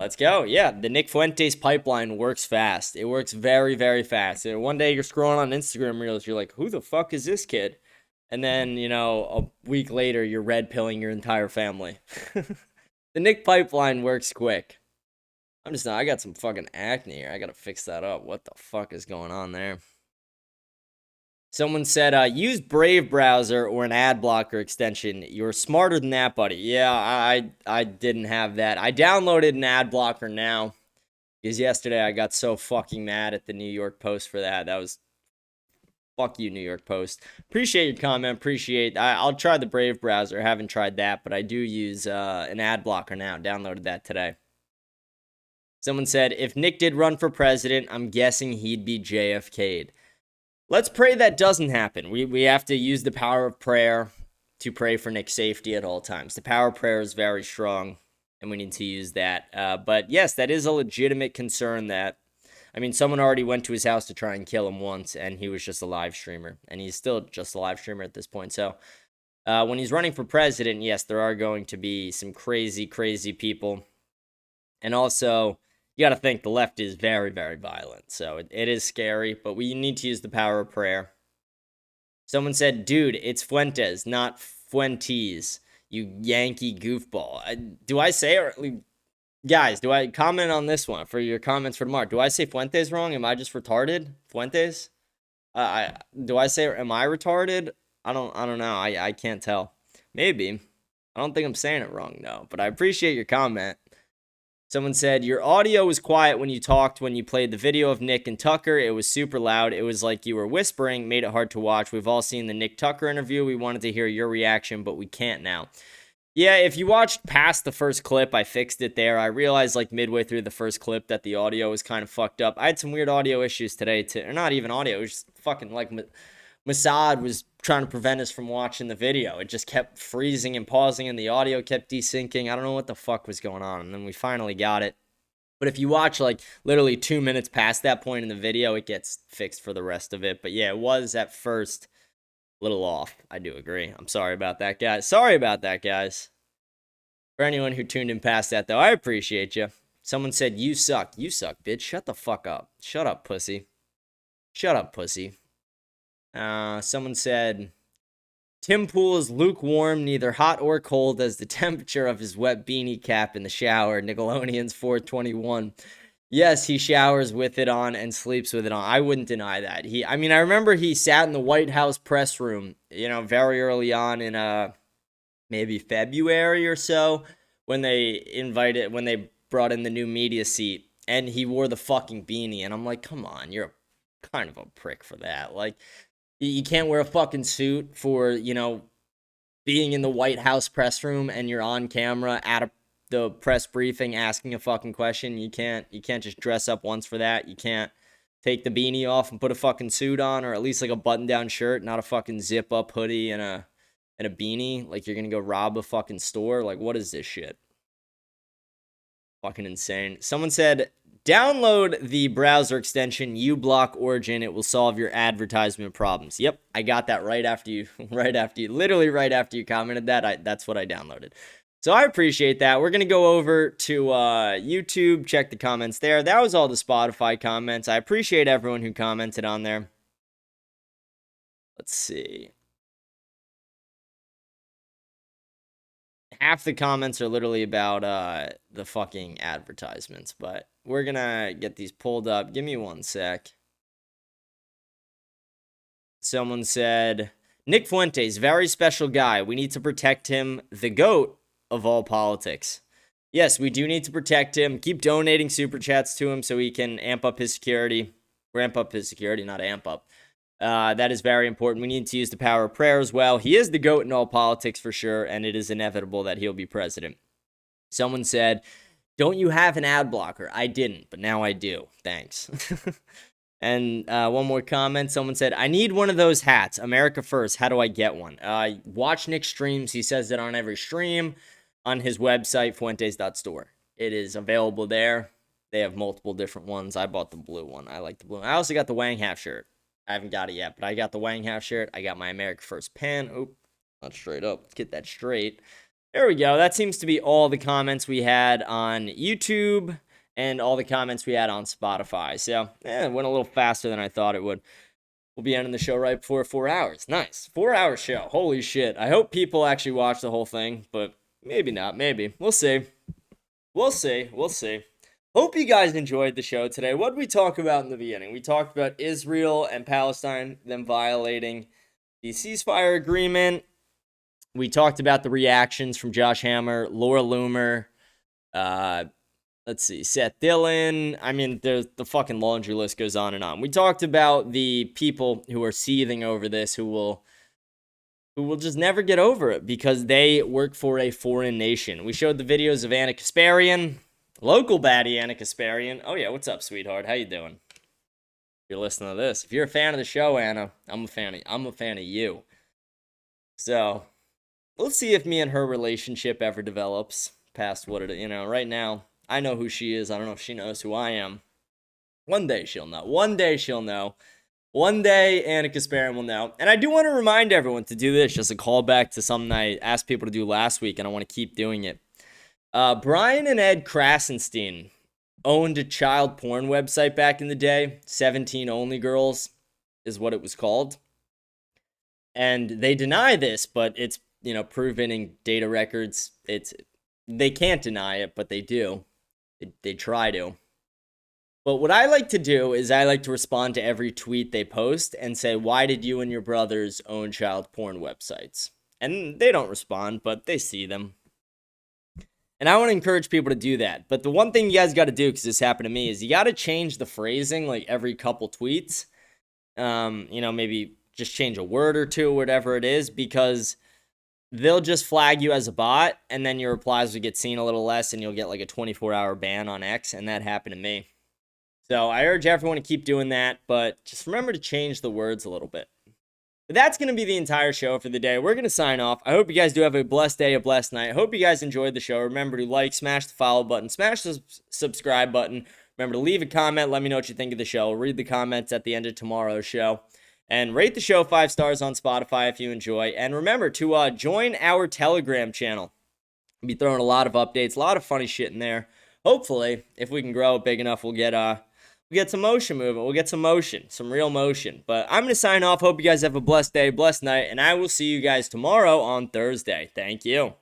Let's go. Yeah, the Nick Fuentes pipeline works fast. It works very, very fast. One day you're scrolling on Instagram Reels, you're like, who the fuck is this kid? And then, a week later, you're red pilling your entire family. The Nick pipeline works quick. I got some fucking acne here. I gotta fix that up. What the fuck is going on there? Someone said, use Brave browser or an ad blocker extension. You're smarter than that, buddy. Yeah, I didn't have that. I downloaded an ad blocker now. Because yesterday I got so fucking mad at the New York Post for that. That was... Fuck you, New York Post. Appreciate your comment. I'll try the Brave browser. I haven't tried that, but I do use an ad blocker now. Downloaded that today. Someone said, if Nick did run for president, I'm guessing he'd be JFK'd. Let's pray that doesn't happen. We have to use the power of prayer to pray for Nick's safety at all times. The power of prayer is very strong, and we need to use that. But yes, that is a legitimate concern that, someone already went to his house to try and kill him once, and he was just a live streamer. And he's still just a live streamer at this point. So when he's running for president, yes, there are going to be some crazy, crazy people. And also... you got to think the left is very, very violent. So it is scary, but we need to use the power of prayer. Someone said, dude, it's Fuentes, not Fuentes, you Yankee goofball. Do I say it? Guys, do I comment on this one for your comments for tomorrow? Do I say Fuentes wrong? Am I just retarded? Fuentes? Do I say, am I retarded? I don't know. I can't tell. Maybe. I don't think I'm saying it wrong, though. But I appreciate your comment. Someone said, your audio was quiet when you talked when you played the video of Nick and Tucker. It was super loud. It was like you were whispering, made it hard to watch. We've all seen the Nick Tucker interview. We wanted to hear your reaction, but we can't now. Yeah, if you watched past the first clip, I fixed it there. I realized midway through the first clip that the audio was kind of fucked up. I had some weird audio issues today, too. Or not even audio. It was just fucking Mossad was trying to prevent us from watching the video. It just kept freezing and pausing, and the audio kept desyncing. I don't know what the fuck was going on, and then we finally got it. But if you watch, literally 2 minutes past that point in the video, it gets fixed for the rest of it. But yeah, it was at first a little off. I do agree. I'm sorry about that, guys. For anyone who tuned in past that, though, I appreciate you. Someone said, you suck. You suck, bitch. Shut the fuck up. Shut up, pussy. Someone said, Tim Pool is lukewarm, neither hot or cold as the temperature of his wet beanie cap in the shower. Nickelodeon's 421. Yes, he showers with it on and sleeps with it on. I wouldn't deny that. I remember he sat in the White House press room, very early on in maybe February or so when they brought in the new media seat, and he wore the fucking beanie, and I'm like, come on, you're kind of a prick for that. You can't wear a fucking suit for, being in the White House press room and you're on camera at the press briefing asking a fucking question. You can't just dress up once for that. You can't take the beanie off and put a fucking suit on, or at least a button-down shirt, not a fucking zip-up hoodie and a beanie. You're gonna go rob a fucking store. What is this shit? Fucking insane. Someone said, download the browser extension uBlock Origin. It will solve your advertisement problems. Yep, I got that right after you commented that. That's what I downloaded. So I appreciate that. We're going to go over to YouTube, check the comments there. That was all the Spotify comments. I appreciate everyone who commented on there. Let's see. Half the comments are literally about the fucking advertisements, but we're gonna get these pulled up. Give me one sec. Someone said, Nick Fuentes, very special guy. We need to protect him, the GOAT of all politics. Yes, we do need to protect him. Keep donating super chats to him so he can amp up his security. Ramp up his security, not amp up. That is very important. We need to use the power of prayer as well. He is the GOAT in all politics for sure, and it is inevitable that he'll be president. Someone said, don't you have an ad blocker? I didn't, but now I do. Thanks. And one more comment. Someone said, I need one of those hats. America first. How do I get one? Watch Nick's streams. He says it on every stream on his website, fuentes.store. It is available there. They have multiple different ones. I bought the blue one. I like the blue one. I also got the Wang half shirt. I haven't got it yet, but I got the Wang half shirt. I got my America First pen. Oop, not straight up. Let's get that straight. There we go. That seems to be all the comments we had on YouTube and all the comments we had on Spotify. So, it went a little faster than I thought it would. We'll be ending the show right before 4 hours. Nice. 4-hour show. Holy shit. I hope people actually watch the whole thing, but maybe not. Maybe. We'll see. We'll see. We'll see. Hope you guys enjoyed the show today. What did we talk about in the beginning? We talked about Israel and Palestine, them violating the ceasefire agreement. We talked about the reactions from Josh Hammer, Laura Loomer, let's see, Seth Dillon. I mean, the fucking laundry list goes on and on. We talked about the people who are seething over this, who will just never get over it because they work for a foreign nation. We showed the videos of Anna Kasparian, local baddie Anna Kasparian. Oh yeah, what's up, sweetheart? How you doing? If you're listening to this, if you're a fan of the show, Anna, I'm a fan of you. So, let's see if me and her relationship ever develops past what it, right now, I know who she is. I don't know if she knows who I am. One day she'll know. One day she'll know. One day Anna Kasparian will know. And I do want to remind everyone to do this, just a callback to something I asked people to do last week, and I want to keep doing it. Brian and Ed Krasenstein owned a child porn website back in the day. 17 Only Girls is what it was called. And they deny this, but it's, proven in data records. They can't deny it, but they do. They try to. But what I like to do is I like to respond to every tweet they post and say, why did you and your brothers own child porn websites? And they don't respond, but they see them. And I want to encourage people to do that. But the one thing you guys got to do, because this happened to me, is you got to change the phrasing like every couple tweets. Maybe just change a word or two, whatever it is, because they'll just flag you as a bot, and then your replies will get seen a little less, and you'll get like a 24-hour ban on X, and that happened to me. So I urge everyone to keep doing that, but just remember to change the words a little bit. But that's going to be the entire show for the day. We're going to sign off. I hope you guys do have a blessed day, a blessed night. I hope you guys enjoyed the show. Remember to like, smash the follow button, smash the subscribe button. Remember to leave a comment. Let me know what you think of the show. I'll read the comments at the end of tomorrow's show. And rate the show 5 stars on Spotify if you enjoy. And remember to join our Telegram channel. We'll be throwing a lot of updates, a lot of funny shit in there. Hopefully, if we can grow it big enough, we'll get some motion movement. We'll get some motion, some real motion. But I'm going to sign off. Hope you guys have a blessed day, blessed night. And I will see you guys tomorrow on Thursday. Thank you.